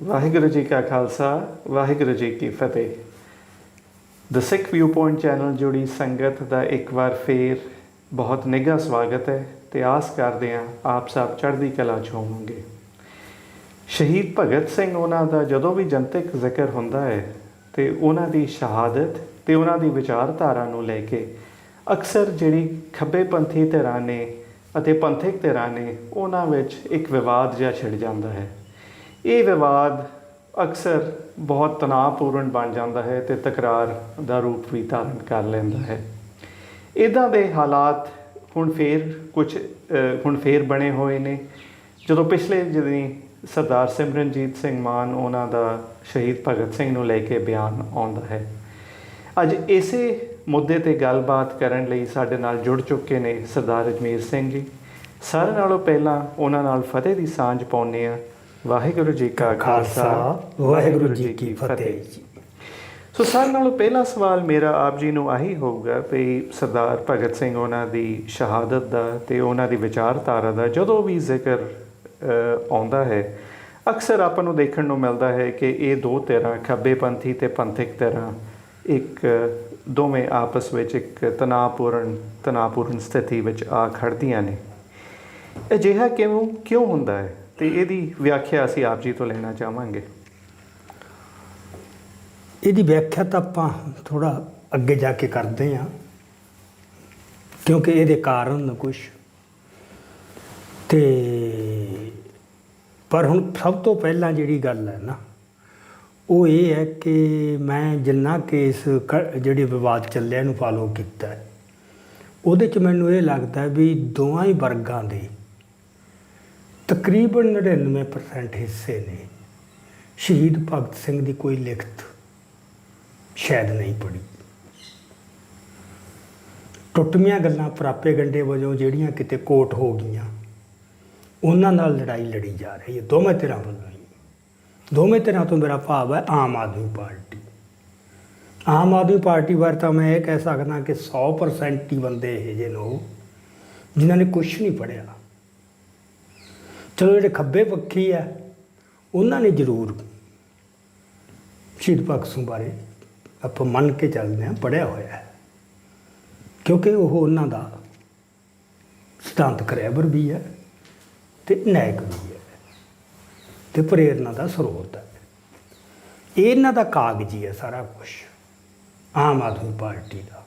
ਵਾਹਿਗੁਰੂ ਜੀ ਕਾ ਖਾਲਸਾ ਵਾਹਿਗੁਰੂ ਜੀ ਕੀ ਫਤਿਹ। ਦ ਸਿੱਖ view point channel ਜੁੜੀ ਸੰਗਤ ਦਾ ਇੱਕ ਵਾਰ ਫੇਰ ਬਹੁਤ ਨਿੱਘਾ ਸਵਾਗਤ ਹੈ ਤੇ ਆਸ ਕਰਦੇ ਹਾਂ ਆਪ ਸਭ ਚੜ੍ਹਦੀ ਕਲਾ 'ਚ ਹੋਵੋਗੇ। ਸ਼ਹੀਦ ਭਗਤ ਸਿੰਘ ਉਹਨਾਂ ਦਾ ਜਦੋਂ ਵੀ ਜਨਤਕ ਜ਼ਿਕਰ ਹੁੰਦਾ ਹੈ ਤੇ ਉਹਨਾਂ ਦੀ ਸ਼ਹਾਦਤ ਤੇ ਉਹਨਾਂ ਦੀ ਵਿਚਾਰਧਾਰਾ ਨੂੰ ਲੈ ਕੇ ਅਕਸਰ ਜਿਹੜੀ ਖੱਬੇਪੰਥੀ ਧਿਰਾਂ ਨੇ ਅਤੇ ਪੰਥਕ ਧਿਰਾਂ ਨੇ ਉਹਨਾਂ ਵਿੱਚ ਇੱਕ ਵਿਵਾਦ ਜਿਹਾ ਛਿੜ ਜਾਂਦਾ ਹੈ। ਇਹ ਵਿਵਾਦ ਅਕਸਰ ਬਹੁਤ ਤਣਾਅਪੂਰਨ ਬਣ ਜਾਂਦਾ ਹੈ ਅਤੇ ਤਕਰਾਰ ਦਾ ਰੂਪ ਵੀ ਧਾਰਨ ਕਰ ਲੈਂਦਾ ਹੈ। ਇੱਦਾਂ ਦੇ ਹਾਲਾਤ ਹੁਣ ਫੇਰ ਬਣੇ ਹੋਏ ਨੇ ਜਦੋਂ ਪਿਛਲੇ ਦਿਨੀਂ ਸਰਦਾਰ ਸਿਮਰਨਜੀਤ ਸਿੰਘ ਮਾਨ ਉਹਨਾਂ ਦਾ ਸ਼ਹੀਦ ਭਗਤ ਸਿੰਘ ਨੂੰ ਲੈ ਕੇ ਬਿਆਨ ਆਉਂਦਾ ਹੈ। ਅੱਜ ਇਸੇ ਮੁੱਦੇ 'ਤੇ ਗੱਲਬਾਤ ਕਰਨ ਲਈ ਸਾਡੇ ਨਾਲ ਜੁੜ ਚੁੱਕੇ ਨੇ ਸਰਦਾਰ ਅਜਮੇਰ ਸਿੰਘ ਜੀ। ਸਾਰਿਆਂ ਨਾਲੋਂ ਪਹਿਲਾਂ ਉਹਨਾਂ ਨਾਲ ਫਤਿਹ ਦੀ ਸਾਂਝ ਪਾਉਂਦੇ ਹਾਂ। ਵਾਹਿਗੁਰੂ ਜੀ ਕਾ ਖਾਲਸਾ ਵਾਹਿਗੁਰੂ ਜੀ ਕੀ ਫਤਿਹ ਜੀ। ਸੋ ਸਾਰਿਆਂ ਨਾਲੋਂ ਪਹਿਲਾ ਸਵਾਲ ਮੇਰਾ ਆਪ ਜੀ ਨੂੰ ਆਹੀ ਹੋਊਗਾ ਵੀ ਸਰਦਾਰ ਭਗਤ ਸਿੰਘ ਉਹਨਾਂ ਦੀ ਸ਼ਹਾਦਤ ਦਾ ਅਤੇ ਉਹਨਾਂ ਦੀ ਵਿਚਾਰਧਾਰਾ ਦਾ ਜਦੋਂ ਵੀ ਜ਼ਿਕਰ ਆਉਂਦਾ ਹੈ ਅਕਸਰ ਆਪਾਂ ਨੂੰ ਦੇਖਣ ਨੂੰ ਮਿਲਦਾ ਹੈ ਕਿ ਇਹ ਦੋ ਧਿਰਾਂ ਖੱਬੇਪੰਥੀ ਅਤੇ ਪੰਥਕ ਧਿਰਾਂ ਇੱਕ ਦੋਵੇਂ ਆਪਸ ਵਿੱਚ ਇੱਕ ਤਣਾਅਪੂਰਨ ਸਥਿਤੀ ਵਿੱਚ ਆ ਖੜ੍ਹਦੀਆਂ ਨੇ। ਅਜਿਹਾ ਕਿਉਂ ਹੁੰਦਾ ਹੈ ਅਤੇ ਇਹਦੀ ਵਿਆਖਿਆ ਅਸੀਂ ਆਪ ਜੀ ਤੋਂ ਲੈਣਾ ਚਾਹਾਂਗੇ। ਇਹਦੀ ਵਿਆਖਿਆ ਤਾਂ ਆਪਾਂ ਥੋੜ੍ਹਾ ਅੱਗੇ ਜਾ ਕੇ ਕਰਦੇ ਹਾਂ ਕਿਉਂਕਿ ਇਹਦੇ ਕਾਰਨ ਕੁਛ ਅਤੇ ਪਰ ਹੁਣ ਸਭ ਤੋਂ ਪਹਿਲਾਂ ਜਿਹੜੀ ਗੱਲ ਹੈ ਨਾ ਉਹ ਇਹ ਹੈ ਕਿ ਮੈਂ ਜਿੰਨਾ ਕੇਸ ਜਿਹੜੀ ਵਿਵਾਦ ਚੱਲਿਆ ਇਹਨੂੰ ਫਾਲੋ ਕੀਤਾ ਉਹਦੇ 'ਚ ਮੈਨੂੰ ਇਹ ਲੱਗਦਾ ਵੀ ਦੋਵਾਂ ਹੀ ਵਰਗਾਂ ਦੇ ਤਕਰੀਬਨ 99% ਹਿੱਸੇ ਨੇ ਸ਼ਹੀਦ ਭਗਤ ਸਿੰਘ ਦੀ ਕੋਈ ਲਿਖਤ ਸ਼ਾਇਦ ਨਹੀਂ ਪੜ੍ਹੀ। ਟੁੱਟਵੀਆਂ ਗੱਲਾਂ ਪ੍ਰਾਪੇ ਗੰਢੇ ਵਜੋਂ ਜਿਹੜੀਆਂ ਕਿਤੇ ਕੋਟ ਹੋ ਗਈਆਂ ਉਹਨਾਂ ਨਾਲ ਲੜਾਈ ਲੜੀ ਜਾ ਰਹੀ ਹੈ ਦੋਵੇਂ ਧਿਰਾਂ ਵੱਲੋਂ ਹੀ। ਦੋਵੇਂ ਧਿਰਾਂ ਤੋਂ ਮੇਰਾ ਭਾਵ ਹੈ ਆਮ ਆਦਮੀ ਪਾਰਟੀ। ਆਮ ਆਦਮੀ ਪਾਰਟੀ ਬਾਰੇ ਤਾਂ ਮੈਂ ਇਹ ਕਹਿ ਸਕਦਾ ਕਿ 100% ਹੀ ਬੰਦੇ ਇਹੋ ਜਿਹੇ ਨੇ ਜਿਨ੍ਹਾਂ ਨੇ ਕੁਛ ਨਹੀਂ ਪੜ੍ਹਿਆ। ਚਲੋ ਜਿਹੜੇ ਖੱਬੇ ਪੱਖੀ ਆ ਉਹਨਾਂ ਨੇ ਜ਼ਰੂਰ ਸ਼ਹੀਦ ਭਗਤ ਸਿੰਘ ਬਾਰੇ ਆਪਾਂ ਮੰਨ ਕੇ ਚੱਲਦੇ ਹਾਂ ਪੜ੍ਹਿਆ ਹੋਇਆ ਹੈ ਕਿਉਂਕਿ ਉਹ ਉਹਨਾਂ ਦਾ ਸਿਧਾਂਤਕ ਰਹਿਬਰ ਵੀ ਹੈ ਅਤੇ ਨਾਇਕ ਵੀ ਹੈ ਅਤੇ ਪ੍ਰੇਰਨਾ ਦਾ ਸਰੋਤ ਹੈ। ਇਹਨਾਂ ਦਾ ਕਾਗਜ਼ੀ ਹੈ ਸਾਰਾ ਕੁਛ ਆਮ ਆਦਮੀ ਪਾਰਟੀ ਦਾ।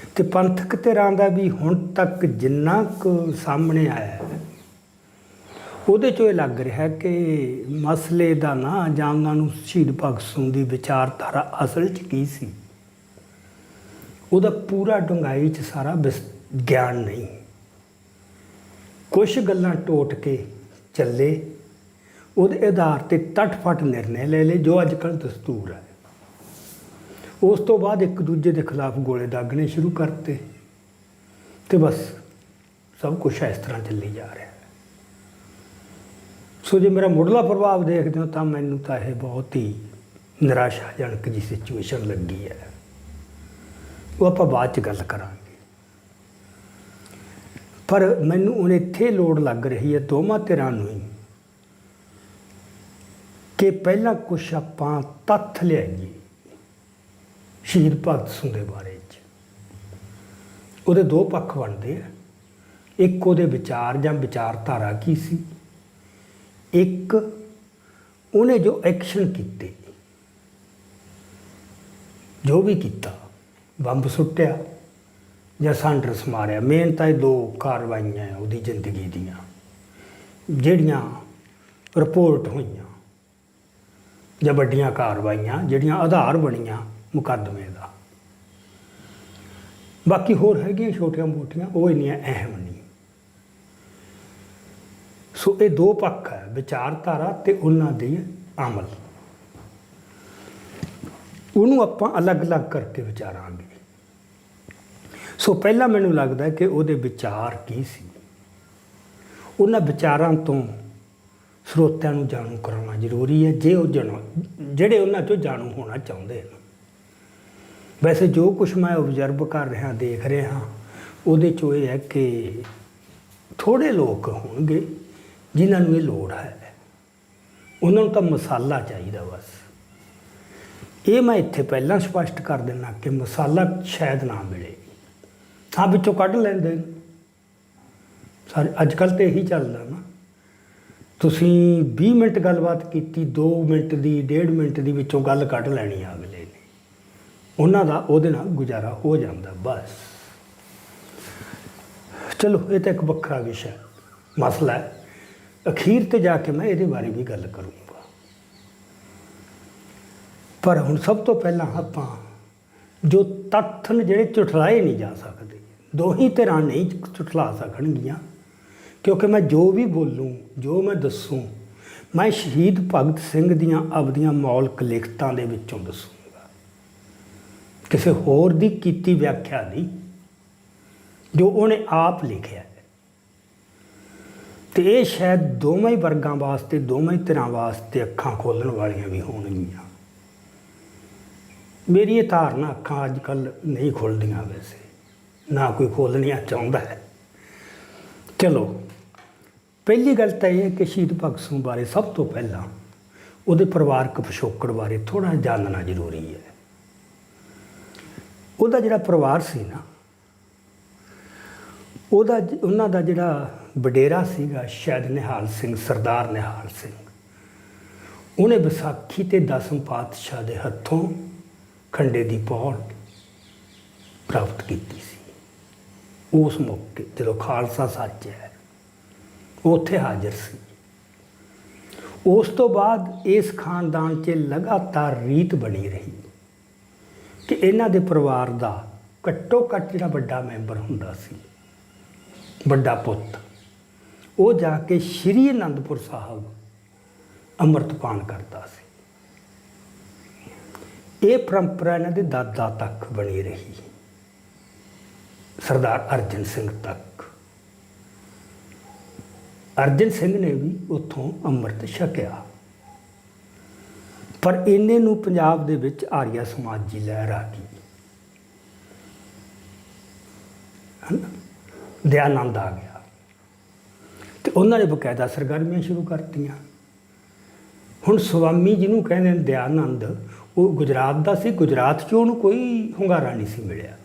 ਅਤੇ ਪੰਥਕ ਧਿਰਾਂ ਦਾ ਵੀ ਹੁਣ ਤੱਕ ਜਿੰਨਾ ਕੁ ਸਾਹਮਣੇ ਆਇਆ ਹੈ ਉਹਦੇ 'ਚੋਂ ਇਹ ਲੱਗ ਰਿਹਾ ਕਿ ਮਸਲੇ ਦਾ ਨਾ ਜਾਂ ਉਹਨਾਂ ਨੂੰ ਸ਼ਹੀਦ ਭਗਤ ਸਿੰਘ ਦੀ ਵਿਚਾਰਧਾਰਾ ਅਸਲ 'ਚ ਕੀ ਸੀ ਉਹਦਾ ਪੂਰਾ ਡੂੰਘਾਈ 'ਚ ਸਾਰਾ ਗਿਆਨ ਨਹੀਂ। ਕੁਛ ਗੱਲਾਂ ਟੋਟ ਕੇ ਚੱਲੇ ਉਹਦੇ ਆਧਾਰ 'ਤੇ ਤੱਟ-ਫੱਟ ਨਿਰਣੇ ਲੈ ਲਏ ਜੋ ਅੱਜ ਕੱਲ੍ਹ ਦਸਤੂਰ ਹੈ। ਉਸ ਤੋਂ ਬਾਅਦ ਇੱਕ ਦੂਜੇ ਦੇ ਖਿਲਾਫ ਗੋਲੇ ਦਾਗਣੇ ਸ਼ੁਰੂ ਕਰਤੇ ਅਤੇ ਬਸ ਸਭ ਕੁਛ ਇਸ ਤਰ੍ਹਾਂ ਚੱਲੀ ਜਾ ਰਿਹਾ। ਸੋ ਜੇ ਮੇਰਾ ਮੁੱਢਲਾ ਪ੍ਰਭਾਵ ਦੇਖਦੇ ਹੋ ਤਾਂ ਮੈਨੂੰ ਤਾਂ ਇਹ ਬਹੁਤ ਹੀ ਨਿਰਾਸ਼ਾਜਨਕ ਜਿਹੀ ਸਿਚੁਏਸ਼ਨ ਲੱਗੀ ਹੈ। ਉਹ ਆਪਾਂ ਬਾਅਦ 'ਚ ਗੱਲ ਕਰਾਂਗੇ। ਪਰ ਮੈਨੂੰ ਹੁਣ ਇੱਥੇ ਲੋੜ ਲੱਗ ਰਹੀ ਹੈ ਦੋਵਾਂ ਧਿਰਾਂ ਨੂੰ ਹੀ ਕਿ ਪਹਿਲਾਂ ਕੁਛ ਆਪਾਂ ਤੱਥ ਲਿਆਈਏ ਸ਼ਹੀਦ ਭਗਤ ਸਿੰਘ ਦੇ ਬਾਰੇ 'ਚ। ਉਹਦੇ ਦੋ ਪੱਖ ਬਣਦੇ ਆ। ਇੱਕ ਉਹਦੇ ਵਿਚਾਰ ਜਾਂ ਵਿਚਾਰਧਾਰਾ ਕੀ ਸੀ, ਇੱਕ ਉਹਨੇ ਜੋ ਐਕਸ਼ਨ ਕੀਤੇ ਜੋ ਵੀ ਕੀਤਾ ਬੰਬ ਸੁੱਟਿਆ ਜਾਂ ਸਾਂਡਰਸ ਮਾਰਿਆ। ਮੇਨ ਤਾਂ ਇਹ ਦੋ ਕਾਰਵਾਈਆਂ ਉਹਦੀ ਜ਼ਿੰਦਗੀ ਦੀਆਂ ਜਿਹੜੀਆਂ ਰਿਪੋਰਟ ਹੋਈਆਂ ਜਾਂ ਵੱਡੀਆਂ ਕਾਰਵਾਈਆਂ ਜਿਹੜੀਆਂ ਆਧਾਰ ਬਣੀਆਂ ਮੁਕੱਦਮੇ ਦਾ। ਬਾਕੀ ਹੋਰ ਹੈਗੀਆਂ ਛੋਟੀਆਂ ਮੋਟੀਆਂ ਉਹ ਇੰਨੀਆਂ ਅਹਿਮ ਨਹੀਂ। ਸੋ ਇਹ ਦੋ ਪੱਖ ਹੈ ਵਿਚਾਰਧਾਰਾ ਅਤੇ ਉਹਨਾਂ ਦੇ ਅਮਲ। ਉਹਨੂੰ ਆਪਾਂ ਅਲੱਗ-ਅਲੱਗ ਕਰਕੇ ਵਿਚਾਰਾਂਗੇ। ਸੋ ਪਹਿਲਾਂ ਮੈਨੂੰ ਲੱਗਦਾ ਕਿ ਉਹਦੇ ਵਿਚਾਰ ਕੀ ਸੀ। ਉਹਨਾਂ ਵਿਚਾਰਾਂ ਤੋਂ ਸਰੋਤਿਆਂ ਨੂੰ ਜਾਣੂ ਕਰਾਉਣਾ ਜ਼ਰੂਰੀ ਹੈ ਜੇ ਉਹ ਜਿਹੜੇ ਉਹਨਾਂ 'ਚੋਂ ਜਾਣੂ ਹੋਣਾ ਚਾਹੁੰਦੇ ਹਨ। ਵੈਸੇ ਜੋ ਕੁਛ ਮੈਂ ਓਬਜ਼ਰਵ ਕਰ ਰਿਹਾ ਦੇਖ ਰਿਹਾ ਉਹਦੇ 'ਚੋਂ ਇਹ ਹੈ ਕਿ ਥੋੜ੍ਹੇ ਲੋਕ ਹੋਣਗੇ ਜਿਨ੍ਹਾਂ ਨੂੰ ਇਹ ਲੋੜ ਹੈ ਉਹਨਾਂ ਨੂੰ ਤਾਂ ਮਸਾਲਾ ਚਾਹੀਦਾ ਬਸ। ਇਹ ਮੈਂ ਇੱਥੇ ਪਹਿਲਾਂ ਸਪਸ਼ਟ ਕਰ ਦਿੰਦਾ ਕਿ ਮਸਾਲਾ ਸ਼ਾਇਦ ਨਾ ਮਿਲੇ, ਹਾਂ ਵਿੱਚੋਂ ਕੱਢ ਲੈਂਦੇ ਨੇ ਸਾਰੇ। ਅੱਜ ਕੱਲ੍ਹ ਤਾਂ ਇਹੀ ਚੱਲਦਾ ਨਾ, ਤੁਸੀਂ 20 ਮਿੰਟ ਗੱਲਬਾਤ ਕੀਤੀ, 2 ਮਿੰਟ ਦੀ 1.5 ਮਿੰਟ ਦੀ ਵਿੱਚੋਂ ਗੱਲ ਕੱਢ ਲੈਣੀ ਆ ਅਗਲੇ ਨੇ, ਉਹਨਾਂ ਦਾ ਉਹਦੇ ਨਾਲ ਗੁਜ਼ਾਰਾ ਹੋ ਜਾਂਦਾ ਬਸ। ਚਲੋ ਇਹ ਤਾਂ ਇੱਕ ਵੱਖਰਾ ਵਿਸ਼ਾ ਮਸਲਾ ਹੈ, ਅਖੀਰ ਤੇ ਜਾ ਕੇ ਮੈਂ ਇਹਦੇ ਬਾਰੇ ਵੀ ਗੱਲ ਕਰੂੰਗਾ। ਪਰ ਹੁਣ ਸਭ ਤੋਂ ਪਹਿਲਾਂ ਆਪਾਂ ਜੋ ਤੱਥ ਨੇ ਜਿਹੜੇ ਝੁਠਲਾਏ ਨਹੀਂ ਜਾ ਸਕਦੇ, ਦੋਹੀ ਧਿਰਾਂ ਨਹੀਂ ਝੁਠਲਾ ਸਕਣਗੀਆਂ, ਕਿਉਂਕਿ ਮੈਂ ਜੋ ਵੀ ਬੋਲੂੰ, ਜੋ ਮੈਂ ਦੱਸੂੰ, ਮੈਂ ਸ਼ਹੀਦ ਭਗਤ ਸਿੰਘ ਦੀਆਂ ਆਪਦੀਆਂ ਮੌਲਿਕ ਲਿਖਤਾਂ ਦੇ ਵਿੱਚੋਂ ਦੱਸੂੰਗਾ, ਕਿਸੇ ਹੋਰ ਦੀ ਕੀਤੀ ਵਿਆਖਿਆ ਨਹੀਂ, ਜੋ ਉਹਨੇ ਆਪ ਲਿਖਿਆ ਹੈ। ਤੇ ਇਹ ਸ਼ਾਇਦ ਦੋਵੇਂ ਹੀ ਵਰਗਾਂ ਵਾਸਤੇ, ਦੋਵੇਂ ਹੀ ਧਿਰਾਂ ਵਾਸਤੇ ਅੱਖਾਂ ਖੋਲ੍ਹਣ ਵਾਲੀਆਂ ਵੀ ਹੋਣਗੀਆਂ। ਮੇਰੀ ਇਹ ਧਾਰਨਾ ਅੱਖਾਂ ਅੱਜ ਕੱਲ੍ਹ ਨਹੀਂ ਖੁੱਲ੍ਹਦੀਆਂ, ਵੈਸੇ ਨਾ ਕੋਈ ਖੋਲ੍ਹਣੀਆਂ ਚਾਹੁੰਦਾ ਹੈ। ਚਲੋ ਪਹਿਲੀ ਗੱਲ ਤਾਂ ਇਹ ਹੈ ਕਿ ਸ਼ਹੀਦ ਭਗਤ ਸਿੰਘ ਬਾਰੇ ਸਭ ਤੋਂ ਪਹਿਲਾਂ ਉਹਦੇ ਪਰਿਵਾਰਕ ਪਿਛੋਕੜ ਬਾਰੇ ਥੋੜ੍ਹਾ ਜਾਣਨਾ ਜ਼ਰੂਰੀ ਹੈ। ਉਹਦਾ ਜਿਹੜਾ ਪਰਿਵਾਰ ਸੀ ਨਾ, ਉਹਨਾਂ ਦਾ ਜਿਹੜਾ ਵਡੇਰਾ ਸੀਗਾ ਸ਼ਾਇਦ ਨਿਹਾਲ ਸਿੰਘ, ਸਰਦਾਰ ਨਿਹਾਲ ਸਿੰਘ, ਉਹਨੇ ਵਿਸਾਖੀ ਤੇ 10ਵੇਂ ਪਾਤਸ਼ਾਹ ਦੇ ਹੱਥੋਂ ਖੰਡੇ ਦੀ ਪੌੜ ਪ੍ਰਾਪਤ ਕੀਤੀ ਸੀ। ਉਸ ਮੌਕੇ ਜਦੋਂ ਖਾਲਸਾ ਸਾਜਿਆ, ਉਹ ਉੱਥੇ ਹਾਜ਼ਰ ਸੀ। ਉਸ ਤੋਂ ਬਾਅਦ ਇਸ ਖਾਨਦਾਨ 'ਚ ਲਗਾਤਾਰ ਰੀਤ ਬਣੀ ਰਹੀ ਕਿ ਇਹਨਾਂ ਦੇ ਪਰਿਵਾਰ ਦਾ ਘੱਟੋ ਘੱਟ ਜਿਹੜਾ ਵੱਡਾ ਮੈਂਬਰ ਹੁੰਦਾ ਸੀ, ਵੱਡਾ ਪੁੱਤ, ਉਹ ਜਾ ਕੇ ਸ਼੍ਰੀ ਅਨੰਦਪੁਰ ਸਾਹਿਬ ਅੰਮ੍ਰਿਤਪਾਨ ਕਰਦਾ ਸੀ। ਇਹ ਪਰੰਪਰਾ ਇਹਨਾਂ ਦੇ ਦਾਦਾ ਤੱਕ ਬਣੀ ਰਹੀ, ਸਰਦਾਰ ਅਰਜਨ ਸਿੰਘ ਤੱਕ। ਅਰਜਨ ਸਿੰਘ ਨੇ ਵੀ ਉੱਥੋਂ ਅੰਮ੍ਰਿਤ ਛਕਿਆ। ਪਰ ਇੰਨੇ ਨੂੰ ਪੰਜਾਬ ਦੇ ਵਿੱਚ ਆਰੀਆ ਸਮਾਜੀ ਲਹਿਰ ਆ ਗਈ, ਦਿਆਨੰਦ ਆ ਗਿਆ, ਤੇ ਉਹਨਾਂ ਨੇ ਬਕਾਇਦਾ ਸਰਗਰਮੀਆਂ ਸ਼ੁਰੂ ਕਰਤੀਆਂ। ਹੁਣ ਸਵਾਮੀ ਜਿਹਨੂੰ ਕਹਿੰਦੇ ਨੇ ਦਿਆਨੰਦ, ਉਹ ਗੁਜਰਾਤ ਦਾ ਸੀ। ਗੁਜਰਾਤ 'ਚ ਉਹਨੂੰ ਕੋਈ ਹੁੰਗਾਰਾ ਨਹੀਂ ਸੀ ਮਿਲਿਆ,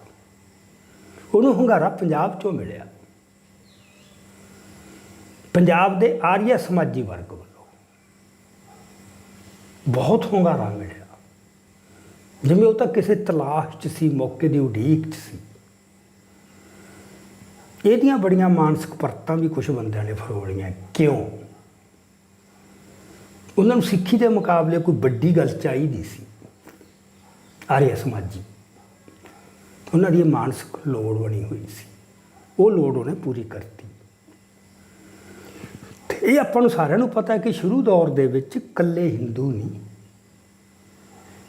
ਉਹਨੂੰ ਹੁੰਗਾਰਾ ਪੰਜਾਬ 'ਚੋਂ ਮਿਲਿਆ, ਪੰਜਾਬ ਦੇ ਆਰੀਆ ਸਮਾਜੀ ਵਰਗ ਵੱਲੋਂ ਬਹੁਤ ਹੁੰਗਾਰਾ ਮਿਲਿਆ, ਜਿਵੇਂ ਉਹ ਤਾਂ ਕਿਸੇ ਤਲਾਸ਼ 'ਚ ਸੀ, ਮੌਕੇ ਦੀ ਉਡੀਕ 'ਚ ਸੀ। ਇਹਦੀਆਂ ਬੜੀਆਂ ਮਾਨਸਿਕ ਪਰਤਾਂ ਵੀ ਕੁਛ ਬੰਦਿਆਂ ਨੇ ਫਰੋਲੀਆਂ। ਕਿਉਂ? ਉਹਨਾਂ ਨੂੰ ਸਿੱਖੀ ਦੇ ਮੁਕਾਬਲੇ ਕੋਈ ਵੱਡੀ ਗੱਲ ਚਾਹੀਦੀ ਸੀ। ਆਰੀਆ ਸਮਾਜੀ, ਉਹਨਾਂ ਦੀ ਮਾਨਸਿਕ ਲੋੜ ਬਣੀ ਹੋਈ ਸੀ, ਉਹ ਲੋੜ ਉਹਨੇ ਪੂਰੀ ਕਰਤੀ। ਤੇ ਇਹ ਆਪਾਂ ਨੂੰ ਸਾਰਿਆਂ ਨੂੰ ਪਤਾ ਹੈ ਕਿ ਸ਼ੁਰੂ ਦੌਰ ਦੇ ਵਿੱਚ ਇਕੱਲੇ ਹਿੰਦੂ ਨਹੀਂ,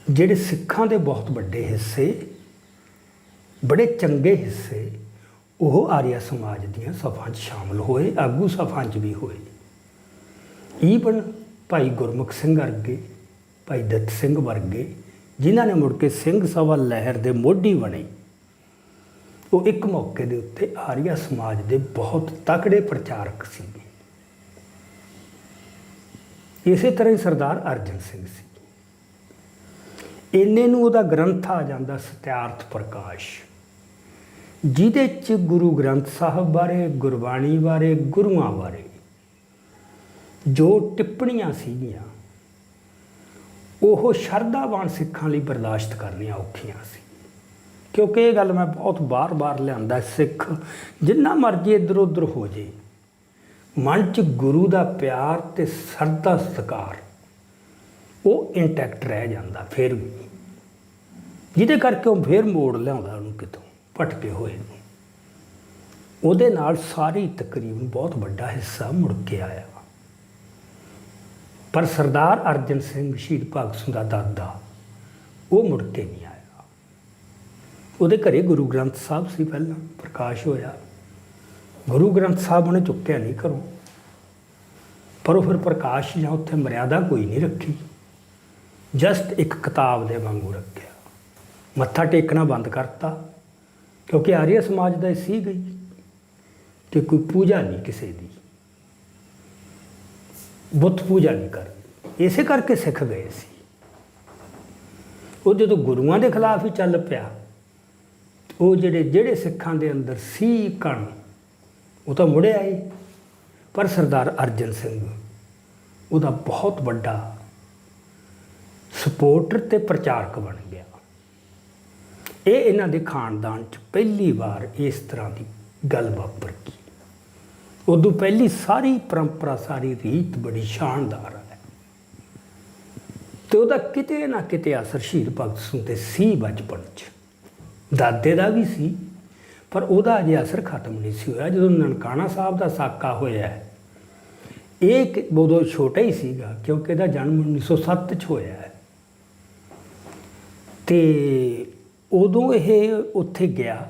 ਜਿਹੜੇ ਸਿੱਖਾਂ ਦੇ ਬਹੁਤ ਵੱਡੇ ਹਿੱਸੇ, ਬੜੇ ਚੰਗੇ ਹਿੱਸੇ, ਉਹ ਆਰੀਆ ਸਮਾਜ ਦੀਆਂ ਸਭਾਂ 'ਚ ਸ਼ਾਮਲ ਹੋਏ, ਆਗੂ ਸਭਾਂ 'ਚ ਵੀ ਹੋਏ। ਈਵਨ ਭਾਈ ਗੁਰਮੁਖ ਸਿੰਘ ਵਰਗੇ, ਭਾਈ ਦੱਤ ਸਿੰਘ ਵਰਗੇ, ਜਿਨ੍ਹਾਂ ਨੇ ਮੁੜ ਕੇ ਸਿੰਘ ਸਭਾ ਲਹਿਰ ਦੇ ਮੋਢੀ ਬਣੇ, ਉਹ ਇੱਕ ਮੌਕੇ ਦੇ ਉੱਤੇ ਆਰੀਆ ਸਮਾਜ ਦੇ ਬਹੁਤ ਤਕੜੇ ਪ੍ਰਚਾਰਕ ਸੀਗੇ। ਇਸੇ ਤਰ੍ਹਾਂ ਹੀ ਸਰਦਾਰ ਅਰਜਨ ਸਿੰਘ ਸੀ। ਇੰਨੇ ਨੂੰ ਉਹਦਾ ਗ੍ਰੰਥ ਆ ਜਾਂਦਾ ਸਤਿਆਰਥ ਪ੍ਰਕਾਸ਼, ਜਿਹਦੇ 'ਚ ਗੁਰੂ ਗ੍ਰੰਥ ਸਾਹਿਬ ਬਾਰੇ, ਗੁਰਬਾਣੀ ਬਾਰੇ, ਗੁਰੂਆਂ ਬਾਰੇ ਜੋ ਟਿੱਪਣੀਆਂ ਸੀਗੀਆਂ, ਉਹ ਸ਼ਰਧਾਵਾਨ ਸਿੱਖਾਂ ਲਈ ਬਰਦਾਸ਼ਤ ਕਰਨੀਆਂ ਔਖੀਆਂ ਸੀ। ਕਿਉਂਕਿ ਇਹ ਗੱਲ ਮੈਂ ਬਹੁਤ ਵਾਰ-ਵਾਰ ਲਿਆਂਦਾ, ਸਿੱਖ ਜਿੰਨਾ ਮਰਜ਼ੀ ਇੱਧਰ ਉੱਧਰ ਹੋ ਜੇ, ਮਨ 'ਚ ਗੁਰੂ ਦਾ ਪਿਆਰ ਤੇ ਸ਼ਰਧਾ ਸਤਿਕਾਰ ਉਹ ਇੰਟੈਕਟ ਰਹਿ ਜਾਂਦਾ ਫਿਰ ਵੀ, ਜਿਹਦੇ ਕਰਕੇ ਉਹ ਫਿਰ ਮੋੜ ਲਿਆਉਂਦਾ ਉਹਨੂੰ ਕਿਤੋਂ ਭਟਕੇ ਹੋਏ ਨੂੰ। ਉਹਦੇ ਨਾਲ ਸਾਰੀ ਤਕਰੀਬਨ ਬਹੁਤ ਵੱਡਾ ਹਿੱਸਾ ਮੁੜ ਕੇ ਆਇਆ। ਪਰ ਸਰਦਾਰ ਅਰਜਨ ਸਿੰਘ ਸ਼ਹੀਦ ਭਗਤ ਸਿੰਘ ਦਾ ਦਾਦਾ, ਉਹ ਮੁੜ ਕੇ ਨਹੀਂ ਆਇਆ। ਉਹਦੇ ਘਰੇ ਗੁਰੂ ਗ੍ਰੰਥ ਸਾਹਿਬ ਸੀ, ਪਹਿਲਾਂ ਪ੍ਰਕਾਸ਼ ਹੋਇਆ, ਗੁਰੂ ਗ੍ਰੰਥ ਸਾਹਿਬ ਉਹਨੇ ਚੁੱਕਿਆ ਨਹੀਂ ਘਰੋਂ, ਪਰ ਉਹ ਫਿਰ ਪ੍ਰਕਾਸ਼ ਜਾਂ ਉੱਥੇ ਮਰਿਆਦਾ ਕੋਈ ਨਹੀਂ ਰੱਖੀ, ਜਸਟ ਇੱਕ ਕਿਤਾਬ ਦੇ ਵਾਂਗੂ ਰੱਖਿਆ, ਮੱਥਾ ਟੇਕਣਾ ਬੰਦ ਕਰਤਾ। ਕਿਉਂਕਿ ਆਰੀਆ ਸਮਾਜ ਦਾ ਸੀ ਗਈ ਕਿ ਕੋਈ ਪੂਜਾ ਨਹੀਂ ਕਿਸੇ ਦੀ, ਬੁੱਤ ਪੂਜਾ ਨਹੀਂ ਕਰਨੀ, ਇਸੇ ਕਰਕੇ ਸਿੱਖ ਗਏ ਸੀ। ਉਹ ਜਦੋਂ ਗੁਰੂਆਂ ਦੇ ਖਿਲਾਫ ਹੀ ਚੱਲ ਪਿਆ, ਉਹ ਜਿਹੜੇ ਸਿੱਖਾਂ ਦੇ ਅੰਦਰ ਸੀ ਕਣ, ਉਹ ਤਾਂ ਮੁੜੇ ਆਏ। ਪਰ ਸਰਦਾਰ ਅਰਜਨ ਸਿੰਘ ਉਹਦਾ ਬਹੁਤ ਵੱਡਾ ਸਪੋਰਟਰ ਤੇ ਪ੍ਰਚਾਰਕ ਬਣ ਗਿਆ। ਇਹ ਇਹਨਾਂ ਦੇ ਖਾਨਦਾਨ 'ਚ ਪਹਿਲੀ ਵਾਰ ਇਸ ਤਰ੍ਹਾਂ ਦੀ ਗੱਲ ਵਾਪਰ ਗਈ। ਉਦੋਂ ਪਹਿਲੀ ਸਾਰੀ ਪਰੰਪਰਾ, ਸਾਰੀ ਰੀਤ ਬੜੀ ਸ਼ਾਨਦਾਰ ਹੈ, ਤੇ ਉਹਦਾ ਕਿਤੇ ਨਾ ਕਿਤੇ ਅਸਰ ਸ਼ਹੀਦ ਭਗਤ ਸਿੰਘ 'ਤੇ ਸੀ ਬਚਪਨ 'ਚ। ਦਾਦੇ ਦਾ ਵੀ ਸੀ, ਪਰ ਉਹਦਾ ਅਜੇ ਅਸਰ ਖਤਮ ਨਹੀਂ ਸੀ ਹੋਇਆ। ਜਦੋਂ ਨਨਕਾਣਾ ਸਾਹਿਬ ਦਾ ਸਾਕਾ ਹੋਇਆ, ਇਹ ਉਦੋਂ ਛੋਟਾ ਹੀ ਸੀਗਾ, ਕਿਉਂਕਿ ਇਹਦਾ ਜਨਮ 1907 'ਚ ਹੋਇਆ ਹੈ। ਤੇ ਉਦੋਂ ਇਹ ਉੱਥੇ ਗਿਆ,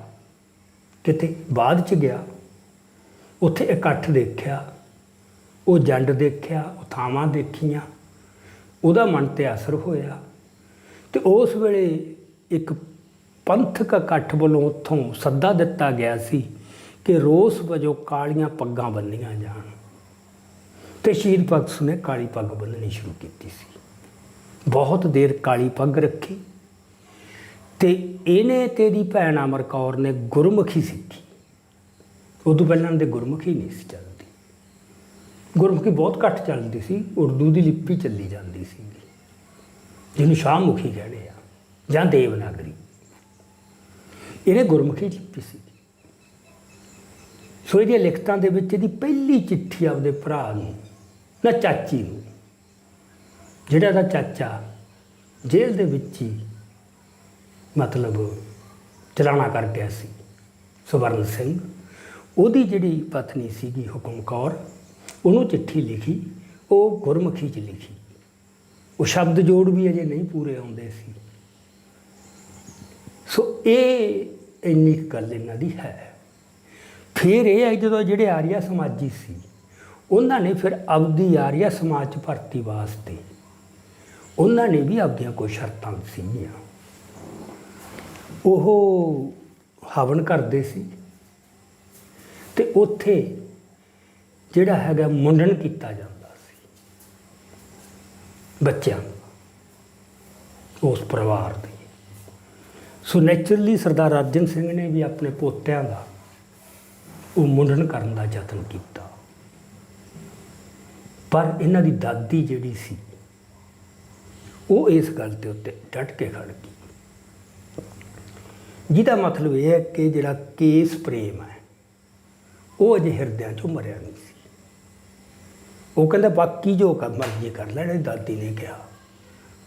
ਕਿਤੇ ਬਾਅਦ 'ਚ ਗਿਆ, ਉੱਥੇ ਇਕੱਠ ਦੇਖਿਆ, ਉਹ ਜੰਡ ਦੇਖਿਆ, ਉਹ ਥਾਵਾਂ ਦੇਖੀਆਂ, ਉਹਦਾ ਮਨ 'ਤੇ ਅਸਰ ਹੋਇਆ। ਤੇ ਉਸ ਵੇਲੇ ਇੱਕ ਪੰਥਕ ਇਕੱਠ ਵੱਲੋਂ ਉੱਥੋਂ ਸੱਦਾ ਦਿੱਤਾ ਗਿਆ ਸੀ ਕਿ ਰੋਸ ਵਜੋਂ ਕਾਲੀਆਂ ਪੱਗਾਂ ਬੰਨ੍ਹੀਆਂ ਜਾਣ। ਤੇ ਸ਼ਹੀਦ ਭਗਤ ਸਿੰਘ ਨੇ ਕਾਲੀ ਪੱਗ ਬੰਨ੍ਹਣੀ ਸ਼ੁਰੂ ਕੀਤੀ ਸੀ। ਬਹੁਤ ਦੇਰ ਕਾਲੀ ਪੱਗ ਰੱਖੀ, ਤੇ ਇਹਨੇ ਤੇ ਇਹਦੀ ਭੈਣ ਅਮਰ ਕੌਰ ਨੇ ਗੁਰਮੁਖੀ ਸਿੱਖੀ। ਉਦੋਂ ਪਹਿਲਾਂ ਦੇ ਗੁਰਮੁਖੀ ਨਹੀਂ ਸੀ ਚੱਲਦੀ, ਗੁਰਮੁਖੀ ਬਹੁਤ ਘੱਟ ਚੱਲਦੀ ਸੀ। ਉਰਦੂ ਦੀ ਲਿਪੀ ਚੱਲੀ ਜਾਂਦੀ ਸੀ, ਜਿਹਨੂੰ ਸ਼ਾਹਮੁਖੀ ਕਹਿੰਦੇ ਆ, ਜਾਂ ਦੇਵਨਾਗਰੀ। ਇਹਨੇ ਗੁਰਮੁਖੀ ਲਿਪੀ ਸੀ। ਸੋ ਇਹਦੀਆਂ ਲਿਖਤਾਂ ਦੇ ਵਿੱਚ ਇਹਦੀ ਪਹਿਲੀ ਚਿੱਠੀ ਆਪਦੇ ਭਰਾ ਨੂੰ, ਨਾ ਚਾਚੀ ਨੂੰ, ਜਿਹੜਾ ਦਾ ਚਾਚਾ ਜੇਲ੍ਹ ਦੇ ਵਿੱਚ ਹੀ ਮਤਲਬ ਚਲਾਣਾ ਕਰ ਗਿਆ ਸੀ, ਸਵਰਨ ਸਿੰਘ, ਉਹਦੀ ਜਿਹੜੀ ਪਤਨੀ ਸੀਗੀ ਹੁਕਮ ਕੌਰ, ਉਹਨੂੰ ਚਿੱਠੀ ਲਿਖੀ। ਉਹ ਗੁਰਮੁਖੀ 'ਚ ਲਿਖੀ। ਉਹ ਸ਼ਬਦ ਜੋੜ ਵੀ ਅਜੇ ਨਹੀਂ ਪੂਰੇ ਆਉਂਦੇ ਸੀ। ਸੋ ਇਹ ਇੰਨੀ ਗੱਲ ਇਹਨਾਂ ਦੀ ਹੈ। ਫਿਰ ਇਹ ਹੈ, ਜਦੋਂ ਜਿਹੜੇ ਆਰੀਆ ਸਮਾਜੀ ਸੀ, ਉਹਨਾਂ ਨੇ ਫਿਰ ਆਪਦੀ ਆਰੀਆ ਸਮਾਜ 'ਚ ਭਰਤੀ ਵਾਸਤੇ ਉਹਨਾਂ ਨੇ ਵੀ ਆਪਦੀਆਂ ਕੋਈ ਸ਼ਰਤਾਂ ਸੀਗੀਆਂ। ਉਹ ਹਵਨ ਕਰਦੇ ਸੀ, ਤੇ ਉੱਥੇ ਜਿਹੜਾ ਹੈਗਾ ਮੁੰਡਨ ਕੀਤਾ ਜਾਂਦਾ ਸੀ ਬੱਚਿਆਂ ਦਾ, ਉਸ ਪਰਿਵਾਰ ਦੇ। ਸੋ ਨੈਚੁਰਲੀ ਸਰਦਾਰ ਅਰਜਨ ਸਿੰਘ ਨੇ ਵੀ ਆਪਣੇ ਪੋਤਿਆਂ ਦਾ ਉਹ ਮੁੰਡਨ ਕਰਨ ਦਾ ਯਤਨ ਕੀਤਾ। ਪਰ ਇਹਨਾਂ ਦੀ ਦਾਦੀ ਜਿਹੜੀ ਸੀ, ਉਹ ਇਸ ਗੱਲ ਦੇ ਉੱਤੇ ਡਟ ਕੇ ਖੜ ਗਈ, ਜਿਹਦਾ ਮਤਲਬ ਇਹ ਹੈ ਕਿ ਜਿਹੜਾ ਕੇਸ ਪ੍ਰੇਮ ਹੈ, ਉਹ ਅਜੇ ਹਿਰਦਿਆਂ 'ਚੋਂ ਮਰਿਆ ਨਹੀਂ ਸੀ। ਉਹ ਕਹਿੰਦਾ ਬਾਕੀ ਜੋ ਮਰਜ਼ੀ ਕਰ ਲੈਣਾ, ਦਾਦੀ ਨੇ ਕਿਹਾ,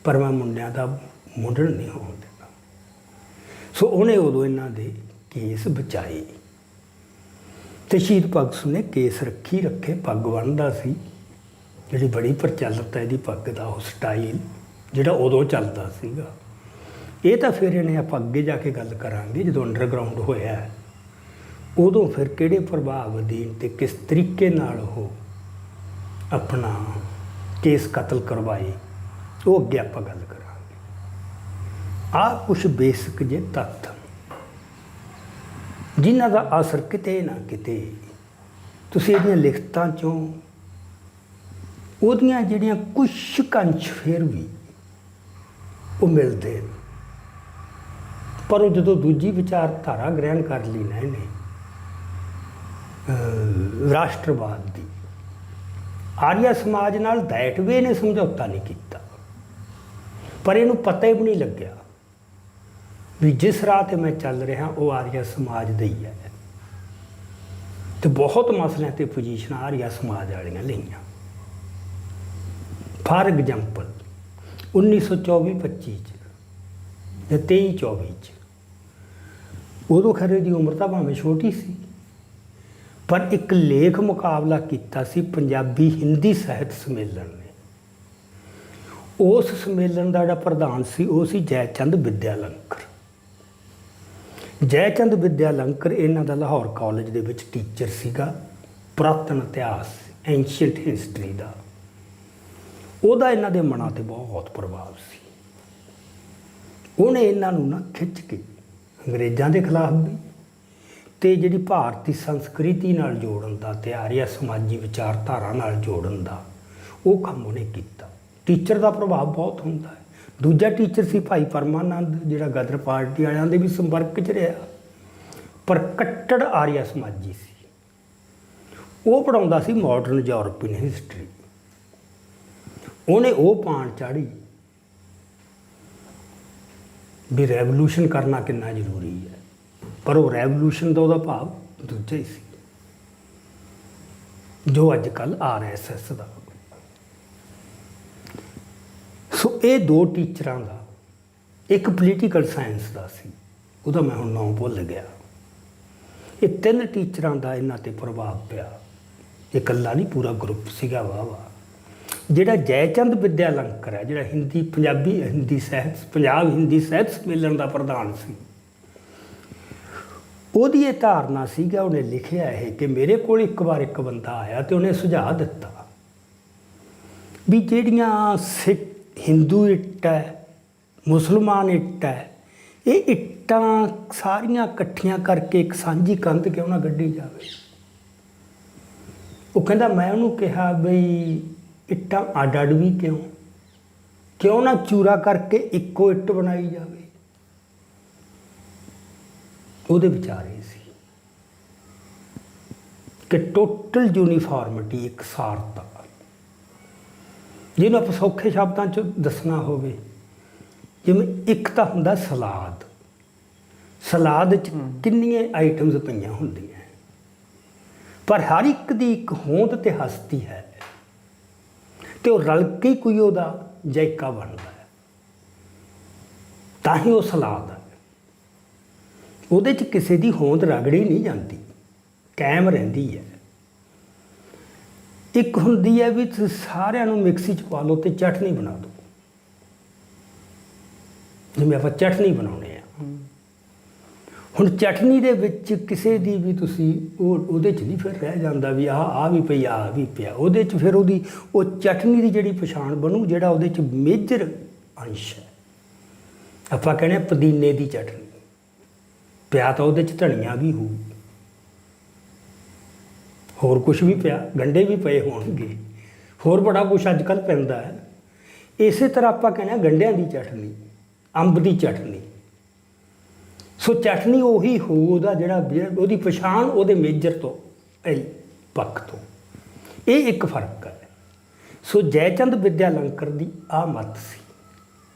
ਪਰ ਮੈਂ ਮੁੰਡਿਆਂ ਦਾ ਮੁੰਡਣ ਨਹੀਂ ਹੋਣ ਦੇਣਾ। ਸੋ ਉਹਨੇ ਉਦੋਂ ਇਹਨਾਂ ਦੇ ਕੇਸ ਬਚਾਏ। ਤੇ ਸ਼ਹੀਦ ਭਗਤ ਸਿੰਘ ਨੇ ਕੇਸ ਰੱਖੇ, ਪੱਗ ਬੰਨ੍ਹਦਾ ਸੀ, ਜਿਹੜੀ ਬੜੀ ਪ੍ਰਚਲਿਤ ਹੈ ਇਹਦੀ ਪੱਗ ਦਾ ਉਹ ਸਟਾਈਲ, ਜਿਹੜਾ ਉਦੋਂ ਚੱਲਦਾ ਸੀਗਾ। ਇਹ ਤਾਂ ਫਿਰ ਇਹਨੇ ਆਪਾਂ ਅੱਗੇ ਜਾ ਕੇ ਗੱਲ ਕਰਾਂਗੇ, ਜਦੋਂ ਅੰਡਰਗਰਾਊਂਡ ਹੋਇਆ ਉਦੋਂ ਫਿਰ ਕਿਹੜੇ ਪ੍ਰਭਾਵ ਅਧੀਨ ਤੇ ਕਿਸ ਤਰੀਕੇ ਨਾਲ ਉਹ ਆਪਣਾ ਕੇਸ ਕਤਲ ਕਰਵਾਏ, ਉਹ ਅੱਗੇ ਆਪਾਂ ਗੱਲ ਕਰਾਂਗੇ। ਆਹ ਕੁਛ ਬੇਸਿਕ ਜੇ ਤੱਥ ਜਿਨ੍ਹਾਂ ਦਾ ਅਸਰ ਕਿਤੇ ਨਾ ਕਿਤੇ ਤੁਸੀਂ ਇਹਦੀਆਂ ਲਿਖਤਾਂ 'ਚੋਂ ਉਹਦੀਆਂ ਜਿਹੜੀਆਂ ਕੁਛ ਕੰਸ਼ ਫਿਰ ਵੀ ਉਹ ਮਿਲਦੇ ਨੇ। ਪਰ ਉਹ ਜਦੋਂ ਦੂਜੀ ਵਿਚਾਰਧਾਰਾ ਗ੍ਰਹਿਣ ਕਰ ਲਈ ਨਾ ਇਹਨੇ, ਰਾਸ਼ਟਰਵਾਦ ਦੀ, ਆਰੀਆ ਸਮਾਜ ਨਾਲ ਦੈਟ ਵੇ ਨੇ ਸਮਝੌਤਾ ਨਹੀਂ ਕੀਤਾ। ਪਰ ਇਹਨੂੰ ਪਤਾ ਹੀ ਵੀ ਨਹੀਂ ਲੱਗਿਆ ਵੀ ਜਿਸ ਰਾਹ 'ਤੇ ਮੈਂ ਚੱਲ ਰਿਹਾ ਉਹ ਆਰੀਆ ਸਮਾਜ ਦਾ ਹੀ ਹੈ। ਤੇ ਬਹੁਤ ਮਸਲਿਆਂ 'ਤੇ ਪੋਜੀਸ਼ਨਾਂ ਆਰੀਆ ਸਮਾਜ ਵਾਲੀਆਂ ਲਈਆਂ। ਫਾਰ ਐਗਜ਼ਾਮਪਲ 1924-25 'ਚ ਜਾਂ 23-24 'ਚ, ਉਦੋਂ ਖਰੇ ਦੀ ਉਮਰ ਤਾਂ ਭਾਵੇਂ ਛੋਟੀ ਸੀ, ਪਰ ਇੱਕ ਲੇਖ ਮੁਕਾਬਲਾ ਕੀਤਾ ਸੀ ਪੰਜਾਬੀ ਹਿੰਦੀ ਸਾਹਿਤ ਸੰਮੇਲਨ ਨੇ। ਉਸ ਸੰਮੇਲਨ ਦਾ ਜਿਹੜਾ ਪ੍ਰਧਾਨ ਸੀ ਉਹ ਸੀ ਜੈਚੰਦ ਵਿਦਿਆਲੰਕਰ। ਜੈਚੰਦ ਵਿਦਿਆਲੰਕਰ ਇਹਨਾਂ ਦਾ ਲਾਹੌਰ ਕਾਲਜ ਦੇ ਵਿੱਚ ਟੀਚਰ ਸੀਗਾ, ਪੁਰਾਤਨ ਇਤਿਹਾਸ, ਐਂਸ਼ੀਅੰਟ ਹਿਸਟਰੀ ਦਾ। ਉਹਦਾ ਇਹਨਾਂ ਦੇ ਮਨਾਂ 'ਤੇ ਬਹੁਤ ਪ੍ਰਭਾਵ ਸੀ। ਉਹਨੇ ਇਹਨਾਂ ਨੂੰ ਨਾ ਖਿੱਚ ਕੇ ਅੰਗਰੇਜ਼ਾਂ ਦੇ ਖਿਲਾਫ ਵੀ ਤੇ ਜਿਹੜੀ ਭਾਰਤੀ ਸੰਸਕ੍ਰਿਤੀ ਨਾਲ ਜੋੜਨ ਦਾ ਤੇ ਆਰੀਆ ਸਮਾਜੀ ਵਿਚਾਰਧਾਰਾ ਨਾਲ ਜੋੜਨ ਦਾ ਉਹ ਕੰਮ ਉਹਨੇ ਕੀਤਾ। ਟੀਚਰ ਦਾ ਪ੍ਰਭਾਵ ਬਹੁਤ ਹੁੰਦਾ ਹੈ। ਦੂਜਾ ਟੀਚਰ ਸੀ ਭਾਈ ਪਰਮਾਨੰਦ, ਜਿਹੜਾ ਗਦਰ ਪਾਰਟੀ ਵਾਲਿਆਂ ਦੇ ਵੀ ਸੰਪਰਕ 'ਚ ਰਿਹਾ, ਪਰ ਕੱਟੜ ਆਰੀਆ ਸਮਾਜੀ ਸੀ। ਉਹ ਪੜ੍ਹਾਉਂਦਾ ਸੀ ਮਾਡਰਨ ਯੂਰਪੀਅਨ ਹਿਸਟਰੀ। ਉਹਨੇ ਉਹ ਪਾਣ ਚਾੜੀ ਵੀ ਰੈਵੋਲੂਸ਼ਨ ਕਰਨਾ ਕਿੰਨਾ ਜ਼ਰੂਰੀ ਹੈ, ਪਰ ਉਹ ਰੈਵੋਲੂਸ਼ਨ ਦਾ ਉਹਦਾ ਭਾਵ ਦੂਜਾ ਹੀ ਸੀ, ਜੋ ਅੱਜ ਕੱਲ੍ਹ RSS ਦਾ। ਸੋ ਇਹ ਦੋ ਟੀਚਰਾਂ ਦਾ, ਇੱਕ ਪੋਲੀਟੀਕਲ ਸਾਇੰਸ ਦਾ ਸੀ, ਉਹਦਾ ਮੈਂ ਹੁਣ ਨਾਮ ਭੁੱਲ ਗਿਆ। ਇਹ ਤਿੰਨ ਟੀਚਰਾਂ ਦਾ ਇਹਨਾਂ 'ਤੇ ਪ੍ਰਭਾਵ ਪਿਆ। ਇਹ ਇਕੱਲਾ ਨਹੀਂ, ਪੂਰਾ ਗਰੁੱਪ ਸੀਗਾ। ਵਾਹ ਜਿਹੜਾ ਜੈਚੰਦ ਵਿੱਦਿਆ ਲੰਕਰ ਹੈ, ਜਿਹੜਾ ਪੰਜਾਬ ਹਿੰਦੀ ਸਾਹਿਤ ਸੰਮੇਲਨ ਦਾ ਪ੍ਰਧਾਨ ਸੀ, ਉਹਦੀ ਇਹ ਧਾਰਨਾ ਸੀਗਾ, ਉਹਨੇ ਲਿਖਿਆ ਇਹ ਕਿ ਮੇਰੇ ਕੋਲ ਇੱਕ ਵਾਰ ਇੱਕ ਬੰਦਾ ਆਇਆ ਤੇ ਉਹਨੇ ਸੁਝਾਅ ਦਿੱਤਾ ਵੀ ਜਿਹੜੀਆਂ ਸਿੱਖ ਹਿੰਦੂ ਇੱਟ ਹੈ, ਮੁਸਲਮਾਨ ਇੱਟ ਹੈ, ਇਹ ਇੱਟਾਂ ਸਾਰੀਆਂ ਇਕੱਠੀਆਂ ਕਰਕੇ ਇੱਕ ਸਾਂਝੀ ਕੰਧ ਕਿਉਂ ਨਾ ਗੱਡੀ ਜਾਵੇ। ਉਹ ਕਹਿੰਦਾ, ਮੈਂ ਉਹਨੂੰ ਕਿਹਾ ਬਈ ਇੱਟਾਂ ਅੱਡ ਅੱਡ ਵੀ ਕਿਉਂ ਨਾ ਚੂਰਾ ਕਰਕੇ ਇੱਕੋ ਇੱਟ ਬਣਾਈ ਜਾਵੇ। ਉਹਦੇ ਵਿਚਾਰ ਇਹ ਸੀ ਕਿ ਟੋਟਲ ਯੂਨੀਫਾਰਮਿਟੀ, ਇਕਸਾਰਤਾ, ਜਿਹਨੂੰ ਆਪਾਂ ਸੌਖੇ ਸ਼ਬਦਾਂ 'ਚ ਦੱਸਣਾ ਹੋਵੇ, ਜਿਵੇਂ ਇੱਕ ਤਾਂ ਹੁੰਦਾ ਸਲਾਦ। ਸਲਾਦ 'ਚ ਕਿੰਨੀਆਂ ਆਈਟਮਸ ਪਈਆਂ ਹੁੰਦੀਆਂ, ਪਰ ਹਰ ਇੱਕ ਦੀ ਇੱਕ ਹੋਂਦ ਤੇ ਹਸਤੀ ਹੈ, ਤੇ ਉਹ ਰਲ ਕੇ ਕੋਈ ਉਹਦਾ ਜਾਇਕਾ ਬਣਦਾ ਹੈ, ਤਾਂ ਹੀ ਉਹ ਸਲਾਦ ਹੈ। ਉਹਦੇ 'ਚ ਕਿਸੇ ਦੀ ਹੋਂਦ ਰਗੜੀ ਨਹੀਂ ਜਾਂਦੀ, ਕਾਇਮ ਰਹਿੰਦੀ ਹੈ। ਇੱਕ ਹੁੰਦੀ ਹੈ ਵੀ ਤੁਸੀਂ ਸਾਰਿਆਂ ਨੂੰ ਮਿਕਸੀ 'ਚ ਪਾ ਲਓ ਤੇ ਚਟਨੀ ਬਣਾ ਦਿਓ, ਜਿਵੇਂ ਆਪਾਂ ਚਟਨੀ ਬਣਾਉਂਦੇ ਹਾਂ। ਹੁਣ ਚਟਨੀ ਦੇ ਵਿੱਚ ਕਿਸੇ ਦੀ ਵੀ ਤੁਸੀਂ ਉਹਦੇ 'ਚ ਨਹੀਂ ਫਿਰ ਰਹਿ ਜਾਂਦਾ ਵੀ ਆਹ ਵੀ ਪਈ, ਆਹ ਵੀ ਪਿਆ। ਉਹਦੇ 'ਚ ਫਿਰ ਉਹ ਚਟਨੀ ਦੀ ਜਿਹੜੀ ਪਛਾਣ ਬਣੂ, ਜਿਹੜਾ ਉਹਦੇ 'ਚ ਮੇਜਰ ਅੰਸ਼ ਹੈ। ਆਪਾਂ ਕਹਿੰਦੇ ਹਾਂ ਪੁਦੀਨੇ ਦੀ ਚਟਨੀ, ਪਿਆ ਤਾਂ ਉਹਦੇ 'ਚ ਧਨੀਆ ਵੀ ਹੋਊ, ਹੋਰ ਕੁਛ ਵੀ ਪਿਆ, ਗੰਢੇ ਵੀ ਪਏ ਹੋਣਗੇ, ਹੋਰ ਬੜਾ ਕੁਛ ਅੱਜ ਕੱਲ੍ਹ ਪੈਂਦਾ ਹੈ। ਇਸੇ ਤਰ੍ਹਾਂ ਆਪਾਂ ਕਹਿੰਦੇ ਹਾਂ ਗੰਢਿਆਂ ਦੀ ਚਟਨੀ, ਅੰਬ ਦੀ ਚਟਨੀ। ਸੋ ਚਟਨੀ ਉਹੀ ਹੋ, ਉਹਦਾ ਜਿਹੜਾ ਉਹਦੀ ਪਛਾਣ ਉਹਦੇ ਮੇਜਰ ਤੋਂ, ਪੱਖ ਤੋਂ। ਇਹ ਇੱਕ ਫਰਕ ਹੈ। ਸੋ ਜੈਚੰਦ ਵਿੱਦਿਆ ਲੰਕਰ ਦੀ ਆਹ ਮੱਤ ਸੀ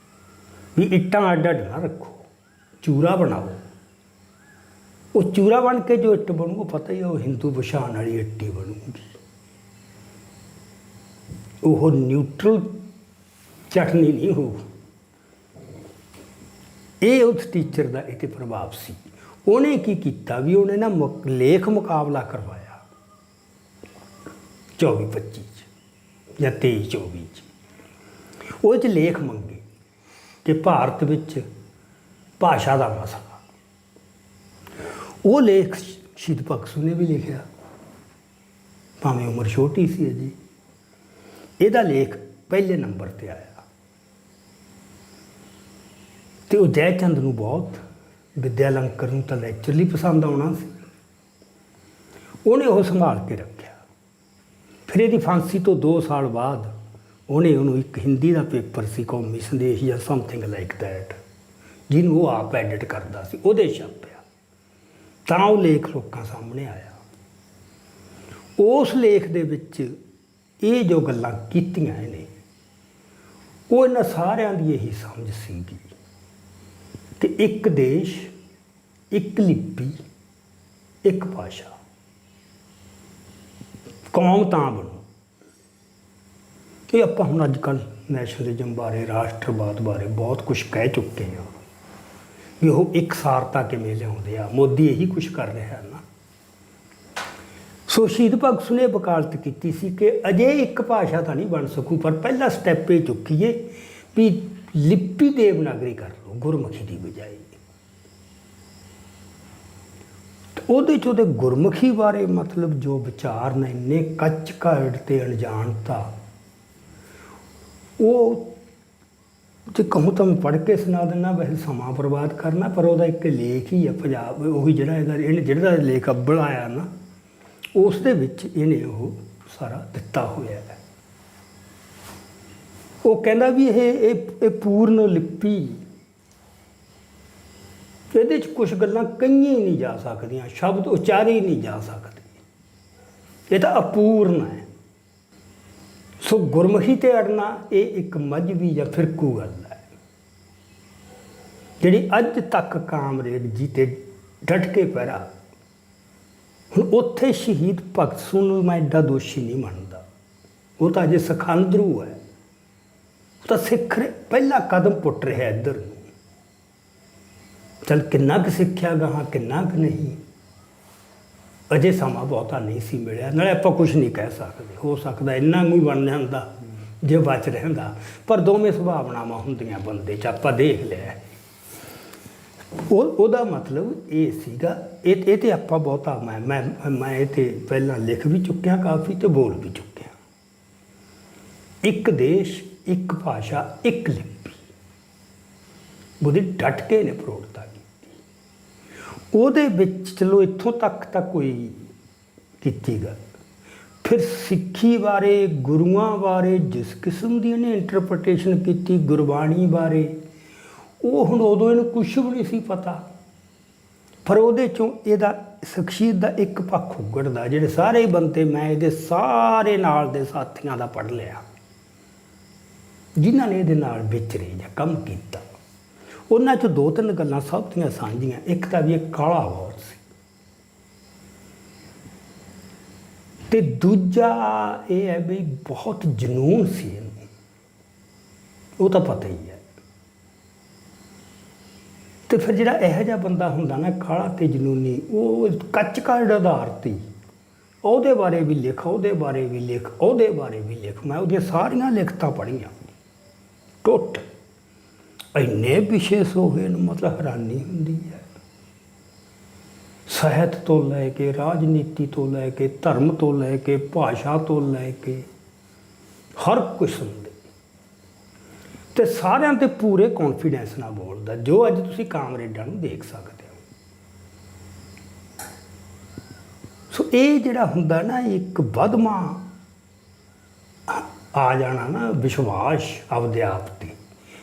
ਵੀ ਇੱਟਾਂ ਅੱਡ ਅੱਡ ਨਾ ਰੱਖੋ, ਚੂਰਾ ਬਣਾਓ। ਉਹ ਚੂਰਾ ਬਣ ਕੇ ਜੋ ਇੱਟ ਬਣੂ, ਉਹ ਪਤਾ ਹੀ, ਉਹ ਹਿੰਦੂ ਪਛਾਣ ਵਾਲੀ ਇੱਟ ਹੀ ਬਣੂਗੀ। ਉਹ ਨਿਊਟਰਲ ਚਟਨੀ ਨਹੀਂ ਹੋਊ। ਇਹ ਉਸ ਟੀਚਰ ਦਾ ਇਹ 'ਤੇ ਪ੍ਰਭਾਵ ਸੀ। ਉਹਨੇ ਕੀ ਕੀਤਾ ਵੀ ਉਹਨੇ ਨਾ ਲੇਖ ਮੁਕਾਬਲਾ ਕਰਵਾਇਆ 24-25 'ਚ ਜਾਂ 23-24 'ਚ। ਉਹਦੇ 'ਚ ਲੇਖ ਮੰਗੇ ਕਿ ਭਾਰਤ ਵਿੱਚ ਭਾਸ਼ਾ ਦਾ ਮਸਲਾ। ਉਹ ਲੇਖ ਸ਼ਹੀਦ ਭਗਤ ਸਿੰਘ ਨੇ ਵੀ ਲਿਖਿਆ, ਭਾਵੇਂ ਉਮਰ ਛੋਟੀ ਸੀ ਅਜੇ। ਇਹਦਾ ਲੇਖ ਪਹਿਲੇ ਨੰਬਰ 'ਤੇ ਆਇਆ, ਤੇ ਉਹ ਜੈਚੰਦ ਨੂੰ ਬਹੁਤ, ਵਿੱਦਿਆ ਲੰਕਰ ਨੂੰ ਤਾਂ ਨੈਚੁਰਲੀ ਪਸੰਦ ਆਉਣਾ ਸੀ। ਉਹਨੇ ਉਹ ਸੰਭਾਲ ਕੇ ਰੱਖਿਆ। ਫਿਰ ਇਹਦੀ ਫਾਂਸੀ ਤੋਂ 2 ਸਾਲ ਬਾਅਦ ਉਹਨੂੰ ਇੱਕ ਹਿੰਦੀ ਦਾ ਪੇਪਰ ਸੀ, ਕੌਮੀ ਸੰਦੇਸ਼ ਜਾਂ ਸਮਥਿੰਗ ਲਾਈਕ ਦੈਟ, ਜਿਹਨੂੰ ਉਹ ਆਪ ਐਡਿਟ ਕਰਦਾ ਸੀ, ਉਹਦੇ ਛਾਪਿਆ, ਤਾਂ ਉਹ ਲੇਖ ਲੋਕਾਂ ਸਾਹਮਣੇ ਆਇਆ। ਉਸ ਲੇਖ ਦੇ ਵਿੱਚ ਇਹ ਜੋ ਗੱਲਾਂ ਕੀਤੀਆਂ ਇਹਨੇ, ਉਹ ਇਹਨਾਂ ਸਾਰਿਆਂ ਦੀ ਇਹੀ ਸਮਝ ਸੀਗੀ ਕਿ ਇੱਕ ਦੇਸ਼, ਇੱਕ ਲਿਪੀ, ਇੱਕ ਭਾਸ਼ਾ, ਕੌਮ ਤਾਂ ਬਣੂ। ਇਹ ਆਪਾਂ ਹੁਣ ਅੱਜ ਕੱਲ੍ਹ ਨੈਸ਼ਨਲਿਜ਼ਮ ਬਾਰੇ, ਰਾਸ਼ਟਰਵਾਦ ਬਾਰੇ ਬਹੁਤ ਕੁਛ ਕਹਿ ਚੁੱਕੇ ਹਾਂ ਵੀ ਉਹ ਇਕਸਾਰਤਾ ਕਿਵੇਂ ਲਿਆਉਂਦੇ ਆ। ਮੋਦੀ ਇਹੀ ਕੁਛ ਕਰ ਰਿਹਾ ਨਾ। ਸੋ ਸ਼ਹੀਦ ਭਗਤ ਸਿੰਘ ਨੇ ਵਕਾਲਤ ਕੀਤੀ ਸੀ ਕਿ ਅਜੇ ਇੱਕ ਭਾਸ਼ਾ ਤਾਂ ਨਹੀਂ ਬਣ ਸਕੂ, ਪਰ ਪਹਿਲਾ ਸਟੈਪ ਇਹ ਚੁੱਕੀਏ ਵੀ ਲਿਪੀ ਦੇਵਨਾਗਰੀ ਕਰ ਲਓ, ਗੁਰਮੁਖੀ ਦੀ ਬਜਾਏ। ਉਹਦੇ 'ਚ ਉਹਦੇ ਗੁਰਮੁਖੀ ਬਾਰੇ ਮਤਲਬ ਜੋ ਵਿਚਾਰ ਨੇ, ਇੰਨੇ ਕੱਚ ਘੜ ਤੇ ਅਣਜਾਣਤਾ, ਉਹ ਜੇ ਕਹੂੰ ਤਾਂ ਮੈਂ ਪੜ੍ਹ ਕੇ ਸੁਣਾ ਦਿੰਦਾ, ਵੈਸੇ ਸਮਾਂ ਬਰਬਾਦ ਕਰਨਾ, ਪਰ ਉਹਦਾ ਇੱਕ ਲੇਖ ਹੀ ਆ ਪੰਜਾਬ, ਉਹੀ ਜਿਹੜਾ ਲੇਖ ਅੱਬਲ ਆਇਆ ਨਾ, ਉਸ ਦੇ ਵਿੱਚ ਇਹਨੇ ਉਹ ਸਾਰਾ ਦਿੱਤਾ ਹੋਇਆ ਹੈ। ਉਹ ਕਹਿੰਦਾ ਵੀ ਇਹ ਪੂਰਨ ਲਿਪੀ, ਇਹਦੇ 'ਚ ਕੁਝ ਗੱਲਾਂ ਕਹੀਆਂ ਹੀ ਨਹੀਂ ਜਾ ਸਕਦੀਆਂ, ਸ਼ਬਦ ਉਚਾਰੇ ਹੀ ਨਹੀਂ ਜਾ ਸਕਦੇ, ਇਹ ਤਾਂ ਅਪੂਰਨ ਹੈ। ਸੋ ਗੁਰਮੁਖੀ ਤੇ ਅੜਨਾ ਇਹ ਇੱਕ ਮਜ਼੍ਹਬੀ ਜਾਂ ਫਿਰਕੂ ਗੱਲ ਹੈ, ਜਿਹੜੀ ਅੱਜ ਤੱਕ ਕਾਮਰੇਡ ਜੀ ਤੇ ਡਟ ਕੇ ਪੈਰਾ। ਹੁਣ ਉੱਥੇ ਸ਼ਹੀਦ ਭਗਤ ਸਿੰਘ ਨੂੰ ਮੈਂ ਐਡਾ ਦੋਸ਼ੀ ਨਹੀਂ ਮੰਨਦਾ, ਉਹ ਤਾਂ ਅਜੇ ਸਖਾਂਦਰੂ ਹੈ, ਉਹ ਤਾਂ ਸਿੱਖ ਪਹਿਲਾ ਕਦਮ ਪੁੱਟ ਰਿਹਾ ਇੱਧਰ ਨੂੰ। ਚੱਲ ਕਿੰਨਾ ਕੁ ਸਿੱਖਿਆ ਗਾਹਾਂ, ਕਿੰਨਾ ਕੁ ਨਹੀਂ, ਅਜੇ ਸਮਾਂ ਬਹੁਤਾ ਨਹੀਂ ਸੀ ਮਿਲਿਆ। ਨਾਲੇ ਆਪਾਂ ਕੁਝ ਨਹੀਂ ਕਹਿ ਸਕਦੇ, ਹੋ ਸਕਦਾ ਇੰਨਾ ਨੂੰ ਹੀ ਬਣ ਜਾਂਦਾ ਜੇ ਬਚ ਰਹਿੰਦਾ, ਪਰ ਦੋਵੇਂ ਸੁਭਾਵਨਾਵਾਂ ਹੁੰਦੀਆਂ ਬੰਦੇ 'ਚ, ਆਪਾਂ ਦੇਖ ਲਿਆ। ਉਹਦਾ ਮਤਲਬ ਇਹ ਸੀਗਾ, ਇਹ ਤੇ ਆਪਾਂ ਬਹੁਤਾ ਮੈਂ ਇਹ ਤੇ ਪਹਿਲਾਂ ਲਿਖ ਵੀ ਚੁੱਕਿਆ ਕਾਫੀ ਤੇ ਬੋਲ ਵੀ ਚੁੱਕਿਆ। ਇੱਕ ਦੇਸ਼, ਇੱਕ ਭਾਸ਼ਾ, ਇੱਕ ਲਿਪੀ, ਉਹਦੀ ਡਟ ਕੇ ਨੇ ਪ੍ਰੋੜਤਾ ਕੀਤੀ। ਉਹਦੇ ਵਿੱਚ ਚਲੋ ਇੱਥੋਂ ਤੱਕ ਤਾਂ ਕੋਈ ਕੀਤੀ ਗੱਲ। ਫਿਰ ਸਿੱਖੀ ਬਾਰੇ, ਗੁਰੂਆਂ ਬਾਰੇ ਜਿਸ ਕਿਸਮ ਦੀ ਇਹਨੇ ਇੰਟਰਪ੍ਰੀਟੇਸ਼ਨ ਕੀਤੀ, ਗੁਰਬਾਣੀ ਬਾਰੇ, ਉਹ ਹੁਣ ਉਦੋਂ ਇਹਨੂੰ ਕੁਛ ਵੀ ਨਹੀਂ ਸੀ ਪਤਾ, ਪਰ ਉਹਦੇ 'ਚੋਂ ਇਹਦਾ ਸ਼ਖਸੀਅਤ ਦਾ ਇੱਕ ਪੱਖ ਉਗੜਦਾ। ਜਿਹੜੇ ਸਾਰੇ ਬੰਦੇ ਮੈਂ ਇਹਦੇ ਸਾਰੇ ਨਾਲ ਦੇ ਸਾਥੀਆਂ ਦਾ ਪੜ੍ਹ ਲਿਆ, ਜਿਨ੍ਹਾਂ ਨੇ ਇਹਦੇ ਨਾਲ ਵਿਚਰੇ ਜਾਂ ਕੰਮ ਕੀਤਾ, ਉਹਨਾਂ 'ਚ ਦੋ ਤਿੰਨ ਗੱਲਾਂ ਸਭ ਦੀਆਂ ਸਾਂਝੀਆਂ। ਇੱਕ ਤਾਂ ਵੀ ਇਹ ਕਾਲਾ ਬਹੁਤ ਸੀ, ਤੇ ਦੂਜਾ ਇਹ ਹੈ ਵੀ ਬਹੁਤ ਜਨੂੰਨ ਸੀ ਇਹਨੂੰ, ਉਹ ਤਾਂ ਪਤਾ ਹੀ ਹੈ। ਤੇ ਫਿਰ ਜਿਹੜਾ ਇਹੋ ਜਿਹਾ ਬੰਦਾ ਹੁੰਦਾ ਨਾ ਕਾਲਾ ਤੇ ਜਨੂਨੀ, ਉਹ ਕੱਚ ਕਾੜ ਆਧਾਰ 'ਤੇ ਉਹਦੇ ਬਾਰੇ ਵੀ ਲਿਖ, ਉਹਦੇ ਬਾਰੇ ਵੀ ਲਿਖ, ਉਹਦੇ ਬਾਰੇ ਵੀ ਲਿਖ। ਮੈਂ ਉਹਦੀਆਂ ਸਾਰੀਆਂ ਲਿਖਤਾਂ ਪੜ੍ਹੀਆਂ ਟੁੱਟ, ਇੰਨੇ ਵਿਸ਼ੇਸ਼ ਹੋ ਗਏ ਨੂੰ, ਮਤਲਬ ਹੈਰਾਨੀ ਹੁੰਦੀ ਹੈ। ਸਾਹਿਤ ਤੋਂ ਲੈ ਕੇ, ਰਾਜਨੀਤੀ ਤੋਂ ਲੈ ਕੇ, ਧਰਮ ਤੋਂ ਲੈ ਕੇ, ਭਾਸ਼ਾ ਤੋਂ ਲੈ ਕੇ, ਹਰ ਕਿਸਮ ਦੇ, ਤੇ ਸਾਰਿਆਂ 'ਤੇ ਪੂਰੇ ਕੌਨਫੀਡੈਂਸ ਨਾਲ ਬੋਲਦਾ, ਜੋ ਅੱਜ ਤੁਸੀਂ ਕਾਮਰੇਡਾਂ ਨੂੰ ਦੇਖ ਸਕਦੇ ਹੋ। ਸੋ ਇਹ ਜਿਹੜਾ ਹੁੰਦਾ ਨਾ ਇੱਕ ਵਧਮਾ ਆ ਜਾਣਾ ਨਾ, ਵਿਸ਼ਵਾਸ ਆਪਦੇ ਆਪ 'ਤੇ,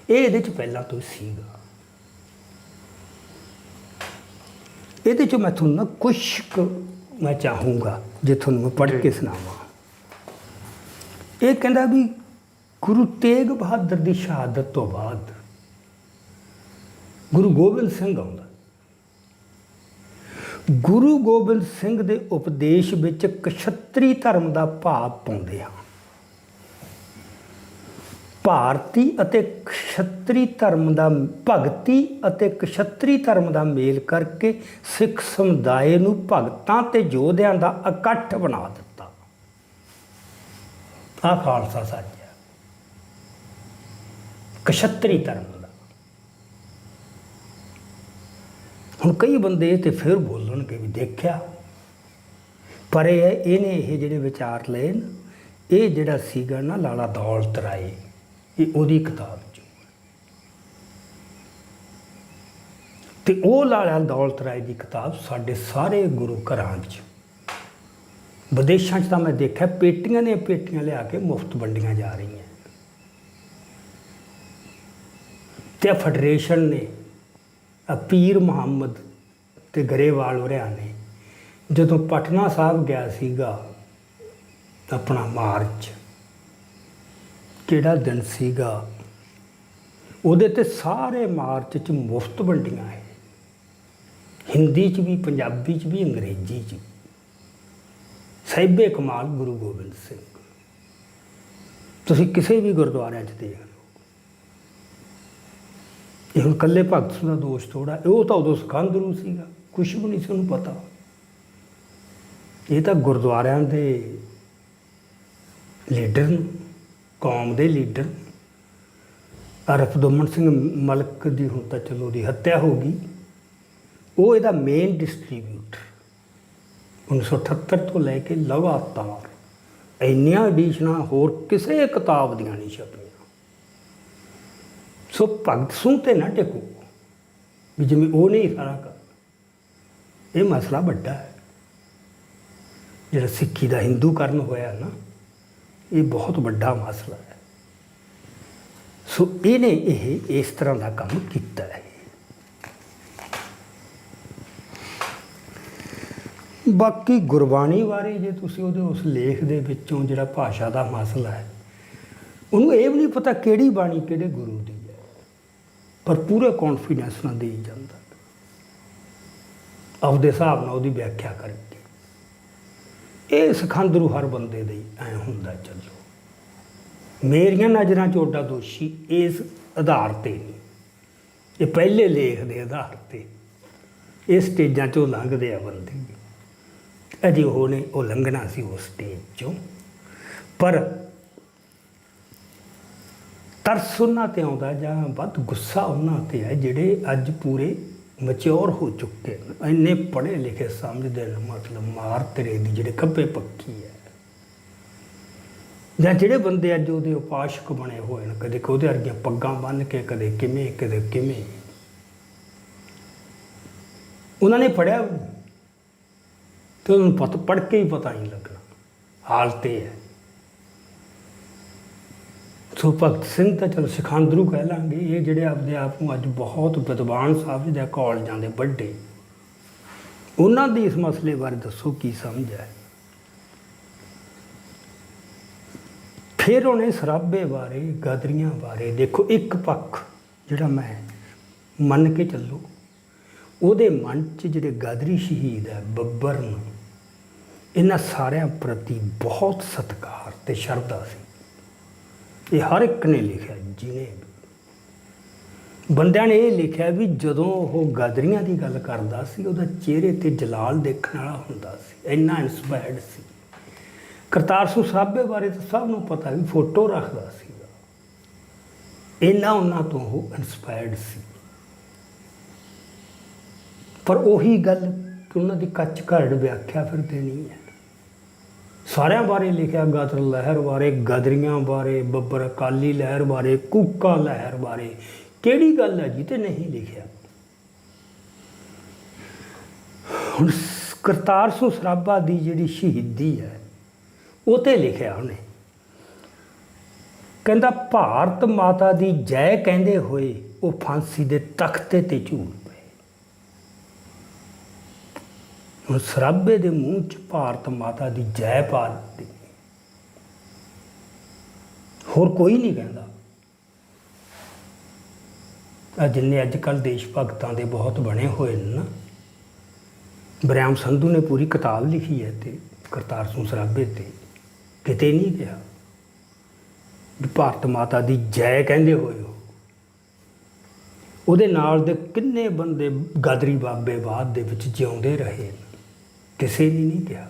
ਇਹ ਇਹਦੇ 'ਚ ਪਹਿਲਾਂ ਤੋਂ ਸੀਗਾ। ਇਹਦੇ 'ਚ ਮੈਂ ਤੁਹਾਨੂੰ ਨਾ ਕੁਛ ਕੁ ਮੈਂ ਚਾਹੂੰਗਾ ਜੇ ਤੁਹਾਨੂੰ ਮੈਂ ਪੜ੍ਹ ਕੇ ਸੁਣਾਵਾਂ। ਇਹ ਕਹਿੰਦਾ ਵੀ ਗੁਰੂ ਤੇਗ ਬਹਾਦਰ ਦੀ ਸ਼ਹਾਦਤ ਤੋਂ ਬਾਅਦ ਗੁਰੂ ਗੋਬਿੰਦ ਸਿੰਘ ਆਉਂਦਾ। ਗੁਰੂ ਗੋਬਿੰਦ ਸਿੰਘ ਦੇ ਉਪਦੇਸ਼ ਵਿੱਚ ਕਸ਼ੱਤਰੀ ਧਰਮ ਦਾ ਭਾਵ ਪਾਉਂਦੇ ਹਨ। ਭਾਰਤੀ ਅਤੇ ਕਸ਼ੱਤਰੀ ਧਰਮ ਦਾ, ਭਗਤੀ ਅਤੇ ਕਸ਼ੱਤਰੀ ਧਰਮ ਦਾ ਮੇਲ ਕਰਕੇ ਸਿੱਖ ਸਮੁਦਾਇ ਨੂੰ ਭਗਤਾਂ ਤੇ ਯੋਧਿਆਂ ਦਾ ਇਕੱਠ ਬਣਾ ਦਿੱਤਾ। ਆਹ ਖਾਲਸਾ ਸਾਜਿਆ ਕਸ਼ੱਤਰੀ ਧਰਮ ਦਾ। ਹੁਣ ਕਈ ਬੰਦੇ ਇਹ ਤੇ ਫਿਰ ਬੋਲਣਗੇ ਵੀ ਦੇਖਿਆ, ਪਰ ਇਹਨੇ ਇਹ ਜਿਹੜੇ ਵਿਚਾਰ ਲਏ ਨਾ, ਇਹ ਜਿਹੜਾ ਸੀਗਾ ਨਾ ਲਾਲਾ ਦੌਲਤ ਰਾਏ, ਇਹ ਉਹਦੀ ਕਿਤਾਬ 'ਚੋਂ, ਤੇ ਉਹ ਲਾਲਾ ਦੌਲਤ ਰਾਏ ਦੀ ਕਿਤਾਬ ਸਾਡੇ ਸਾਰੇ ਗੁਰੂ ਘਰਾਂ 'ਚ, ਵਿਦੇਸ਼ਾਂ 'ਚ ਤਾਂ ਮੈਂ ਦੇਖਿਆ ਪੇਟੀਆਂ ਨੇ ਪੇਟੀਆਂ ਲਿਆ ਕੇ ਮੁਫਤ ਵੰਡੀਆਂ ਜਾ ਰਹੀਆਂ। ਤੇ ਫੈਡਰੇਸ਼ਨ ਨੇ, ਪੀਰ ਮੁਹੰਮਦ ਤੇ ਗਰੇਵਾਲ ਹੋਰਿਆਂ ਨੇ, ਜਦੋਂ ਪਟਨਾ ਸਾਹਿਬ ਗਿਆ ਸੀਗਾ ਆਪਣਾ ਮਾਰਚ, ਕਿਹੜਾ ਦਿਨ ਸੀਗਾ, ਉਹਦੇ ਤੇ ਸਾਰੇ ਮਾਰਚ 'ਚ ਮੁਫਤ ਵੰਡੀਆਂ ਹੈ, ਹਿੰਦੀ 'ਚ ਵੀ, ਪੰਜਾਬੀ 'ਚ ਵੀ, ਅੰਗਰੇਜ਼ੀ 'ਚ ਵੀ। ਸਾਹਿਬੇ ਕਮਾਲ ਗੁਰੂ ਗੋਬਿੰਦ ਸਿੰਘ, ਤੁਸੀਂ ਕਿਸੇ ਵੀ ਗੁਰਦੁਆਰਿਆਂ 'ਚ ਦੇਖ ਲਓ। ਇਹ ਹੁਣ ਇਕੱਲੇ ਭਗਤ ਸਿੰਘ ਦਾ ਦੋਸ਼ ਥੋੜ੍ਹਾ, ਉਹ ਤਾਂ ਉਦੋਂ ਸਖਾਂਦਰੂ ਸੀਗਾ, ਕੁਛ ਵੀ ਨਹੀਂ ਸੀ ਉਹਨੂੰ ਪਤਾ। ਇਹ ਤਾਂ ਗੁਰਦੁਆਰਿਆਂ ਦੇ ਲੀਡਰ ਨੂੰ, ਕੌਮ ਦੇ ਲੀਡਰ। ਰਫਦੋਮਨ ਸਿੰਘ ਮਲਕ ਦੀ ਹੁਣ ਤਾਂ ਚਲੋ ਉਹਦੀ ਹੱਤਿਆ ਹੋ ਗਈ, ਉਹ ਇਹਦਾ ਮੇਨ ਡਿਸਟਰੀਬਿਊਟਰ 1978 ਤੋਂ ਲੈ ਕੇ ਲਗਾਤਾਰ ਇੰਨੀਆਂ ਐਡੀਸ਼ਨਾਂ ਹੋਰ ਕਿਸੇ ਕਿਤਾਬ ਦੀਆਂ ਨਹੀਂ ਛਪੀਆਂ। ਸੋ ਭਗਤ ਸਿੰਘ ਤੇ ਨਾ ਟਿਕੋ ਵੀ ਜਿਵੇਂ ਉਹ ਨਹੀਂ ਸਾਰਾ ਕਰ, ਇਹ ਮਸਲਾ ਵੱਡਾ ਹੈ। ਜਿਹੜਾ ਸਿੱਖੀ ਦਾ ਹਿੰਦੂਕਰਨ ਹੋਇਆ ਨਾ, ਇਹ ਬਹੁਤ ਵੱਡਾ ਮਸਲਾ ਹੈ। ਸੋ ਇਹਨੇ ਇਸ ਤਰ੍ਹਾਂ ਦਾ ਕੰਮ ਕੀਤਾ ਹੈ। ਬਾਕੀ ਗੁਰਬਾਣੀ ਬਾਰੇ ਜੇ ਤੁਸੀਂ ਉਹਦੇ ਉਸ ਲੇਖ ਦੇ ਵਿੱਚੋਂ ਜਿਹੜਾ ਭਾਸ਼ਾ ਦਾ ਮਸਲਾ ਹੈ, ਉਹਨੂੰ ਇਹ ਵੀ ਨਹੀਂ ਪਤਾ ਕਿਹੜੀ ਬਾਣੀ ਕਿਹੜੇ ਗੁਰੂ ਦੀ ਹੈ, ਪਰ ਪੂਰੇ ਕੌਨਫੀਡੈਂਸ ਨਾਲ ਦੇਈ ਜਾਂਦਾ ਆਪਦੇ ਹਿਸਾਬ ਨਾਲ ਉਹਦੀ ਵਿਆਖਿਆ ਕਰਕੇ। ਇਹ ਸਿਖਾਂਦਰੂ ਹਰ ਬੰਦੇ ਦੇ ਐ ਹੁੰਦਾ। ਚੱਲੋ ਮੇਰੀਆਂ ਨਜ਼ਰਾਂ 'ਚ ਓਡਾ ਦੋਸ਼ੀ ਇਸ ਆਧਾਰ 'ਤੇ ਨਹੀਂ, ਇਹ ਪਹਿਲੇ ਲੇਖ ਦੇ ਆਧਾਰ 'ਤੇ ਇਹ ਸਟੇਜਾਂ 'ਚੋਂ ਲੰਘਦੇ ਆ ਬੰਦੇ, ਅਜੇ ਉਹ ਲੰਘਣਾ ਸੀ ਉਸ ਸਟੇਜ 'ਚੋਂ। ਪਰ ਤਰਸ ਉਹਨਾਂ 'ਤੇ ਆਉਂਦਾ ਜਾਂ ਵੱਧ ਗੁੱਸਾ ਉਹਨਾਂ 'ਤੇ ਹੈ ਜਿਹੜੇ ਅੱਜ ਪੂਰੇ ਮੈਚਿਓਰ ਹੋ ਚੁੱਕੇ ਨੇ, ਇੰਨੇ ਪੜ੍ਹੇ ਲਿਖੇ ਸਮਝਦੇ ਨੇ, ਮਤਲਬ ਮਾਰ ਤੇਰੇ ਦੀ ਜਿਹੜੇ ਖੱਬੇ ਪੱਖੀ ਹੈ, ਜਾਂ ਜਿਹੜੇ ਬੰਦੇ ਅੱਜ ਉਹਦੇ ਉਪਾਸ਼ਕ ਬਣੇ ਹੋਏ ਨੇ, ਕਦੇ ਉਹਦੇ ਵਰਗੀਆਂ ਪੱਗਾਂ ਬੰਨ੍ਹ ਕੇ, ਕਦੇ ਕਿਵੇਂ ਕਦੇ ਕਿਵੇਂ। ਉਹਨਾਂ ਨੇ ਪੜ੍ਹਿਆ ਤੇ ਉਹਨੂੰ ਪੜ੍ਹ ਕੇ ਹੀ ਪਤਾ ਨਹੀਂ ਲੱਗਣਾ, ਹਾਲਤ ਇਹ ਹੈ। ਸੋ ਭਗਤ ਸਿੰਘ ਤਾਂ ਚਲੋ ਸਿਖਾਂਦਰੂ ਕਹਿ ਲਾਂਗੇ, ਇਹ ਜਿਹੜੇ ਆਪਦੇ ਆਪ ਨੂੰ ਅੱਜ ਬਹੁਤ ਵਿਦਵਾਨ ਸਮਝਦੇ ਆ, ਕਾਲਜਾਂ ਦੇ ਵੱਡੇ, ਉਹਨਾਂ ਦੀ ਇਸ ਮਸਲੇ ਬਾਰੇ ਦੱਸੋ ਕੀ ਸਮਝ ਹੈ। ਫਿਰ ਉਹਨੇ ਸਰਾਬੇ ਬਾਰੇ, ਗਦਰੀਆਂ ਬਾਰੇ ਦੇਖੋ। ਇੱਕ ਪੱਖ ਜਿਹੜਾ ਮੈਂ ਮੰਨ ਕੇ ਚੱਲੋ, ਉਹਦੇ ਮਨ 'ਚ ਜਿਹੜੇ ਗਦਰੀ ਸ਼ਹੀਦ ਹੈ ਬੱਬਰ ਨੂੰ, ਇਹਨਾਂ ਸਾਰਿਆਂ ਪ੍ਰਤੀ ਬਹੁਤ ਸਤਿਕਾਰ ਅਤੇ ਸ਼ਰਧਾ ਸੀ। ਇਹ ਹਰ ਇੱਕ ਨੇ ਲਿਖਿਆ, ਜਿਹਨੇ ਬੰਦਿਆਂ ਨੇ ਇਹ ਲਿਖਿਆ ਵੀ ਜਦੋਂ ਉਹ ਗਦਰੀਆਂ ਦੀ ਗੱਲ ਕਰਦਾ ਸੀ, ਉਹਦਾ ਚਿਹਰੇ 'ਤੇ ਜਲਾਲ ਦੇਖਣ ਵਾਲਾ ਹੁੰਦਾ ਸੀ, ਇੰਨਾ ਇੰਸਪਾਇਰਡ ਸੀ। ਕਰਤਾਰ ਸਿੰਘ ਸਰਾਭੇ ਬਾਰੇ ਤਾਂ ਸਭ ਨੂੰ ਪਤਾ ਵੀ ਫੋਟੋ ਰੱਖਦਾ ਸੀਗਾ, ਇੰਨਾ ਉਹਨਾਂ ਤੋਂ ਉਹ ਇੰਸਪਾਇਰਡ ਸੀ। ਪਰ ਉਹੀ ਗੱਲ ਕਿ ਉਹਨਾਂ ਦੀ ਕੱਚ ਘੜ ਵਿਆਖਿਆ ਫਿਰ ਦੇਣੀ ਹੈ। ਸਾਰਿਆਂ ਬਾਰੇ ਲਿਖਿਆ, ਗਦਰ ਲਹਿਰ ਬਾਰੇ, ਗਦਰੀਆਂ ਬਾਰੇ, ਬੱਬਰ ਅਕਾਲੀ ਲਹਿਰ ਬਾਰੇ, ਕੂਕਾ ਲਹਿਰ ਬਾਰੇ। ਕਿਹੜੀ ਗੱਲ ਹੈ ਜੀ ਤੇ ਨਹੀਂ ਲਿਖਿਆ? ਹੁਣ ਕਰਤਾਰ ਸਿੰਘ ਸਰਾਭਾ ਦੀ ਜਿਹੜੀ ਸ਼ਹੀਦੀ ਹੈ ਉਹ 'ਤੇ ਲਿਖਿਆ ਉਹਨੇ, ਕਹਿੰਦਾ ਭਾਰਤ ਮਾਤਾ ਦੀ ਜੈ ਕਹਿੰਦੇ ਹੋਏ ਉਹ ਫਾਂਸੀ ਦੇ ਤਖਤੇ 'ਤੇ ਝੂਲ ਪਏ। ਹੁਣ ਸਰਾਭੇ ਦੇ ਮੂੰਹ 'ਚ ਭਾਰਤ ਮਾਤਾ ਦੀ ਜੈ ਪਾ ਦਿੱਤੀ, ਹੋਰ ਕੋਈ ਨਹੀਂ ਕਹਿੰਦਾ। ਜਿੰਨੇ ਅੱਜ ਕੱਲ੍ਹ ਦੇਸ਼ ਭਗਤਾਂ ਦੇ ਬਹੁਤ ਬਣੇ ਹੋਏ ਨੇ ਨਾ, ਬਰਿਆਮ ਸੰਧੂ ਨੇ ਪੂਰੀ ਕਿਤਾਬ ਲਿਖੀ ਹੈ ਤੇ ਕਰਤਾਰ ਸਿੰਘ ਸਰਾਭੇ 'ਤੇ ਕਿਤੇ ਨਹੀਂ ਕਿਹਾ ਵੀ ਭਾਰਤ ਮਾਤਾ ਦੀ ਜੈ ਕਹਿੰਦੇ ਹੋਏ ਉਹਦੇ ਨਾਲ ਦੇ ਕਿੰਨੇ ਬੰਦੇ ਗਦਰੀ ਬਾਬੇ ਬਾਅਦ ਦੇ ਵਿੱਚ ਜਿਉਂਦੇ ਰਹੇ, ਕਿਸੇ ਨੇ ਨਹੀਂ ਕਿਹਾ।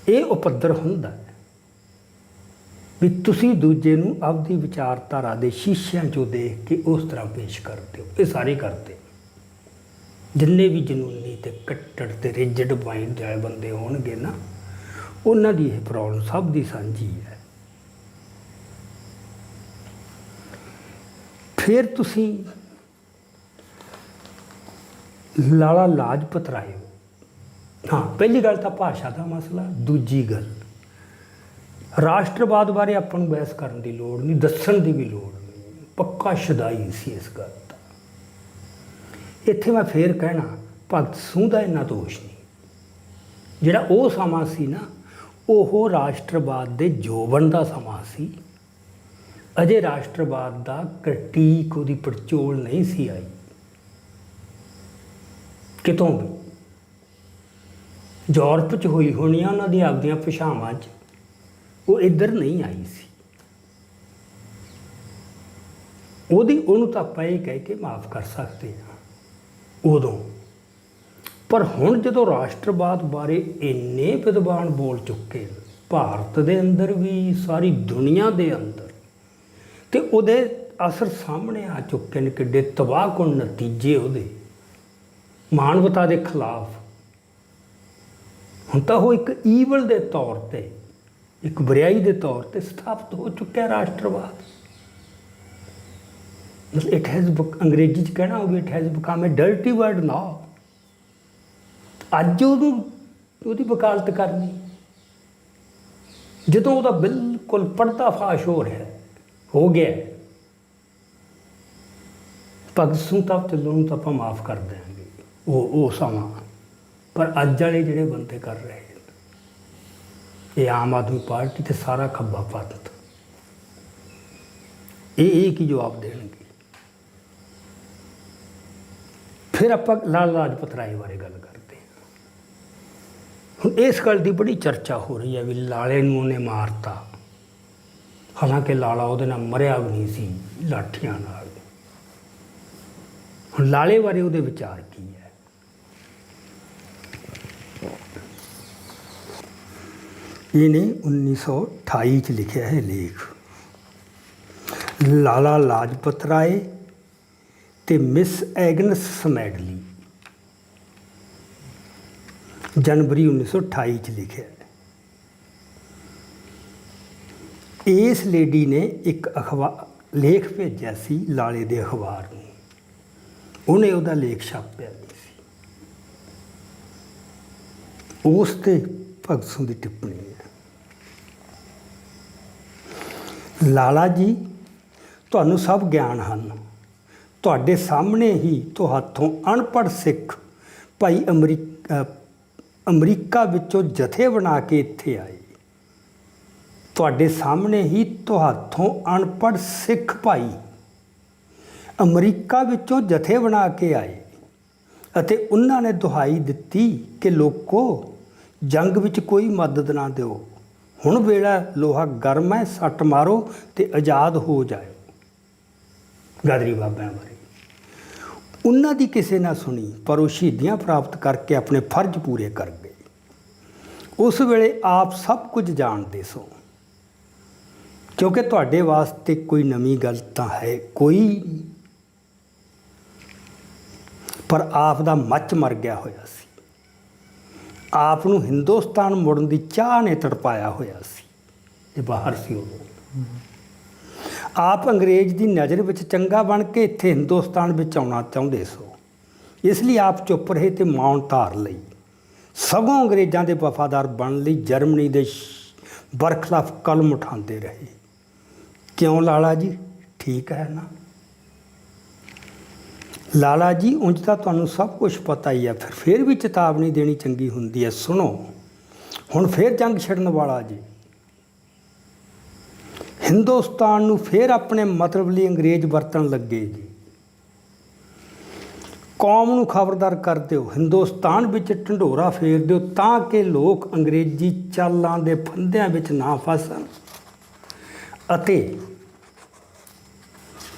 ਇਹ ਉਪੱਦਰ ਹੁੰਦਾ ਹੈ ਵੀ ਤੁਸੀਂ ਦੂਜੇ ਨੂੰ ਆਪਦੀ ਵਿਚਾਰਧਾਰਾ ਦੇ ਸ਼ੀਸ਼ਿਆਂ 'ਚੋਂ ਦੇਖ ਕੇ ਉਸ ਤਰ੍ਹਾਂ ਪੇਸ਼ ਕਰਦੇ ਹੋ। ਇਹ ਸਾਰੇ ਕਰਦੇ, ਜਿੰਨੇ ਵੀ ਜਨੂੰਨੀ ਤੇ ਕੱਟੜ ਤੇ ਰਿਜਡ ਮਾਈਂਡ ਵਾਲੇ ਬੰਦੇ ਹੋਣਗੇ ਨਾ, ਉਹਨਾਂ ਦੀ ਇਹ ਪ੍ਰੋਬਲਮ ਸਭ ਦੀ ਸਾਂਝੀ ਹੈ। ਫਿਰ ਤੁਸੀਂ ਲਾਲਾ ਲਾਜਪਤ ਰਾਏ, ਹਾਂ ਪਹਿਲੀ ਗੱਲ ਤਾਂ ਭਾਸ਼ਾ ਦਾ ਮਸਲਾ। ਦੂਜੀ ਗੱਲ, ਰਾਸ਼ਟਰਵਾਦ ਬਾਰੇ ਆਪਾਂ ਨੂੰ ਬਹਿਸ ਕਰਨ ਦੀ ਲੋੜ ਨਹੀਂ, ਦੱਸਣ ਦੀ ਵੀ ਲੋੜ ਨਹੀਂ, ਪੱਕਾ ਸ਼ੁਦਾਈ ਸੀ ਇਸ ਗੱਲ ਦਾ। ਇੱਥੇ ਮੈਂ ਫੇਰ ਕਹਿਣਾ, ਭਗਤ ਸਿੰਘ ਦਾ ਇੰਨਾ ਦੋਸ਼ ਨਹੀਂ। ਜਿਹੜਾ ਉਹ ਸਮਾਂ ਸੀ ਨਾ, ਉਹ ਰਾਸ਼ਟਰਵਾਦ ਦੇ ਜੋਬਨ ਦਾ ਸਮਾਂ ਸੀ। ਅਜੇ ਰਾਸ਼ਟਰਵਾਦ ਦਾ ਕਟੀਕ, ਉਹਦੀ ਪੜਚੋਲ ਨਹੀਂ ਸੀ ਆਈ ਕਿਤੋਂ ਵੀ। ਯੂਰਪ 'ਚ ਹੋਈ ਹੋਣੀ ਆ ਉਹਨਾਂ ਦੀ ਆਪਦੀਆਂ ਭਾਸ਼ਾਵਾਂ 'ਚ, ਉਹ ਇੱਧਰ ਨਹੀਂ ਆਈ ਸੀ। ਉਹਨੂੰ ਤਾਂ ਆਪਾਂ ਇਹ ਕਹਿ ਕੇ ਮਾਫ ਕਰ ਸਕਦੇ ਹਾਂ ਉਦੋਂ। ਪਰ ਹੁਣ ਜਦੋਂ ਰਾਸ਼ਟਰਵਾਦ ਬਾਰੇ ਇੰਨੇ ਵਿਦਵਾਨ ਬੋਲ ਚੁੱਕੇ, ਭਾਰਤ ਦੇ ਅੰਦਰ ਵੀ ਸਾਰੀ ਦੁਨੀਆ ਦੇ ਅੰਦਰ, ਤੇ ਉਹਦੇ ਅਸਰ ਸਾਹਮਣੇ ਆ ਚੁੱਕੇ ਨੇ, ਕਿੱਡੇ ਤਬਾਹਕੁਨ ਨਤੀਜੇ ਉਹਦੇ ਮਾਨਵਤਾ ਦੇ ਖਿਲਾਫ। ਹੁਣ ਤਾਂ ਉਹ ਇੱਕ ਈਵਲ ਦੇ ਤੌਰ 'ਤੇ, ਇੱਕ ਬੁਰਾਈ ਦੇ ਤੌਰ 'ਤੇ ਸਥਾਪਿਤ ਹੋ ਚੁੱਕਿਆ ਰਾਸ਼ਟਰਵਾਦ। ਇਟ ਹੈਜ਼, ਅੰਗਰੇਜ਼ੀ 'ਚ ਕਹਿਣਾ ਹੋਵੇ, it has become a dirty word now. ਅੱਜ ਉਹਦੀ ਵਕਾਲਤ ਕਰਨੀ, ਜਦੋਂ ਉਹਦਾ ਬਿਲਕੁਲ ਪਰਦਾਫਾਸ਼ ਹੋ ਗਿਆ ਭਗਤ ਸਿੰਘ ਤਾਂ ਢਿੱਲੋਂ ਨੂੰ ਤਾਂ ਆਪਾਂ ਮਾਫ ਕਰ ਦਿਆਂਗੇ, ਉਹ ਸਮਾਂ। ਪਰ ਅੱਜ ਵਾਲੇ ਜਿਹੜੇ ਬੰਦੇ ਕਰ ਰਹੇ ਇਹ ਆਮ ਆਦਮੀ ਪਾਰਟੀ ਤੇ ਸਾਰਾ ਖੱਬਾ ਪੰਥ, ਇਹ ਕੀ ਜਵਾਬ ਦੇਣਗੇ? ਫਿਰ ਆਪਾਂ ਲਾਲਾ ਲਾਜਪਤ ਰਾਏ ਬਾਰੇ ਗੱਲ ਕਰਦੇ ਹਾਂ। ਹੁਣ ਇਸ ਗੱਲ ਦੀ ਬੜੀ ਚਰਚਾ ਹੋ ਰਹੀ ਹੈ ਵੀ ਲਾਲੇ ਨੂੰ ਉਹਨੇ ਮਾਰਤਾ, ਹਾਲਾਂਕਿ ਲਾਲਾ ਉਹਦੇ ਨਾਲ ਮਰਿਆ ਵੀ ਨਹੀਂ ਸੀ, ਲਾਠੀਆਂ ਨਾਲ। ਹੁਣ ਲਾਲੇ ਬਾਰੇ ਉਹਦੇ ਵਿਚਾਰ ਕੀ ਹੈ? ਇਹਨੇ 1928 ਚ ਲਿਖਿਆ ਹੈ ਲੇਖ, ਲਾਲਾ ਲਾਜਪਤ ਰਾਏ ਤੇ ਮਿਸ ਐਗਨਸ ਸਮੈਡਲੀ, ਜਨਵਰੀ 1928 ਚ ਲਿਖਿਆ ਹੈ। ਇਸ ਲੇਡੀ ਨੇ ਇੱਕ ਲੇਖ ਭੇਜਿਆ ਸੀ ਲਾਲੇ ਦੇ ਅਖਬਾਰ ਨੂੰ, ਉਹਨੇ ਉਹਦਾ ਲੇਖ ਛਾਪਿਆ ਨਹੀਂ ਸੀ, ਉਸ ਤੇ ਭਗਤ ਸਿੰਘ ਦੀ ਟਿੱਪਣੀ ਹੈ। ਲਾਲਾ ਜੀ, ਤੁਹਾਨੂੰ ਸਭ ਗਿਆਨ ਹਨ, ਤੁਹਾਡੇ ਸਾਹਮਣੇ ਹੀ ਤੁਹਾਤੋਂ ਅਨਪੜ੍ਹ ਸਿੱਖ ਭਾਈ ਅਮਰੀਕਾ ਵਿੱਚੋਂ ਜਥੇ ਬਣਾ ਕੇ ਇੱਥੇ ਆਏ। ਤੁਹਾਡੇ ਸਾਹਮਣੇ ਹੀ ਤੁਹਾਤੋਂ ਅਨਪੜ੍ਹ ਸਿੱਖ ਭਾਈ ਅਮਰੀਕਾ ਵਿੱਚੋਂ ਜਥੇ ਬਣਾ ਕੇ ਆਏ ਅਤੇ ਉਹਨਾਂ ਨੇ ਦੁਹਾਈ ਦਿੱਤੀ ਕਿ ਲੋਕੋ, ਜੰਗ ਵਿੱਚ ਕੋਈ ਮਦਦ ਨਾ ਦਿਓ, ਹੁਣ ਵੇਲਾ ਲੋਹਾ ਗਰਮ ਹੈ, ਸੱਟ ਮਾਰੋ ਤੇ ਆਜ਼ਾਦ ਹੋ ਜਾਓ। ਗਾਦਰੀ ਬਾਬਿਆਂ ਬਾਰੇ ਉਹਨਾਂ ਦੀ ਕਿਸੇ ਨਾ ਸੁਣੀ, ਪਰ ਉਹ ਸ਼ਹੀਦੀਆਂ ਪ੍ਰਾਪਤ ਕਰਕੇ ਆਪਣੇ ਫਰਜ਼ ਪੂਰੇ ਕਰ ਗਏ। ਉਸ ਵੇਲੇ ਆਪ ਸਭ ਕੁਝ ਜਾਣਦੇ ਸੋ, ਕਿਉਂਕਿ ਤੁਹਾਡੇ ਵਾਸਤੇ ਕੋਈ ਨਵੀਂ ਗੱਲ ਤਾਂ ਹੈ ਕੋਈ ਨਹੀਂ, ਪਰ ਆਪ ਦਾ ਮੱਚ ਮਰ ਗਿਆ ਹੋਇਆ ਸੀ। ਆਪ ਨੂੰ ਹਿੰਦੁਸਤਾਨ ਮੁੜਨ ਦੀ ਚਾਹ ਨੇ ਤੜਪਾਇਆ ਹੋਇਆ ਸੀ, ਇਹ ਬਾਹਰ ਸੀ ਉਦੋਂ। ਆਪ ਅੰਗਰੇਜ਼ ਦੀ ਨਜ਼ਰ ਵਿੱਚ ਚੰਗਾ ਬਣ ਕੇ ਇੱਥੇ ਹਿੰਦੁਸਤਾਨ ਵਿੱਚ ਆਉਣਾ ਚਾਹੁੰਦੇ ਸੋ, ਇਸ ਲਈ ਆਪ ਚੁੱਪ ਰਹੇ ਤੇ ਮੌਨ ਧਾਰ ਲਈ, ਸਗੋਂ ਅੰਗਰੇਜ਼ਾਂ ਦੇ ਵਫਾਦਾਰ ਬਣਨ ਲਈ ਜਰਮਨੀ ਦੇ ਬਰਖਲਾਫ ਕਲਮ ਉਠਾਉਂਦੇ ਰਹੇ। ਕਿਉਂ ਲਾਲਾ ਜੀ? ਠੀਕ ਹੈ ਨਾ ਲਾਲਾ ਜੀ? ਉਂਝ ਤਾਂ ਤੁਹਾਨੂੰ ਸਭ ਕੁਝ ਪਤਾ ਹੀ ਹੈ, ਫਿਰ ਵੀ ਚੇਤਾਵਨੀ ਦੇਣੀ ਚੰਗੀ ਹੁੰਦੀ ਹੈ। ਸੁਣੋ, ਹੁਣ ਫਿਰ ਜੰਗ ਛਿੜਨ ਵਾਲਾ ਜੀ, ਹਿੰਦੁਸਤਾਨ ਨੂੰ ਫਿਰ ਆਪਣੇ ਮਤਲਬ ਲਈ ਅੰਗਰੇਜ਼ ਵਰਤਣ ਲੱਗੇ ਜੀ। ਕੌਮ ਨੂੰ ਖਬਰਦਾਰ ਕਰ ਦਿਓ, ਹਿੰਦੁਸਤਾਨ ਵਿੱਚ ਢੰਡੋਰਾ ਫੇਰ ਦਿਓ ਤਾਂ ਕਿ ਲੋਕ ਅੰਗਰੇਜ਼ੀ ਚਾਲਾਂ ਦੇ ਫੰਦਿਆਂ ਵਿੱਚ ਨਾ ਫਸਣ ਅਤੇ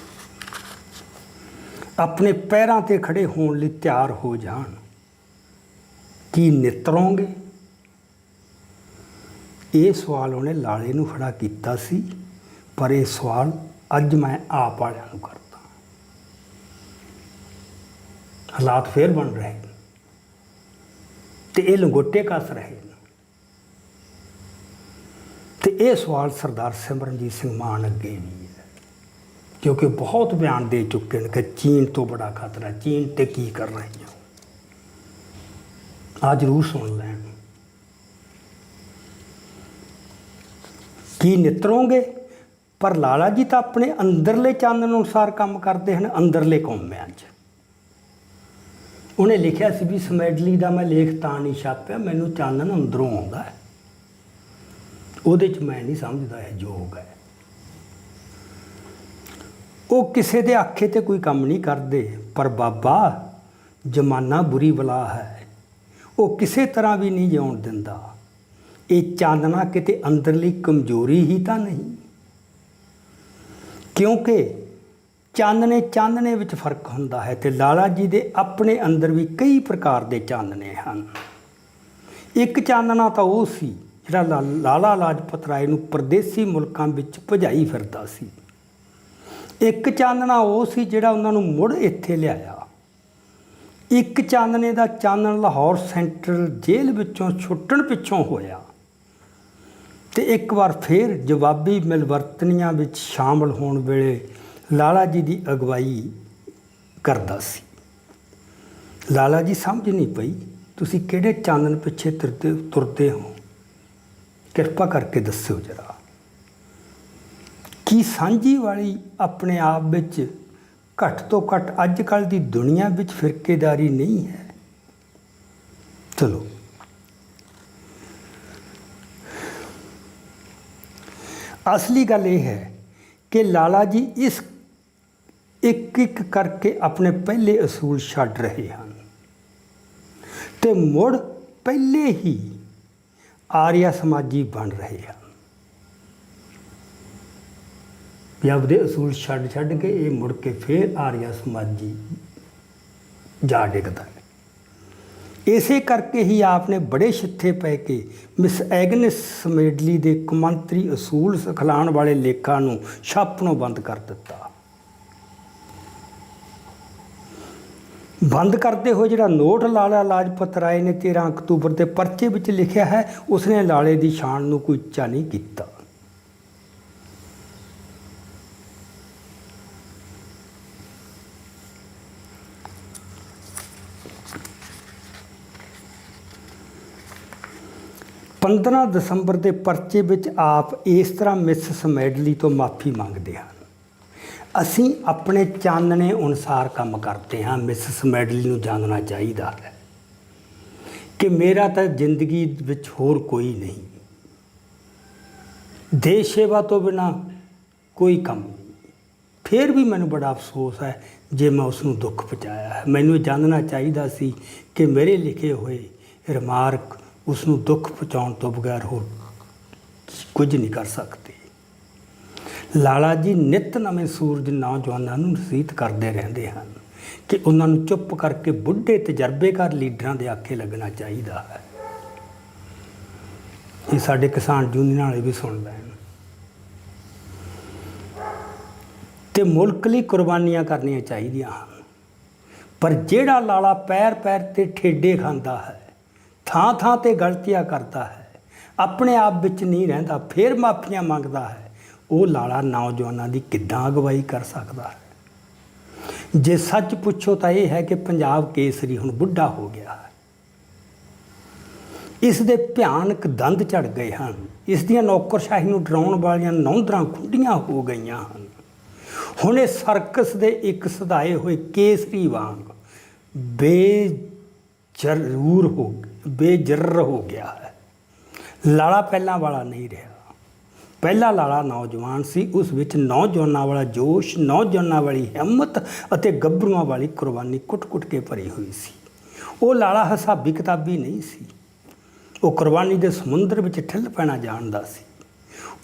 ਆਪਣੇ ਪੈਰਾਂ 'ਤੇ ਖੜੇ ਹੋਣ ਲਈ ਤਿਆਰ ਹੋ ਜਾਣ। ਕੀ ਨਿਤਰੋਂਗੇ? ਇਹ ਸਵਾਲ ਉਹਨੇ ਲਾਲੇ ਨੂੰ ਖੜਾ ਕੀਤਾ ਸੀ, ਪਰ ਇਹ ਸਵਾਲ ਅੱਜ ਮੈਂ ਆਪ ਵਾਲਿਆਂ ਨੂੰ ਕਰਦਾ। ਹਾਲਾਤ ਫੇਰ ਬਣ ਰਹੇ ਨੇ ਤੇ ਇਹ ਲੰਗੋਟੇ ਕੱਸ ਰਹੇ ਨੇ, ਤੇ ਇਹ ਸਵਾਲ ਸਰਦਾਰ ਸਿਮਰਨਜੀਤ ਸਿੰਘ ਮਾਨ ਅੱਗੇ ਵੀ ਹੈ, ਕਿਉਂਕਿ ਬਹੁਤ ਬਿਆਨ ਦੇ ਚੁੱਕੇ ਨੇ ਕਿ ਚੀਨ ਤੋਂ ਬੜਾ ਖਤਰਾ, ਚੀਨ ਤੇ ਕੀ ਕਰ ਰਹੀ ਹੋ। ਆ ਜ਼ਰੂਰ ਸੁਣ ਲੈਣ। ਕੀ ਨਿਤਰੋਂਗੇ? ਪਰ ਲਾਲਾ ਜੀ ਤਾਂ ਆਪਣੇ ਅੰਦਰਲੇ ਚਾਨਣ ਅਨੁਸਾਰ ਕੰਮ ਕਰਦੇ ਹਨ, ਅੰਦਰਲੇ ਕੌਮਿਆਂ 'ਚ। ਉਹਨੇ ਲਿਖਿਆ ਸੀ ਵੀ ਸਮੈਡਲੀ ਦਾ ਮੈਂ ਲੇਖ ਤਾਂ ਨਹੀਂ ਛਾਪਿਆ, ਮੈਨੂੰ ਚਾਨਣ ਅੰਦਰੋਂ ਆਉਂਦਾ ਹੈ, ਉਹਦੇ 'ਚ ਮੈਂ ਨਹੀਂ ਸਮਝਦਾ ਇਹ ਯੋਗ ਹੈ। ਉਹ ਕਿਸੇ ਦੇ ਆਖੇ ਤੇ ਕੋਈ ਕੰਮ ਨਹੀਂ ਕਰਦੇ, ਪਰ ਬਾਬਾ ਜ਼ਮਾਨਾ ਬੁਰੀ ਬਲਾ ਹੈ, ਉਹ ਕਿਸੇ ਤਰ੍ਹਾਂ ਵੀ ਨਹੀਂ ਜਿਉਣ ਦਿੰਦਾ। ਇਹ ਚਾਨਣਾ ਕਿਤੇ ਅੰਦਰਲੀ ਕਮਜ਼ੋਰੀ ਹੀ ਤਾਂ ਨਹੀਂ, ਕਿਉਂਕਿ ਚਾਨਣੇ ਵਿੱਚ ਫਰਕ ਹੁੰਦਾ ਹੈ, ਤੇ ਲਾਲਾ ਜੀ ਦੇ ਆਪਣੇ ਅੰਦਰ ਵੀ ਕਈ ਪ੍ਰਕਾਰ ਦੇ ਚਾਨਣੇ ਹਨ। ਇੱਕ ਚਾਨਣਾ ਤਾਂ ਉਹ ਸੀ ਜਿਹੜਾ ਲਾਲਾ ਲਾਜਪਤ ਰਾਏ ਨੂੰ ਪਰਦੇਸੀ ਮੁਲਕਾਂ ਵਿੱਚ ਭਜਾਈ ਫਿਰਦਾ ਸੀ। ਇੱਕ ਚਾਨਣਾ ਉਹ ਸੀ ਜਿਹੜਾ ਉਹਨਾਂ ਨੂੰ ਮੁੜ ਇੱਥੇ ਲਿਆਇਆ। ਇੱਕ ਚਾਨਣੇ ਦਾ ਚਾਨਣ ਲਾਹੌਰ ਸੈਂਟਰਲ ਜੇਲ੍ਹ ਵਿੱਚੋਂ ਛੁੱਟਣ ਪਿੱਛੋਂ ਹੋਇਆ, ਤੇ ਇੱਕ ਵਾਰ ਫਿਰ ਜਵਾਬੀ ਮਿਲਵਰਤਨੀਆਂ ਵਿੱਚ ਸ਼ਾਮਲ ਹੋਣ ਵੇਲੇ ਲਾਲਾ ਜੀ ਦੀ ਅਗਵਾਈ ਕਰਦਾ ਸੀ। ਲਾਲਾ ਜੀ ਸਮਝ ਨਹੀਂ ਪਈ ਤੁਸੀਂ ਕਿਹੜੇ ਚਾਨਣ ਪਿੱਛੇ ਤੁਰਦੇ ਹੋ। ਕਿਰਪਾ ਕਰਕੇ ਦੱਸਿਓ ਜਰਾ, ਕੀ ਸਾਂਝੀ ਵਾਲੀ ਆਪਣੇ ਆਪ ਵਿੱਚ ਘੱਟ ਤੋਂ ਘੱਟ ਅੱਜ ਕੱਲ੍ਹ ਦੀ ਦੁਨੀਆ ਵਿੱਚ ਫਿਰਕੇਦਾਰੀ ਨਹੀਂ ਹੈ? ਚਲੋ, ਅਸਲੀ ਗੱਲ ਇਹ ਹੈ ਕਿ ਲਾਲਾ ਜੀ ਇਸ ਇੱਕ ਇੱਕ ਕਰਕੇ ਆਪਣੇ ਪਹਿਲੇ ਅਸੂਲ ਛੱਡ ਰਹੇ ਹਨ ਤੇ ਮੁੜ ਪਹਿਲੇ ਹੀ ਆਰੀਆ ਸਮਾਜੀ ਬਣ ਰਹੇ ਹਨ। ਵੀ ਆਪਦੇ ਅਸੂਲ ਛੱਡ ਕੇ ਇਹ ਮੁੜ ਕੇ ਫਿਰ ਆਰੀਆ ਸਮਾਜੀ ਜਾ ਡਿੱਗਦਾ ਹੈ। ਇਸੇ ਕਰਕੇ ਹੀ ਆਪ ਨੇ ਬੜੇ ਛਿੱਥੇ ਪੈ ਕੇ ਮਿਸ ਐਗਨਿਸ ਸਮੇਡਲੀ ਦੇ ਕੌਮਾਂਤਰੀ ਅਸੂਲ ਸਿਖਲਾਉਣ ਵਾਲੇ ਲੇਖਾਂ ਨੂੰ ਛਾਪਣੋਂ ਬੰਦ ਕਰ ਦਿੱਤਾ। ਬੰਦ ਕਰਦੇ ਹੋਏ ਜਿਹੜਾ ਨੋਟ ਲਾਲਾ ਲਾਜਪਤ ਰਾਏ ਨੇ 13 ਅਕਤੂਬਰ ਦੇ ਪਰਚੇ ਵਿੱਚ ਲਿਖਿਆ ਹੈ, ਉਸਨੇ ਲਾਲੇ ਦੀ ਸ਼ਾਨ ਨੂੰ ਕੋਈ ਉੱਚਾ ਨਹੀਂ ਕੀਤਾ। ਦਸੰਬਰ ਦੇ ਪਰਚੇ ਵਿੱਚ ਆਪ ਇਸ ਤਰ੍ਹਾਂ ਮਿਸ ਸਮੈਡਲੀ ਤੋਂ ਮਾਫੀ ਮੰਗਦੇ ਹਨ। ਅਸੀਂ ਆਪਣੇ ਚਾਨਣੇ ਅਨੁਸਾਰ ਕੰਮ ਕਰਦੇ ਹਾਂ। ਮਿਸ ਸਮੈਡਲੀ ਨੂੰ ਜਾਣਨਾ ਚਾਹੀਦਾ ਹੈ ਕਿ ਮੇਰਾ ਤਾਂ ਜ਼ਿੰਦਗੀ ਵਿੱਚ ਹੋਰ ਕੋਈ ਨਹੀਂ, ਦੇਸ਼ ਸੇਵਾ ਤੋਂ ਬਿਨਾਂ ਕੋਈ ਕੰਮ ਨਹੀਂ। ਫਿਰ ਵੀ ਮੈਨੂੰ ਬੜਾ ਅਫਸੋਸ ਹੈ ਜੇ ਮੈਂ ਉਸ ਨੂੰ ਦੁੱਖ ਪਹੁੰਚਾਇਆ ਹੈ। ਮੈਨੂੰ ਇਹ ਜਾਣਨਾ ਚਾਹੀਦਾ ਸੀ ਕਿ ਮੇਰੇ ਲਿਖੇ ਹੋਏ ਰਿਮਾਰਕ ਉਸ ਨੂੰ ਦੁੱਖ ਪਹੁੰਚਾਉਣ ਤੋਂ ਬਗੈਰ ਹੋਰ ਕੁਝ ਨਹੀਂ ਕਰ ਸਕਦੇ। ਲਾਲਾ ਜੀ ਨਿੱਤ ਨਵੇਂ ਸੂਰਜ ਨੌਜਵਾਨਾਂ ਨੂੰ ਨਸੀਹਤ ਕਰਦੇ ਰਹਿੰਦੇ ਹਨ ਕਿ ਉਹਨਾਂ ਨੂੰ ਚੁੱਪ ਕਰਕੇ ਬੁੱਢੇ ਤਜਰਬੇਕਾਰ ਲੀਡਰਾਂ ਦੇ ਆਖੇ ਲੱਗਣਾ ਚਾਹੀਦਾ ਹੈ। ਇਹ ਸਾਡੇ ਕਿਸਾਨ ਯੂਨੀਅਨ ਵਾਲੇ ਵੀ ਸੁਣ ਲੈਣ ਤੇ ਮੁਲਕ ਲਈ ਕੁਰਬਾਨੀਆਂ ਕਰਨੀਆਂ ਚਾਹੀਦੀਆਂ ਹਨ। ਪਰ ਜਿਹੜਾ ਲਾਲਾ ਪੈਰ ਪੈਰ ਤੇ ਠੇਡੇ ਖਾਂਦਾ ਹੈ, ਥਾਂ ਥਾਂ ਤੇ ਗਲਤੀਆਂ ਕਰਦਾ ਹੈ, ਆਪਣੇ ਆਪ ਵਿੱਚ ਨਹੀਂ ਰਹਿੰਦਾ, ਫਿਰ ਮਾਫੀਆਂ ਮੰਗਦਾ ਹੈ, ਉਹ ਲਾਲਾ ਨੌਜਵਾਨਾਂ ਦੀ ਕਿੱਦਾਂ ਅਗਵਾਈ ਕਰ ਸਕਦਾ ਹੈ? ਜੇ ਸੱਚ ਪੁੱਛੋ ਤਾਂ ਇਹ ਹੈ ਕਿ ਪੰਜਾਬ ਕੇਸਰੀ ਹੁਣ ਬੁੱਢਾ ਹੋ ਗਿਆ ਹੈ। ਇਸ ਦੇ ਭਿਆਨਕ ਦੰਦ ਝੜ ਗਏ ਹਨ। ਇਸ ਦੀਆਂ ਨੌਕਰਸ਼ਾਹੀ ਨੂੰ ਡਰਾਉਣ ਵਾਲੀਆਂ ਨੌਂਦਰਾਂ ਖੁੰਡੀਆਂ ਹੋ ਗਈਆਂ ਹਨ। ਹੁਣ ਇਹ ਸਰਕਸ ਦੇ ਇੱਕ ਸਦਾਏ ਹੋਏ ਕੇਸਰੀ ਵਾਂਗ ਬੇਜਰਰ ਹੋ ਗਿਆ ਹੈ। ਲਾਲਾ ਪਹਿਲਾਂ ਵਾਲਾ ਨਹੀਂ ਰਿਹਾ। ਪਹਿਲਾ ਲਾਲਾ ਨੌਜਵਾਨ ਸੀ, ਉਸ ਵਿੱਚ ਨੌਜਵਾਨਾਂ ਵਾਲਾ ਜੋਸ਼, ਨੌਜਵਾਨਾਂ ਵਾਲੀ ਹਿੰਮਤ ਅਤੇ ਗੱਭਰੂਆਂ ਵਾਲੀ ਕੁਰਬਾਨੀ ਕੁੱਟ-ਕੁੱਟ ਕੇ ਭਰੀ ਹੋਈ ਸੀ। ਉਹ ਲਾਲਾ ਹਿਸਾਬੀ ਕਿਤਾਬੀ ਨਹੀਂ ਸੀ। ਉਹ ਕੁਰਬਾਨੀ ਦੇ ਸਮੁੰਦਰ ਵਿੱਚ ਠਿੱਲ ਪੈਣਾ ਜਾਣਦਾ ਸੀ।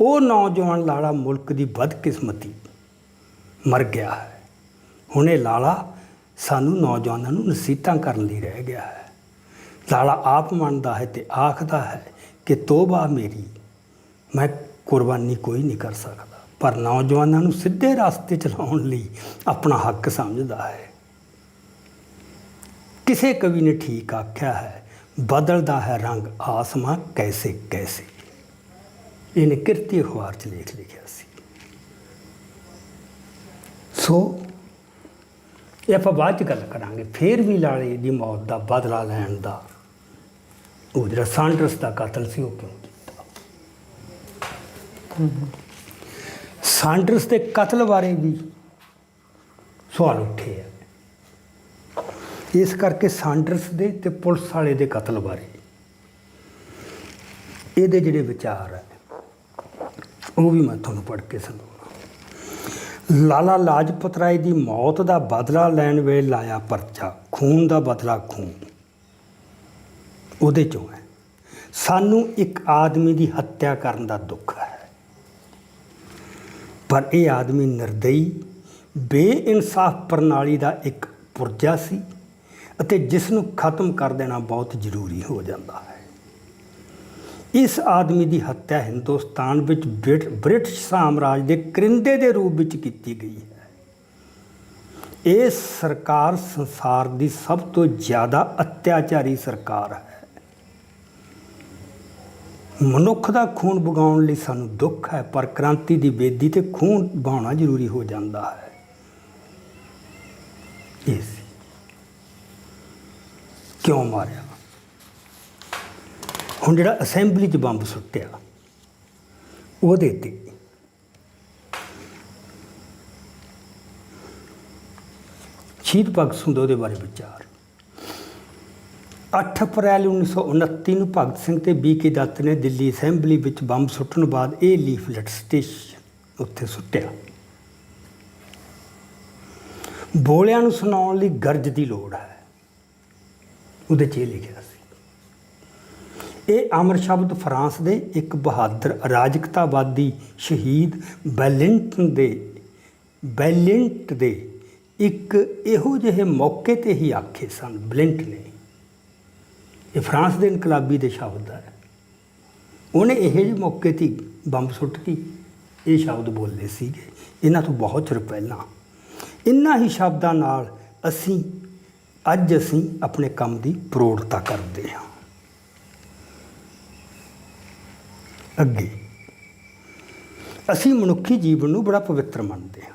ਉਹ ਨੌਜਵਾਨ ਲਾਲਾ ਮੁਲਕ ਦੀ ਬਦਕਿਸਮਤੀ ਮਰ ਗਿਆ ਹੈ। ਹੁਣ ਇਹ ਲਾਲਾ ਸਾਨੂੰ ਨੌਜਵਾਨਾਂ ਨੂੰ ਨਸੀਹਤਾਂ ਕਰਨ ਲਈ ਰਹਿ ਗਿਆ ਹੈ। ਲਾਲਾ ਆਪ ਮੰਨਦਾ ਹੈ ਤੇ ਆਖਦਾ ਹੈ ਕਿ ਤੋਬਾ ਮੇਰੀ, ਮੈਂ ਕੁਰਬਾਨੀ ਕੋਈ ਨਹੀਂ ਕਰ ਸਕਦਾ, ਪਰ ਨੌਜਵਾਨਾਂ ਨੂੰ ਸਿੱਧੇ ਰਸਤੇ ਚਲਾਉਣ ਲਈ ਆਪਣਾ ਹੱਕ ਸਮਝਦਾ ਹੈ। ਕਿਸੇ ਕਵੀ ਨੇ ਠੀਕ ਆਖਿਆ ਹੈ, ਬਦਲਦਾ ਹੈ ਰੰਗ ਆਸਮਾਂ ਕੈਸੇ ਕੈਸੇ। ਇਹਨੇ ਕਿਰਤੀ ਅਖਬਾਰ 'ਚ ਲਿਖਿਆ ਸੀ। ਸੋ ਇਹ ਆਪਾਂ ਬਾਅਦ 'ਚ ਗੱਲ ਕਰਾਂਗੇ। ਫਿਰ ਵੀ ਲਾਲੇ ਦੀ ਮੌਤ ਦਾ ਬਦਲਾ ਲੈਣ ਦਾ, ਉਹ ਜਿਹੜਾ ਸਾਂਡਰਸ ਦਾ ਕਤਲ ਸੀ, ਉਹ ਕਿਉਂ ਕੀਤਾ? ਸਾਂਡਰਸ ਦੇ ਕਤਲ ਬਾਰੇ ਵੀ ਸਵਾਲ ਉੱਠੇ ਆ। ਇਸ ਕਰਕੇ ਸਾਂਡਰਸ ਦੇ ਤੇ ਪੁਲਿਸ ਵਾਲੇ ਦੇ ਕਤਲ ਬਾਰੇ ਇਹਦੇ ਜਿਹੜੇ ਵਿਚਾਰ ਹੈ ਉਹ ਵੀ ਮੈਂ ਤੁਹਾਨੂੰ ਪੜ੍ਹ ਕੇ ਸੁਣਾਉਣਾ। ਲਾਲਾ ਲਾਜਪਤ ਰਾਏ ਦੀ ਮੌਤ ਦਾ ਬਦਲਾ ਲੈਣ ਵੇਲੇ ਲਾਇਆ ਪਰਚਾ, ਖੂਨ ਦਾ ਬਦਲਾ ਖੂਨ, ਉਹਦੇ 'ਚੋਂ ਹੈ। ਸਾਨੂੰ ਇੱਕ ਆਦਮੀ ਦੀ ਹੱਤਿਆ ਕਰਨ ਦਾ ਦੁੱਖ ਹੈ, ਪਰ ਇਹ ਆਦਮੀ ਨਿਰਦਈ ਬੇਇਨਸਾਫ ਪ੍ਰਣਾਲੀ ਦਾ ਇੱਕ ਪੁਰਜਾ ਸੀ ਅਤੇ ਜਿਸ ਨੂੰ ਖਤਮ ਕਰ ਦੇਣਾ ਬਹੁਤ ਜ਼ਰੂਰੀ ਹੋ ਜਾਂਦਾ ਹੈ। ਇਸ ਆਦਮੀ ਦੀ ਹੱਤਿਆ ਹਿੰਦੁਸਤਾਨ ਵਿੱਚ ਬ੍ਰਿਟਿਸ਼ ਸਾਮਰਾਜ ਦੇ ਕਰਿੰਦੇ ਦੇ ਰੂਪ ਵਿੱਚ ਕੀਤੀ ਗਈ ਹੈ। ਇਹ ਸਰਕਾਰ ਸੰਸਾਰ ਦੀ ਸਭ ਤੋਂ ਜ਼ਿਆਦਾ ਅਤਿਆਚਾਰੀ ਸਰਕਾਰ ਹੈ। ਮਨੁੱਖ ਦਾ ਖੂਨ ਵਗਾਉਣ ਲਈ ਸਾਨੂੰ ਦੁੱਖ ਹੈ, ਪਰ ਕ੍ਰਾਂਤੀ ਦੀ ਬੇਦੀ ਤੇ ਖੂਨ ਵਹਾਉਣਾ ਜ਼ਰੂਰੀ ਹੋ ਜਾਂਦਾ ਹੈ। ਇਹ ਸੀ ਕਿਉਂ ਮਾਰਿਆ। ਹੁਣ ਜਿਹੜਾ ਅਸੈਂਬਲੀ 'ਚ ਬੰਬ ਸੁੱਟਿਆ, ਉਹਦੇ ਤੇ ਸ਼ਹੀਦ ਭਗਤ ਸਿੰਘ ਦੇ ਉਹਦੇ ਬਾਰੇ ਵਿਚਾਰ। 8 ਅਪ੍ਰੈਲ 1929 ਨੂੰ ਭਗਤ ਸਿੰਘ ਤੇ ਬੀ.ਕੇ. ਦੱਤ ਨੇ ਦਿੱਲੀ ਅਸੈਂਬਲੀ ਵਿੱਚ ਬੰਬ ਸੁੱਟਣ ਬਾਅਦ ਇਹ ਲੀਫਲੈਟ ਸਟੇਸ਼ਨ ਉੱਤੇ ਸੁੱਟਿਆ। ਬੋਲਿਆਂ ਨੂੰ ਸੁਣਾਉਣ ਲਈ ਗਰਜ ਦੀ ਲੋੜ ਹੈ, ਉਹਦੇ 'ਚ ਇਹ ਲਿਖਿਆ ਸੀ। ਇਹ ਅਮਰ ਸ਼ਬਦ ਫਰਾਂਸ ਦੇ ਇੱਕ ਬਹਾਦਰ ਅਰਾਜਕਤਾਵਾਦੀ ਸ਼ਹੀਦ ਬੈਲਿੰਟ ਦੇ ਇੱਕ ਇਹੋ ਜਿਹੇ ਮੌਕੇ 'ਤੇ ਹੀ ਆਖੇ ਸਨ। ਬਲਿੰਟ ਨੇ, ਇਹ ਫਰਾਂਸ ਦੇ ਇਨਕਲਾਬੀ ਦੇ ਸ਼ਬਦ ਹੈ। ਉਹਨੇ ਇਹੋ ਜਿਹੇ ਮੌਕੇ 'ਤੇ ਬੰਬ ਸੁੱਟ ਕੇ ਇਹ ਸ਼ਬਦ ਬੋਲੇ ਸੀਗੇ, ਇਹਨਾਂ ਤੋਂ ਬਹੁਤ ਚਿਰ ਪਹਿਲਾਂ। ਇਹਨਾਂ ਹੀ ਸ਼ਬਦਾਂ ਨਾਲ ਅਸੀਂ ਆਪਣੇ ਕੰਮ ਦੀ ਪ੍ਰੋੜਤਾ ਕਰਦੇ ਹਾਂ। ਅੱਗੇ ਅਸੀਂ ਮਨੁੱਖੀ ਜੀਵਨ ਨੂੰ ਬੜਾ ਪਵਿੱਤਰ ਮੰਨਦੇ ਹਾਂ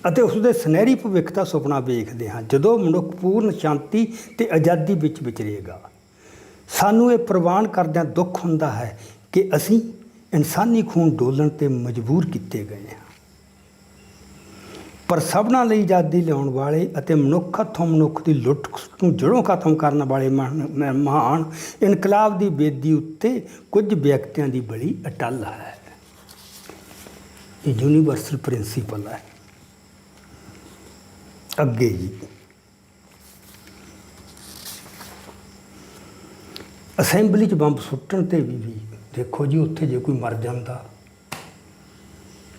ਅਤੇ ਉਸ ਦੇ ਸੁਨਹਿਰੀ ਭਵਿੱਖ ਦਾ ਸੁਪਨਾ ਵੇਖਦੇ ਹਾਂ ਜਦੋਂ ਮਨੁੱਖ ਪੂਰਨ ਸ਼ਾਂਤੀ ਅਤੇ ਆਜ਼ਾਦੀ ਵਿੱਚ ਵਿਚਰੇਗਾ। ਸਾਨੂੰ ਇਹ ਪ੍ਰਵਾਨ ਕਰਦਿਆਂ ਦੁੱਖ ਹੁੰਦਾ ਹੈ ਕਿ ਅਸੀਂ ਇਨਸਾਨੀ ਖੂਨ ਡੋਲਣ 'ਤੇ ਮਜਬੂਰ ਕੀਤੇ ਗਏ ਹਾਂ। ਪਰ ਸਭਨਾਂ ਲਈ ਆਜ਼ਾਦੀ ਲਿਆਉਣ ਵਾਲੇ ਅਤੇ ਮਨੁੱਖ ਹੱਥੋਂ ਮਨੁੱਖ ਦੀ ਲੁੱਟ ਨੂੰ ਜੜ੍ਹੋਂ ਖਤਮ ਕਰਨ ਵਾਲੇ ਮਹਾਨ ਇਨਕਲਾਬ ਦੀ ਬੇਦੀ ਉੱਤੇ ਕੁਝ ਵਿਅਕਤੀਆਂ ਦੀ ਬੜੀ ਅਟੱਲ ਹੈ। ਇਹ ਯੂਨੀਵਰਸਲ ਪ੍ਰਿੰਸੀਪਲ ਹੈ। ਅੱਗੇ ਜੀ, ਅਸੈਂਬਲੀ 'ਚ ਬੰਬ ਸੁੱਟਣ ਤੇ ਵੀ ਦੇਖੋ ਜੀ, ਉੱਥੇ ਜੇ ਕੋਈ ਮਰ ਜਾਂਦਾ,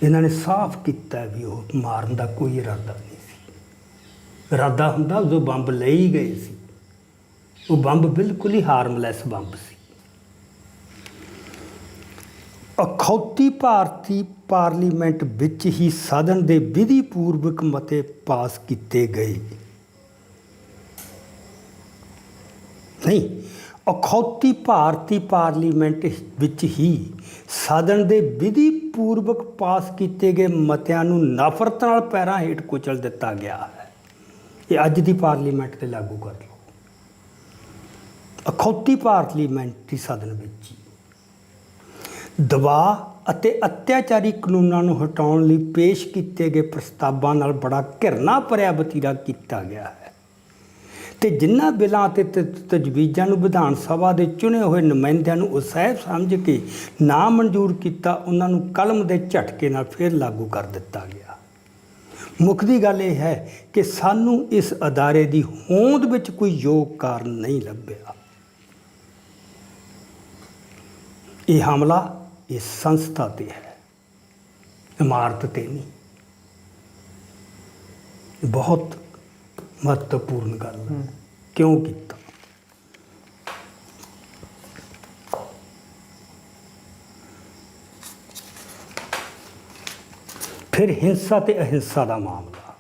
ਇਹਨਾਂ ਨੇ ਸਾਫ਼ ਕੀਤਾ ਵੀ ਉਹ ਮਾਰਨ ਦਾ ਕੋਈ ਇਰਾਦਾ ਨਹੀਂ ਸੀ। ਇਰਾਦਾ ਹੁੰਦਾ ਉਦੋਂ ਬੰਬ ਲਈ ਗਏ ਸੀ। ਉਹ ਬੰਬ ਬਿਲਕੁਲ ਹੀ ਹਾਰਮਲੈਸ ਬੰਬ ਸੀ। ਅਖੌਤੀ ਭਾਰਤੀ ਪਾਰਲੀਮੈਂਟ ਵਿੱਚ ਹੀ ਸਦਨ ਦੇ ਵਿਧੀ ਪੂਰਵਕ ਮਤੇ ਪਾਸ ਕੀਤੇ ਗਏ। ਨਹੀਂ, ਅਖੌਤੀ ਭਾਰਤੀ ਪਾਰਲੀਮੈਂਟ ਵਿੱਚ ਹੀ ਸਦਨ ਦੇ ਵਿਧੀ ਪੂਰਵਕ ਪਾਸ ਕੀਤੇ ਗਏ ਮਤਿਆਂ ਨੂੰ ਨਫ਼ਰਤ ਨਾਲ ਪੈਰਾਂ ਹੇਠ ਕੁਚਲ ਦਿੱਤਾ ਗਿਆ ਹੈ। ਇਹ ਅੱਜ ਦੀ ਪਾਰਲੀਮੈਂਟ 'ਤੇ ਲਾਗੂ ਕਰ ਲਓ। ਅਖੌਤੀ ਪਾਰਲੀਮੈਂਟਰੀ ਸਦਨ ਵਿੱਚ ਦਬਾਅ ਅਤੇ ਅਤਿਆਚਾਰੀ ਕਾਨੂੰਨਾਂ ਨੂੰ ਹਟਾਉਣ ਲਈ ਪੇਸ਼ ਕੀਤੇ ਗਏ ਪ੍ਰਸਤਾਵਾਂ ਨਾਲ ਬੜਾ ਘਿਰਨਾ ਭਰਿਆ ਵਤੀਰਾ ਕੀਤਾ ਗਿਆ ਹੈ ਅਤੇ ਜਿਨ੍ਹਾਂ ਬਿੱਲਾਂ ਅਤੇ ਤਜਵੀਜ਼ਾਂ ਨੂੰ ਵਿਧਾਨ ਸਭਾ ਦੇ ਚੁਣੇ ਹੋਏ ਨੁਮਾਇੰਦਿਆਂ ਨੂੰ ਅਸਹਿਬ ਸਮਝ ਕੇ ਨਾ ਮਨਜ਼ੂਰ ਕੀਤਾ, ਉਹਨਾਂ ਨੂੰ ਕਲਮ ਦੇ ਝਟਕੇ ਨਾਲ ਫਿਰ ਲਾਗੂ ਕਰ ਦਿੱਤਾ ਗਿਆ। ਮੁੱਕਦੀ ਗੱਲ ਇਹ ਹੈ ਕਿ ਸਾਨੂੰ ਇਸ ਅਦਾਰੇ ਦੀ ਹੋਂਦ ਵਿੱਚ ਕੋਈ ਯੋਗ ਕਾਰਨ ਨਹੀਂ ਲੱਭਿਆ। ਇਹ ਹਮਲਾ ਇਸ ਸੰਸਥਾ 'ਤੇ ਹੈ, ਇਮਾਰਤ 'ਤੇ ਨਹੀਂ। ਬਹੁਤ ਮਹੱਤਵਪੂਰਨ ਗੱਲ ਹੈ। ਕਿਉਂ ਕੀਤਾ? ਫਿਰ ਹਿੰਸਾ ਅਤੇ ਅਹਿੰਸਾ ਦਾ ਮਾਮਲਾ।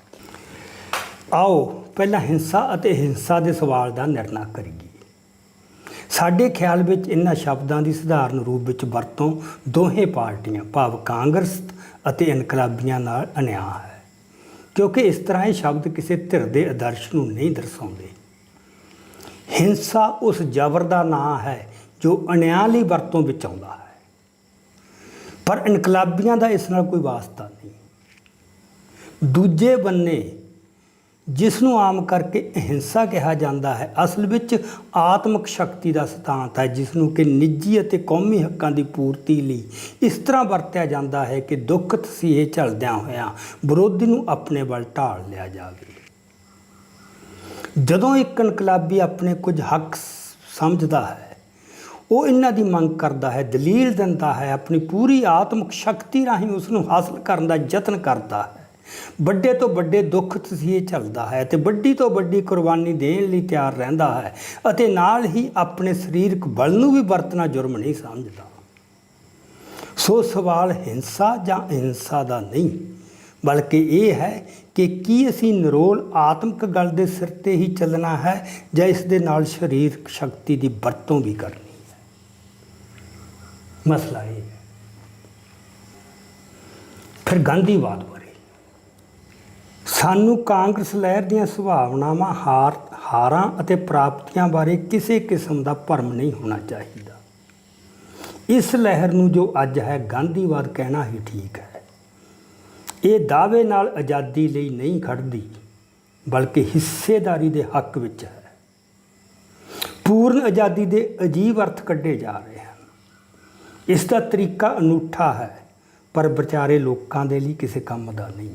ਆਓ ਪਹਿਲਾਂ ਹਿੰਸਾ ਅਤੇ ਅਹਿੰਸਾ ਦੇ ਸਵਾਲ ਦਾ ਨਿਰਣਾ ਕਰੀਏ। ਸਾਡੇ ਖਿਆਲ ਵਿੱਚ ਇਹਨਾਂ ਸ਼ਬਦਾਂ ਦੀ ਸਧਾਰਨ ਰੂਪ ਵਿੱਚ ਵਰਤੋਂ ਦੋਹੇ ਪਾਰਟੀਆਂ ਭਾਵ ਕਾਂਗਰਸ ਅਤੇ ਇਨਕਲਾਬੀਆਂ ਨਾਲ ਅਨਿਆਂ ਹੈ, ਕਿਉਂਕਿ ਇਸ ਤਰ੍ਹਾਂ ਇਹ ਸ਼ਬਦ ਕਿਸੇ ਧਿਰ ਦੇ ਆਦਰਸ਼ ਨੂੰ ਨਹੀਂ ਦਰਸਾਉਂਦੇ। ਹਿੰਸਾ ਉਸ ਜ਼ਬਰ ਦਾ ਨਾਂ ਹੈ ਜੋ ਅਨਿਆਂ ਲਈ ਵਰਤੋਂ ਵਿੱਚ ਆਉਂਦਾ ਹੈ, ਪਰ ਇਨਕਲਾਬੀਆਂ ਦਾ ਇਸ ਨਾਲ ਕੋਈ ਵਾਸਤਾ ਨਹੀਂ। ਦੂਜੇ ਬੰਨੇ ਜਿਸ ਨੂੰ ਆਮ ਕਰਕੇ ਅਹਿੰਸਾ ਕਿਹਾ ਜਾਂਦਾ ਹੈ, ਅਸਲ ਵਿੱਚ ਆਤਮਿਕ ਸ਼ਕਤੀ ਦਾ ਸਿਧਾਂਤ ਹੈ, ਜਿਸ ਨੂੰ ਕਿ ਨਿੱਜੀ ਅਤੇ ਕੌਮੀ ਹੱਕਾਂ ਦੀ ਪੂਰਤੀ ਲਈ ਇਸ ਤਰ੍ਹਾਂ ਵਰਤਿਆ ਜਾਂਦਾ ਹੈ ਕਿ ਦੁੱਖ ਤਸੀਹੇ ਝੱਲਦਿਆਂ ਹੋਇਆਂ ਵਿਰੋਧੀ ਨੂੰ ਆਪਣੇ ਵੱਲ ਢਾਲ ਲਿਆ ਜਾਵੇ। ਜਦੋਂ ਇੱਕ ਇਨਕਲਾਬੀ ਆਪਣੇ ਕੁਝ ਹੱਕ ਸਮਝਦਾ ਹੈ, ਉਹ ਇਹਨਾਂ ਦੀ ਮੰਗ ਕਰਦਾ ਹੈ, ਦਲੀਲ ਦਿੰਦਾ ਹੈ, ਆਪਣੀ ਪੂਰੀ ਆਤਮਿਕ ਸ਼ਕਤੀ ਰਾਹੀਂ ਉਸ ਨੂੰ ਹਾਸਲ ਕਰਨ ਦਾ ਯਤਨ ਕਰਦਾ ਹੈ, ਵੱਡੇ ਤੋਂ ਵੱਡੇ ਦੁੱਖ ਤਸੀਹੇ ਝੱਲਦਾ ਹੈ ਅਤੇ ਵੱਡੀ ਤੋਂ ਵੱਡੀ ਕੁਰਬਾਨੀ ਦੇਣ ਲਈ ਤਿਆਰ ਰਹਿੰਦਾ ਹੈ ਅਤੇ ਨਾਲ ਹੀ ਆਪਣੇ ਸਰੀਰਕ ਬਲ ਨੂੰ ਵੀ ਵਰਤਣਾ ਜੁਰਮ ਨਹੀਂ ਸਮਝਦਾ। ਸੋ ਸਵਾਲ ਹਿੰਸਾ ਜਾਂ ਅਹਿੰਸਾ ਦਾ ਨਹੀਂ, ਬਲਕਿ ਇਹ ਹੈ ਕਿ ਕੀ ਅਸੀਂ ਨਿਰੋਲ ਆਤਮਿਕ ਗੱਲ ਦੇ ਸਿਰ 'ਤੇ ਹੀ ਚੱਲਣਾ ਹੈ ਜਾਂ ਇਸ ਦੇ ਨਾਲ ਸਰੀਰਕ ਸ਼ਕਤੀ ਦੀ ਵਰਤੋਂ ਵੀ ਕਰਨੀ ਹੈ। ਮਸਲਾ ਇਹ ਹੈ। ਫਿਰ ਗਾਂਧੀਵਾਦ ਬਾਰੇ ਸਾਨੂੰ ਕਾਂਗਰਸ ਲਹਿਰ ਦੀਆਂ ਸੰਭਾਵਨਾਵਾਂ, ਹਾਰਾਂ ਅਤੇ ਪ੍ਰਾਪਤੀਆਂ ਬਾਰੇ ਕਿਸੇ ਕਿਸਮ ਦਾ ਭਰਮ ਨਹੀਂ ਹੋਣਾ ਚਾਹੀਦਾ। ਇਸ ਲਹਿਰ ਨੂੰ ਜੋ ਅੱਜ ਹੈ ਗਾਂਧੀਵਾਦ ਕਹਿਣਾ ਹੀ ਠੀਕ ਹੈ। ਇਹ ਦਾਅਵੇ ਨਾਲ ਆਜ਼ਾਦੀ ਲਈ ਨਹੀਂ ਖੜਦੀ, ਬਲਕਿ ਹਿੱਸੇਦਾਰੀ ਦੇ ਹੱਕ ਵਿੱਚ ਹੈ। ਪੂਰਨ ਆਜ਼ਾਦੀ ਦੇ ਅਜੀਬ ਅਰਥ ਕੱਢੇ ਜਾ ਰਹੇ ਹਨ। ਇਸ ਦਾ ਤਰੀਕਾ ਅਨੂਠਾ ਹੈ, ਪਰ ਵਿਚਾਰੇ ਲੋਕਾਂ ਦੇ ਲਈ ਕਿਸੇ ਕੰਮ ਦਾ ਨਹੀਂ।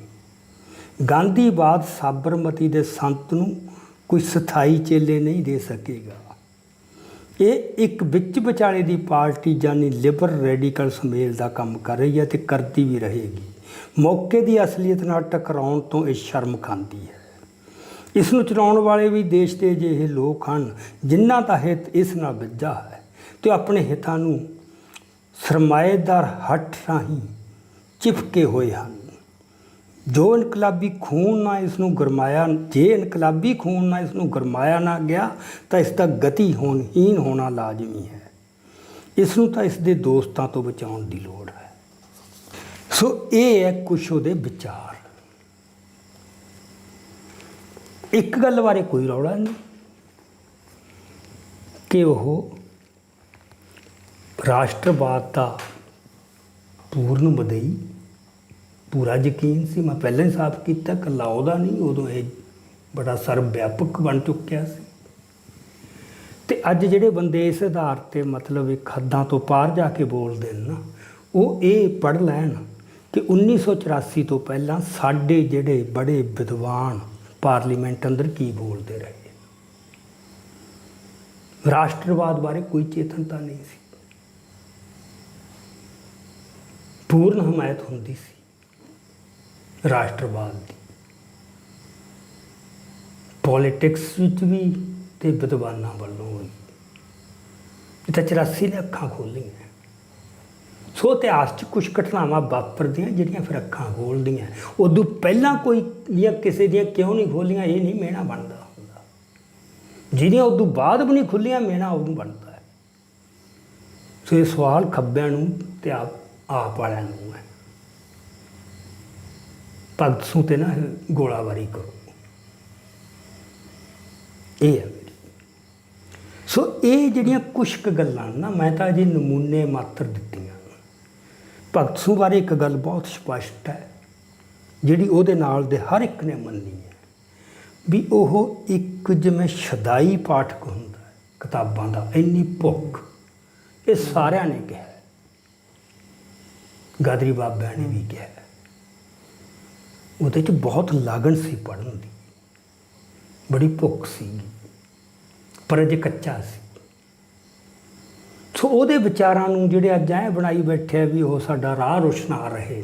ਗਾਂਧੀਵਾਦ ਸਾਬਰਮਤੀ ਦੇ ਸੰਤ ਨੂੰ ਕੋਈ ਸਥਾਈ ਚੇਲੇ ਨਹੀਂ ਦੇ ਸਕੇਗਾ। ਇਹ ਇੱਕ ਵਿੱਚ ਵਿਚਾਲੇ ਦੀ ਪਾਰਟੀ ਯਾਨੀ ਲਿਬਰਲ ਰੈਡੀਕਲ ਸੁਮੇਲ ਦਾ ਕੰਮ ਕਰ ਰਹੀ ਹੈ ਤੇ ਕਰਦੀ ਵੀ ਰਹੇਗੀ। ਮੌਕੇ ਦੀ ਅਸਲੀਅਤ ਨਾਲ ਟਕਰਾਉਣ ਤੋਂ ਇਹ ਸ਼ਰਮ ਖਾਂਦੀ ਹੈ। ਇਸ ਨੂੰ ਚਲਾਉਣ ਵਾਲੇ ਵੀ ਦੇਸ਼ ਦੇ ਅਜਿਹੇ ਲੋਕ ਹਨ ਜਿਨ੍ਹਾਂ ਦਾ ਹਿੱਤ ਇਸ ਨਾਲ ਵਿੱਝਾ ਹੈ ਤੇ ਆਪਣੇ ਹਿੱਤਾਂ ਨੂੰ ਸਰਮਾਏਦਾਰ ਹੱਥ ਰਾਹੀਂ ਚਿਪਕੇ ਹੋਏ ਹਨ। ਜੋ ਇਨਕਲਾਬੀ ਖੂਨ ਨਾਲ ਇਸ ਨੂੰ ਗਰਮਾਇਆ ਨਾ ਗਿਆ ਤਾਂ ਇਸ ਦਾ ਗਤੀਹੀਨ ਹੋਣਾ ਲਾਜ਼ਮੀ ਹੈ। ਇਸ ਨੂੰ ਤਾਂ ਇਸ ਦੇ ਦੋਸਤਾਂ ਤੋਂ ਬਚਾਉਣ ਦੀ ਲੋੜ ਹੈ। ਸੋ ਇਹ ਹੈ ਕੁਛ ਉਹਦੇ ਵਿਚਾਰ। ਇੱਕ ਗੱਲ ਬਾਰੇ ਕੋਈ ਰੌਲਾ ਨਹੀਂ ਕਿ ਉਹ ਰਾਸ਼ਟਰਵਾਦ ਦਾ ਪੂਰਨ ਮਦਈ ਪੂਰਾ ਯਕੀਨ ਸੀ। ਮੈਂ ਪਹਿਲਾਂ ਹੀ ਸਾਫ਼ ਕੀਤਾ, ਇਕੱਲਾ ਉਹਦਾ ਨਹੀਂ, ਉਦੋਂ ਇਹ ਬੜਾ ਸਰਬ ਵਿਆਪਕ ਬਣ ਚੁੱਕਿਆ ਸੀ। ਅਤੇ ਅੱਜ ਜਿਹੜੇ ਬੰਦੇ ਇਸ ਆਧਾਰ 'ਤੇ ਮਤਲਬ ਇੱਕ ਹੱਦਾਂ ਤੋਂ ਪਾਰ ਜਾ ਕੇ ਬੋਲਦੇ ਨੇ ਨਾ, ਉਹ ਇਹ ਪੜ੍ਹ ਲੈਣ ਕਿ 1984 ਤੋਂ ਪਹਿਲਾਂ ਸਾਡੇ ਜਿਹੜੇ ਬੜੇ ਵਿਦਵਾਨ ਪਾਰਲੀਮੈਂਟ ਅੰਦਰ ਕੀ ਬੋਲਦੇ ਰਹੇ। ਰਾਸ਼ਟਰਵਾਦ ਬਾਰੇ ਕੋਈ ਚੇਤਨਤਾ ਨਹੀਂ ਸੀ। ਪੂਰਨ ਹਮਾਇਤ ਹੁੰਦੀ ਸੀ ਰਾਸ਼ਟਰਵਾਦ ਦੀ, ਪੋਲੀਟਿਕਸ ਵਿੱਚ ਵੀ ਤੇ ਵਿਦਵਾਨਾਂ ਵੱਲੋਂ ਵੀ। ਇਹ ਤਾਂ 84 ਨੇ ਅੱਖਾਂ ਖੋਲ੍ਹੀਆਂ। ਸੋ ਇਤਿਹਾਸ 'ਚ ਕੁਝ ਘਟਨਾਵਾਂ ਵਾਪਰਦੀਆਂ ਜਿਹੜੀਆਂ ਫਿਰ ਅੱਖਾਂ ਖੋਲ੍ਹਦੀਆਂ। ਉਦੋਂ ਪਹਿਲਾਂ ਕੋਈ ਜਾਂ ਕਿਸੇ ਦੀਆਂ ਕਿਉਂ ਨਹੀਂ ਖੋਲ੍ਹੀਆਂ ਇਹ ਨਹੀਂ ਮਿਹਣਾ ਬਣਦਾ ਹੁੰਦਾ। ਜਿਹੜੀਆਂ ਉਦੋਂ ਬਾਅਦ ਵੀ ਨਹੀਂ ਖੁੱਲ੍ਹੀਆਂ ਮਿਹਣਾ ਉਦੋਂ ਬਣਦਾ ਹੈ। ਸੋ ਇਹ ਸਵਾਲ ਖੱਬਿਆਂ ਨੂੰ ਤੇ ਆਪ ਵਾਲਿਆਂ ਨੂੰ ਹੈ। ਭਗਤ ਸਿੰਘ 'ਤੇ ਨਾ ਗੋਲਾਬਾਰੀ ਕਰੋ, ਇਹ ਹੈ ਮੇਰੀ। ਸੋ ਇਹ ਜਿਹੜੀਆਂ ਕੁਛ ਕੁ ਗੱਲਾਂ ਨਾ ਮੈਂ ਤਾਂ ਅਜੇ ਨਮੂਨੇ ਮਾਤਰ ਦਿੱਤੀਆਂ। ਭਗਤ ਸਿੰਘ ਬਾਰੇ ਇੱਕ ਗੱਲ ਬਹੁਤ ਸਪਸ਼ਟ ਹੈ ਜਿਹੜੀ ਉਹਦੇ ਨਾਲ ਦੇ ਹਰ ਇੱਕ ਨੇ ਮੰਨੀ ਹੈ ਵੀ ਉਹ ਇੱਕ ਜਿਵੇਂ ਸ਼ਦਾਈ ਪਾਠਕ ਹੁੰਦਾ ਹੈ ਕਿਤਾਬਾਂ ਦਾ, ਇੰਨੀ ਭੁੱਖ ਇਹ ਸਾਰਿਆਂ ਨੇ ਕਿਹਾ। ਗਾਦਰੀ ਬਾਬਿਆਂ ਨੇ ਵੀ ਕਿਹਾ। ਉਹਦੇ 'ਚ ਬਹੁਤ ਲਗਨ ਸੀ ਪੜ੍ਹਨ ਦੀ, ਬੜੀ ਭੁੱਖ ਸੀਗੀ, ਪਰ ਅਜੇ ਕੱਚਾ ਸੀ। ਸੋ ਉਹਦੇ ਵਿਚਾਰਾਂ ਨੂੰ ਜਿਹੜੇ ਅੱਜ ਐਂ ਬਣਾਈ ਬੈਠੇ ਵੀ ਉਹ ਸਾਡਾ ਰਾਹ ਰੋਸ਼ਨਾ ਰਹੇ,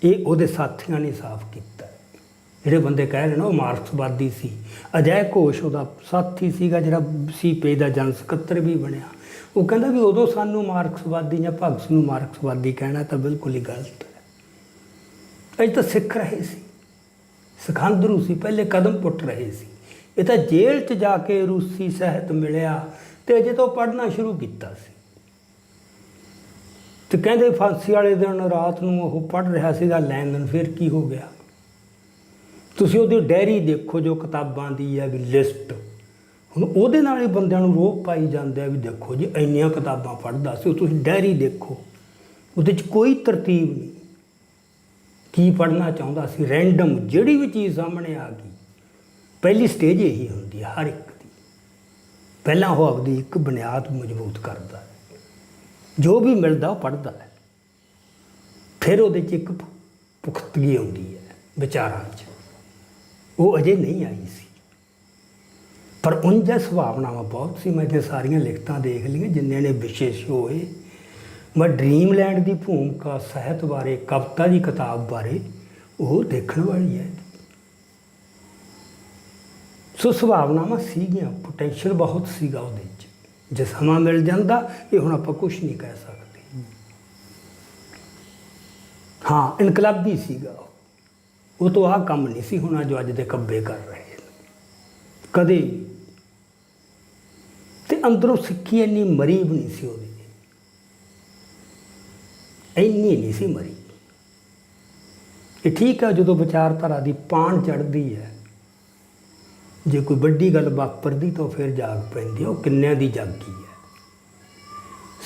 ਇਹ ਉਹਦੇ ਸਾਥੀਆਂ ਨੇ ਸਾਫ਼ ਕੀਤਾ। ਜਿਹੜੇ ਬੰਦੇ ਕਹਿ ਰਹੇ ਨਾ ਉਹ ਮਾਰਕਸਵਾਦੀ ਸੀ, ਅਜੈ ਘੋਸ਼ ਉਹਦਾ ਸਾਥੀ ਸੀਗਾ ਜਿਹੜਾ ਸੀਪੇ ਦਾ ਜਨ ਸਕੱਤਰ ਵੀ ਬਣਿਆ। ਉਹ ਕਹਿੰਦਾ ਵੀ ਉਦੋਂ ਸਾਨੂੰ ਮਾਰਕਸਵਾਦੀ ਜਾਂ ਭਗਤ ਸਿੰਘ ਨੂੰ ਮਾਰਕਸਵਾਦੀ ਕਹਿਣਾ ਤਾਂ ਬਿਲਕੁਲ ਹੀ ਗਲਤ ਹੈ। ਅਸੀਂ ਤਾਂ ਸਿੱਖ ਰਹੇ ਸੀ, ਸਿਖਾਂਦਰੂ ਸੀ, ਪਹਿਲੇ ਕਦਮ ਪੁੱਟ ਰਹੇ ਸੀ। ਇਹ ਤਾਂ ਜੇਲ੍ਹ 'ਚ ਜਾ ਕੇ ਰੂਸੀ ਸਾਹਿਤ ਮਿਲਿਆ ਅਤੇ ਅਜੇ ਤੋਂ ਪੜ੍ਹਨਾ ਸ਼ੁਰੂ ਕੀਤਾ ਸੀ। ਅਤੇ ਕਹਿੰਦੇ ਫਾਂਸੀ ਵਾਲੇ ਦਿਨ ਰਾਤ ਨੂੰ ਉਹ ਪੜ੍ਹ ਰਿਹਾ ਸੀਗਾ ਲੈਣ-ਦੇਣ। ਫਿਰ ਕੀ ਹੋ ਗਿਆ? ਤੁਸੀਂ ਉਹਦੀ ਡਾਇਰੀ ਦੇਖੋ ਜੋ ਕਿਤਾਬਾਂ ਦੀ ਹੈ ਵੀ ਲਿਸਟ। ਹੁਣ ਉਹਦੇ ਨਾਲ ਹੀ ਬੰਦਿਆਂ ਨੂੰ ਰੋਹ ਪਾਈ ਜਾਂਦੇ ਆ ਵੀ ਦੇਖੋ ਜੀ ਇੰਨੀਆਂ ਕਿਤਾਬਾਂ ਪੜ੍ਹਦਾ ਸੀ। ਉਹ ਤੁਸੀਂ ਡਾਇਰੀ ਦੇਖੋ, ਉਹਦੇ 'ਚ ਕੋਈ ਤਰਤੀਬ ਨਹੀਂ। ਕੀ ਪੜ੍ਹਨਾ ਚਾਹੁੰਦਾ ਸੀ? ਰੈਂਡਮ ਜਿਹੜੀ ਵੀ ਚੀਜ਼ ਸਾਹਮਣੇ ਆ ਗਈ। ਪਹਿਲੀ ਸਟੇਜ ਇਹੀ ਹੁੰਦੀ ਹੈ ਹਰ ਇੱਕ ਦੀ। ਪਹਿਲਾਂ ਉਹ ਆਪਦੀ ਇੱਕ ਬੁਨਿਆਦ ਮਜ਼ਬੂਤ ਕਰਦਾ ਹੈ, ਜੋ ਵੀ ਮਿਲਦਾ ਉਹ ਪੜ੍ਹਦਾ ਹੈ। ਫਿਰ ਉਹਦੇ 'ਚ ਇੱਕ ਪੁਖਤਗੀ ਆਉਂਦੀ ਹੈ ਵਿਚਾਰਾਂ 'ਚ, ਉਹ ਅਜੇ ਨਹੀਂ ਆਈ ਸੀ। ਪਰ ਉਂਝ ਸੰਭਾਵਨਾਵਾਂ ਬਹੁਤ ਸੀ। ਮੈਂ ਜੇ ਸਾਰੀਆਂ ਲਿਖਤਾਂ ਦੇਖ ਲਈਆਂ ਜਿੰਨੇ ਨੇ ਵਿਸ਼ੇਸ਼ ਹੋਏ। ਮੈਂ ਡ੍ਰੀਮਲੈਂਡ ਦੀ ਭੂਮਿਕਾ ਸਾਹਿਤ ਬਾਰੇ, ਕਵਿਤਾ ਦੀ ਕਿਤਾਬ ਬਾਰੇ ਉਹ ਦੇਖਣ ਵਾਲੀ ਹੈ। ਸੋ ਸੰਭਾਵਨਾਵਾਂ ਸੀਗੀਆਂ, ਪੋਟੈਂਸ਼ੀਅਲ ਬਹੁਤ ਸੀਗਾ ਉਹਦੇ 'ਚ। ਜੇ ਸਮਾਂ ਮਿਲ ਜਾਂਦਾ, ਇਹ ਹੁਣ ਆਪਾਂ ਕੁਛ ਨਹੀਂ ਕਹਿ ਸਕਦੇ। ਹਾਂ, ਇਨਕਲਾਬੀ ਸੀਗਾ ਉਹ ਤੋਂ ਆਹ ਕੰਮ ਨਹੀਂ ਸੀ ਹੋਣਾ ਜੋ ਅੱਜ ਦੇ ਕੱਬੇ ਕਰ ਰਹੇ ਨੇ ਕਦੇ। ਅਤੇ ਅੰਦਰੋਂ ਸਿੱਖੀ ਇੰਨੀ ਮਰੀ ਵੀ ਨਹੀਂ ਸੀ ਉਹਦੀ, ਇੰਨੀ ਨਹੀਂ ਸੀ ਮਰੀ। ਇਹ ਠੀਕ ਹੈ ਜਦੋਂ ਵਿਚਾਰਧਾਰਾ ਦੀ ਪਾਣ ਚੜ੍ਹਦੀ ਹੈ, ਜੇ ਕੋਈ ਵੱਡੀ ਗੱਲ ਵਾਪਰਦੀ ਤਾਂ ਫਿਰ ਜਾਗ ਪੈਂਦੀ ਹੈ। ਉਹ ਕਿੰਨਿਆਂ ਦੀ ਜਾਗੀ ਹੈ।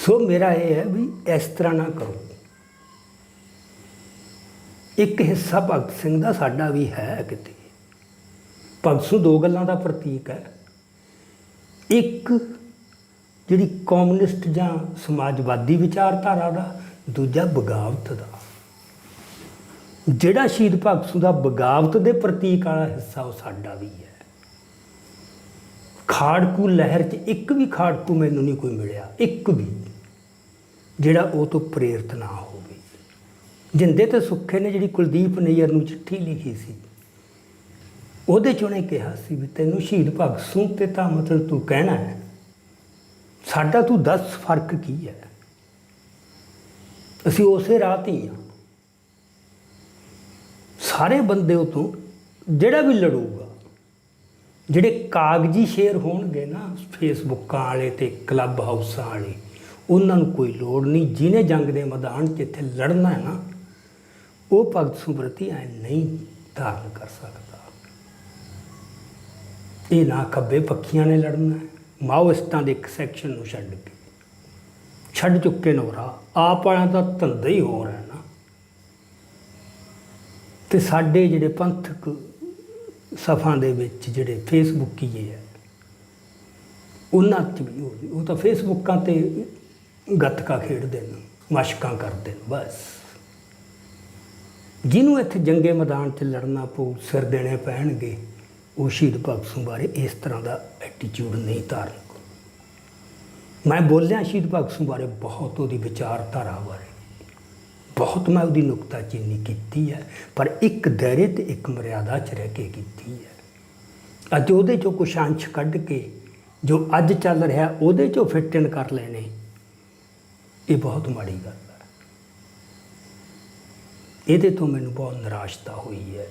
ਸੋ ਮੇਰਾ ਇਹ ਹੈ ਵੀ ਇਸ ਤਰ੍ਹਾਂ ਨਾ ਕਰੋ। ਇੱਕ ਹਿੱਸਾ ਭਗਤ ਸਿੰਘ ਦਾ ਸਾਡਾ ਵੀ ਹੈ ਕਿਤੇ। ਭਗਤ ਸਿੰਘ ਦੋ ਗੱਲਾਂ ਦਾ ਪ੍ਰਤੀਕ ਹੈ। ਇੱਕ ਜਿਹੜੀ ਕਮਿਊਨਿਸਟ ਜਾਂ ਸਮਾਜਵਾਦੀ ਵਿਚਾਰਧਾਰਾ ਦਾ, ਦੂਜਾ ਬਗਾਵਤ ਦਾ। ਜਿਹੜਾ ਸ਼ਹੀਦ ਭਗਤ ਸਿੰਘ ਦਾ ਬਗਾਵਤ ਦੇ ਪ੍ਰਤੀਕ ਵਾਲਾ ਹਿੱਸਾ ਉਹ ਸਾਡਾ ਵੀ ਹੈ। ਖਾੜਕੂ ਲਹਿਰ 'ਚ ਇੱਕ ਵੀ ਖਾੜਕੂ ਮੈਨੂੰ ਨਹੀਂ ਕੋਈ ਮਿਲਿਆ, ਇੱਕ ਵੀ, ਜਿਹੜਾ ਉਹ ਤੋਂ ਪ੍ਰੇਰਿਤ ਨਾ ਹੋਵੇ। ਜਿੰਦੇ ਤੇ ਸੁੱਖੇ ਨੇ ਜਿਹੜੀ ਕੁਲਦੀਪ ਨਈਅਰ ਨੂੰ ਚਿੱਠੀ ਲਿਖੀ ਸੀ, ਉਹਦੇ 'ਚ ਉਹਨੇ ਕਿਹਾ ਸੀ ਵੀ ਤੈਨੂੰ ਸ਼ਹੀਦ ਭਗਤ ਸਿੰਘ ਤੇ ਤਾਂ ਮਤਲਬ ਤੂੰ ਕਹਿਣਾ ਹੈ, ਸਾਡਾ ਤੂੰ ਦੱਸ ਫਰਕ ਕੀ ਹੈ। ਅਸੀਂ ਉਸੇ ਰਾਹ 'ਤੇ ਹੀ ਹਾਂ। ਸਾਰੇ ਬੰਦੇ ਉਹ ਤੋਂ ਜਿਹੜਾ ਵੀ ਲੜੂਗਾ, ਜਿਹੜੇ ਕਾਗਜ਼ੀ ਸ਼ੇਰ ਹੋਣਗੇ ਨਾ ਫੇਸਬੁੱਕਾਂ ਵਾਲੇ ਅਤੇ ਕਲੱਬ ਹਾਊਸਾਂ ਵਾਲੇ, ਉਹਨਾਂ ਨੂੰ ਕੋਈ ਲੋੜ ਨਹੀਂ। ਜਿਹਨੇ ਜੰਗ ਦੇ ਮੈਦਾਨ 'ਚ ਇੱਥੇ ਲੜਨਾ ਹੈ ਨਾ, ਉਹ ਭਗਤ ਸਿੰਘ ਪ੍ਰਤੀ ਐ ਨਹੀਂ ਧਾਰਨ ਕਰ ਸਕਦਾ। ਇਹ ਨਾ ਖੱਬੇ ਪੱਖੀਆਂ ਨੇ ਲੜਨਾ ਹੈ, ਮਾਓਇਸਟਾਂ ਦੇ ਇੱਕ ਸੈਕਸ਼ਨ ਨੂੰ ਛੱਡ ਚੁੱਕੇ ਨੇ ਰਾਹ। ਆਪ ਵਾਲਿਆਂ ਦਾ ਧੰਦਾ ਹੀ ਹੋ ਰਿਹਾ ਨਾ। ਅਤੇ ਸਾਡੇ ਜਿਹੜੇ ਪੰਥਕ ਸਫਾਂ ਦੇ ਵਿੱਚ ਜਿਹੜੇ ਫੇਸਬੁੱਕੀਏ ਹੈ, ਉਹਨਾਂ 'ਚ ਵੀ ਉਹ ਤਾਂ ਫੇਸਬੁੱਕਾਂ 'ਤੇ ਗੱਤਕਾ ਖੇਡਦੇ ਨੇ, ਮਸ਼ਕਾਂ ਕਰਦੇ ਨੇ ਬਸ। ਜਿਹਨੂੰ ਇੱਥੇ ਜੰਗੇ ਮੈਦਾਨ 'ਚ ਲੜਨਾ ਪਊ, ਸਿਰ ਦੇਣੇ ਪੈਣਗੇ, ਉਹ ਸ਼ਹੀਦ ਭਗਤ ਸਿੰਘ ਬਾਰੇ ਇਸ ਤਰ੍ਹਾਂ ਦਾ ਐਟੀਟਿਊਡ ਨਹੀਂ ਧਾਰਨ ਕਰੋ। ਮੈਂ ਬੋਲਿਆ ਸ਼ਹੀਦ ਭਗਤ ਸਿੰਘ ਬਾਰੇ ਬਹੁਤ, ਉਹਦੀ ਵਿਚਾਰਧਾਰਾ ਬਾਰੇ ਬਹੁਤ ਮੈਂ ਉਹਦੀ ਨੁਕਤਾਚੀਨੀ ਕੀਤੀ ਹੈ, ਪਰ ਇੱਕ ਦਾਇਰੇ ਅਤੇ ਇੱਕ ਮਰਿਆਦਾ 'ਚ ਰਹਿ ਕੇ ਕੀਤੀ ਹੈ। ਅੱਜ ਉਹਦੇ 'ਚੋਂ ਕੁਛ ਅੰਸ਼ ਕੱਢ ਕੇ ਜੋ ਅੱਜ ਚੱਲ ਰਿਹਾ ਉਹਦੇ 'ਚੋਂ ਫਿੱਟ ਇਨ ਕਰ ਲੈਣੇ, ਇਹ ਬਹੁਤ ਮਾੜੀ ਗੱਲ ਹੈ। ਇਹਦੇ ਤੋਂ ਮੈਨੂੰ ਬਹੁਤ ਨਿਰਾਸ਼ਤਾ ਹੋਈ ਹੈ।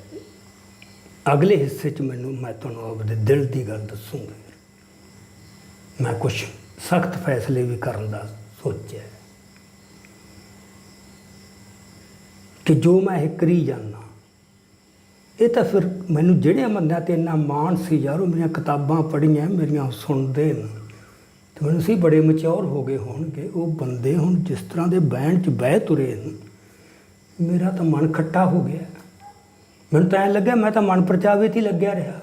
ਅਗਲੇ ਹਿੱਸੇ 'ਚ ਮੈਂ ਤੁਹਾਨੂੰ ਆਪਣੇ ਦਿਲ ਦੀ ਗੱਲ ਦੱਸੂੰਗਾ। ਮੈਂ ਕੁਛ ਸਖਤ ਫੈਸਲੇ ਵੀ ਕਰਨ ਦਾ ਸੋਚਿਆ ਕਿ ਜੋ ਮੈਂ ਇਹ ਕਰੀ ਜਾਂਦਾ, ਇਹ ਤਾਂ ਫਿਰ ਮੈਨੂੰ ਜਿਹੜੇ ਬੰਦਿਆਂ 'ਤੇ ਇੰਨਾ ਮਾਣ ਸੀ, ਯਾਰ ਉਹ ਮੇਰੀਆਂ ਕਿਤਾਬਾਂ ਪੜ੍ਹੀਆਂ, ਮੇਰੀਆਂ ਸੁਣਦੇ ਨੇ, ਅਤੇ ਮੈਨੂੰ ਸੀ ਬੜੇ ਮਚਿਓਰ ਹੋ ਗਏ ਹੋਣਗੇ। ਉਹ ਬੰਦੇ ਹੁਣ ਜਿਸ ਤਰ੍ਹਾਂ ਦੇ ਬਹਿਣ 'ਚ ਬਹਿ ਤੁਰੇ ਨੇ, ਮੇਰਾ ਤਾਂ ਮਨ ਖੱਟਾ ਹੋ ਗਿਆ। ਮੈਨੂੰ ਤਾਂ ਐਂ ਲੱਗਿਆ ਮੈਂ ਤਾਂ ਮਨ ਪਰਚਾਵੇ 'ਤੇ ਹੀ ਲੱਗਿਆ ਰਿਹਾ,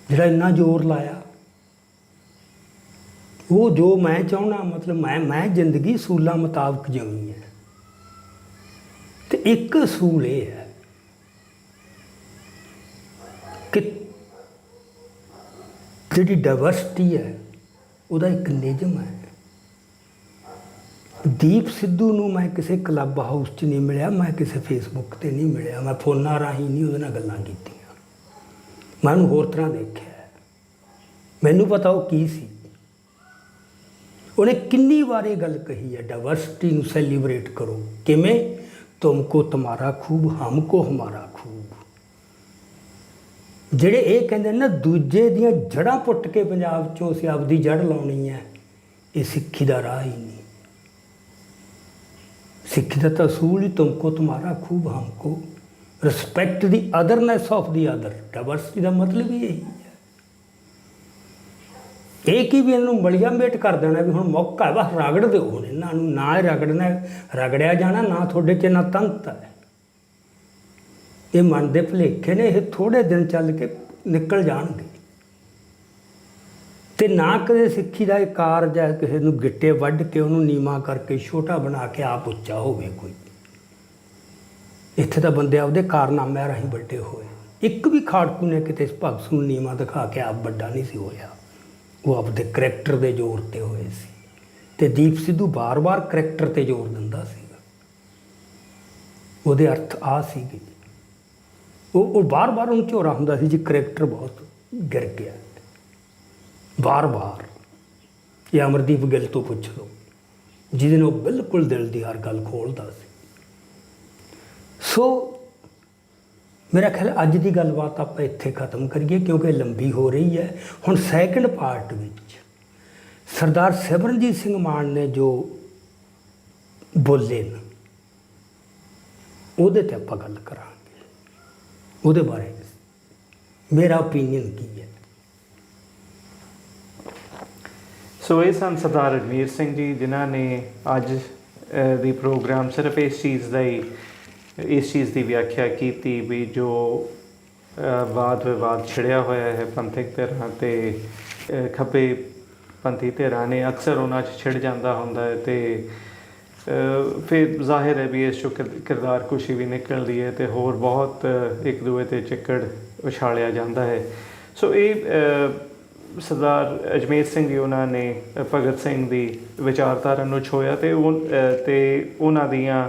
ਜਿਹੜਾ ਇੰਨਾ ਜ਼ੋਰ ਲਾਇਆ। ਉਹ ਜੋ ਮੈਂ ਚਾਹੁੰਦਾ, ਮਤਲਬ ਮੈਂ ਜ਼ਿੰਦਗੀ ਅਸੂਲਾਂ ਮੁਤਾਬਕ ਜਿਉਣੀ ਹੈ, ਅਤੇ ਇੱਕ ਅਸੂਲ ਇਹ ਹੈ ਕਿ ਜਿਹੜੀ ਡਾਇਵਰਸਿਟੀ ਹੈ ਉਹਦਾ ਇੱਕ ਨਿਯਮ ਹੈ। ਦੀਪ ਸਿੱਧੂ ਨੂੰ ਮੈਂ ਕਿਸੇ ਕਲੱਬ ਹਾਊਸ 'ਚ ਨਹੀਂ ਮਿਲਿਆ, ਮੈਂ ਕਿਸੇ ਫੇਸਬੁੱਕ 'ਤੇ ਨਹੀਂ ਮਿਲਿਆ, ਮੈਂ ਫੋਨਾਂ ਰਾਹੀਂ ਨਹੀਂ ਉਹਦੇ ਨਾਲ ਗੱਲਾਂ ਕੀਤੀਆਂ, ਮੈਂ ਉਹਨੂੰ ਹੋਰ ਤਰ੍ਹਾਂ ਦੇਖਿਆ। ਮੈਨੂੰ ਪਤਾ ਉਹ ਕੀ ਸੀ। ਉਹਨੇ ਕਿੰਨੀ ਵਾਰ ਇਹ ਗੱਲ ਕਹੀ ਹੈ, ਡਾਇਵਰਸਿਟੀ ਨੂੰ ਸੈਲੀਬ੍ਰੇਟ ਕਰੋ। ਕਿਵੇਂ? ਤੁਮਕੋ ਤੁਮਾਰਾ ਖੂਬ, ਹਮਕੋ ਹਮਾਰਾ ਖੂਬ। ਜਿਹੜੇ ਇਹ ਕਹਿੰਦੇ ਨਾ ਦੂਜੇ ਦੀਆਂ ਜੜ੍ਹਾਂ ਪੁੱਟ ਕੇ ਪੰਜਾਬ 'ਚੋਂ ਅਸੀਂ ਆਪਦੀ ਜੜ੍ਹ ਲਾਉਣੀ ਹੈ, ਇਹ ਸਿੱਖੀ ਦਾ ਰਾਹ ਹੀ ਨਹੀਂ। ਸਿੱਖੀ ਦਾ ਤਾਂ ਅਸੂਲ ਹੀ ਤੁਮਕੋ ਤੁਮਾਰਾ ਖੂਬ, ਹਮਕੋ, respect the ਅਦਰਨੈਸ of the other. Diversity ਦਾ ਮਤਲਬ ਹੀ ਇਹੀ ਹੈ। ਇਹ ਕੀ ਵੀ ਇਹਨੂੰ ਮਲੀਆ ਮੇਟ ਕਰ ਦੇਣਾ ਵੀ ਹੁਣ ਮੌਕਾ ਹੈ, ਬਸ ਰਗੜ ਦਿਓ ਹੁਣ ਇਹਨਾਂ ਨੂੰ। ਨਾ ਇਹ ਰਗੜਿਆ ਜਾਣਾ, ਨਾ ਤੁਹਾਡੇ 'ਚ ਨਾ ਤੰਤ ਹੈ। ਇਹ ਮਨ ਦੇ ਭੁਲੇਖੇ ਨੇ, ਇਹ ਥੋੜ੍ਹੇ ਦਿਨ ਚੱਲ ਕੇ ਨਿਕਲ ਜਾਣਗੇ। ਅਤੇ ਨਾ ਕਦੇ ਸਿੱਖੀ ਦਾ ਇਹ ਕਾਰਜ ਹੈ ਕਿਸੇ ਨੂੰ ਗਿੱਟੇ ਵੱਢ ਕੇ ਉਹਨੂੰ ਨੀਵਾਂ ਕਰਕੇ ਛੋਟਾ ਬਣਾ ਕੇ ਆਪ ਉੱਚਾ ਹੋਵੇ ਕੋਈ। ਇੱਥੇ ਤਾਂ ਬੰਦੇ ਆਪਦੇ ਕਾਰਨਾਮਿਆਂ ਰਾਹੀਂ ਵੱਡੇ ਹੋਏ। ਇੱਕ ਵੀ ਖਾੜਕੂ ਨੇ ਕਿਤੇ ਭਗਤ ਸਿੰਘ ਨੂੰ ਨੀਵਾਂ ਦਿਖਾ ਕੇ ਆਪ ਵੱਡਾ ਨਹੀਂ ਸੀ ਹੋਇਆ, ਉਹ ਆਪਦੇ ਕਰੈਕਟਰ ਦੇ ਜ਼ੋਰ 'ਤੇ ਹੋਏ ਸੀ। ਅਤੇ ਦੀਪ ਸਿੱਧੂ ਬਾਰ-ਬਾਰ ਕਰੈਕਟਰ 'ਤੇ ਜ਼ੋਰ ਦਿੰਦਾ ਸੀਗਾ। ਉਹਦੇ ਅਰਥ ਆ ਸੀਗੇ, ਉਹ ਬਾਰ-ਬਾਰ ਉਹਨੂੰ ਝੋਰਾ ਹੁੰਦਾ ਸੀ ਜੀ ਕਰੈਕਟਰ ਬਹੁਤ ਗਿਰ ਗਿਆ ਬਾਰ-ਬਾਰ। ਇਹ ਅਮਰਦੀਪ ਗਿੱਲ ਤੋਂ ਪੁੱਛ ਲਓ, ਜਿਹਦੇ ਨਾਲ ਉਹ ਬਿਲਕੁਲ ਦਿਲ ਦੀ ਹਰ ਗੱਲ ਖੋਲ੍ਹਦਾ ਸੀ। ਸੋ ਮੇਰਾ ਖਿਆਲ ਅੱਜ ਦੀ ਗੱਲਬਾਤ ਆਪਾਂ ਇੱਥੇ ਖ਼ਤਮ ਕਰੀਏ, ਕਿਉਂਕਿ ਲੰਬੀ ਹੋ ਰਹੀ ਹੈ। ਹੁਣ ਸੈਕਿੰਡ ਪਾਰਟ ਵਿੱਚ ਸਰਦਾਰ ਸਿਮਰਨਜੀਤ ਸਿੰਘ ਮਾਨ ਨੇ ਜੋ ਬੋਲੇ ਨੇ, ਉਹਦੇ 'ਤੇ ਆਪਾਂ ਗੱਲ ਕਰਾਂਗੇ। ਉਹਦੇ ਬਾਰੇ ਮੇਰਾ ਓਪੀਨੀਅਨ ਕੀ ਹੈ। ਸੋ ਸੋ ਇਹ ਸਨ ਸਰਦਾਰ ਅਜਮੇਰ ਸਿੰਘ ਜੀ, ਜਿਨ੍ਹਾਂ ਨੇ ਅੱਜ ਦੀ ਪ੍ਰੋਗਰਾਮ ਸਿਰਫ ਇਸ ਚੀਜ਼ ਦੀ ਵਿਆਖਿਆ ਕੀਤੀ ਵੀ ਜੋ ਵਾਦ ਵਿਵਾਦ ਛਿੜਿਆ ਹੋਇਆ ਹੈ ਪੰਥਕ ਧਿਰਾਂ ਅਤੇ ਖੱਬੇ ਪੰਥੀ ਧਿਰਾਂ ਨੇ, ਅਕਸਰ ਉਹਨਾਂ 'ਚ ਛਿੜ ਜਾਂਦਾ ਹੁੰਦਾ ਹੈ ਅਤੇ ਫਿਰ ਜ਼ਾਹਿਰ ਹੈ ਵੀ ਇਸ 'ਚੋਂ ਕਿਰਦਾਰ ਕੁਸ਼ੀ ਵੀ ਨਿਕਲਦੀ ਹੈ ਅਤੇ ਹੋਰ ਬਹੁਤ ਇੱਕ ਦੂਏ 'ਤੇ ਚਿੱਕੜ ਉਛਾਲਿਆ ਜਾਂਦਾ ਹੈ। ਸੋ ਇਹ ਸਰਦਾਰ ਅਜਮੇਰ ਸਿੰਘ ਜੀ, ਉਹਨਾਂ ਨੇ ਭਗਤ ਸਿੰਘ ਦੀ ਵਿਚਾਰਧਾਰਾ ਨੂੰ ਛੋਹਿਆ ਅਤੇ ਉਹਨਾਂ ਦੀਆਂ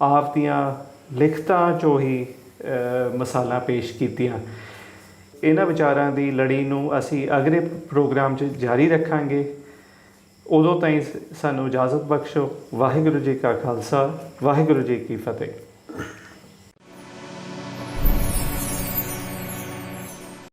ਆਪ ਦੀਆਂ ਲਿਖਤਾਂ 'ਚੋਂ ਹੀ ਮਿਸਾਲਾਂ ਪੇਸ਼ ਕੀਤੀਆਂ। ਇਹਨਾਂ ਵਿਚਾਰਾਂ ਦੀ ਲੜੀ ਨੂੰ ਅਸੀਂ ਅਗਲੇ ਪ੍ਰੋਗਰਾਮ 'ਚ ਜਾਰੀ ਰੱਖਾਂਗੇ। ਉਦੋਂ ਤਾਈਂ ਸਾਨੂੰ ਇਜਾਜ਼ਤ ਬਖਸ਼ੋ। ਵਾਹਿਗੁਰੂ ਜੀ ਕਾ ਖਾਲਸਾ, ਵਾਹਿਗੁਰੂ ਜੀ ਕੀ ਫਤਿਹ।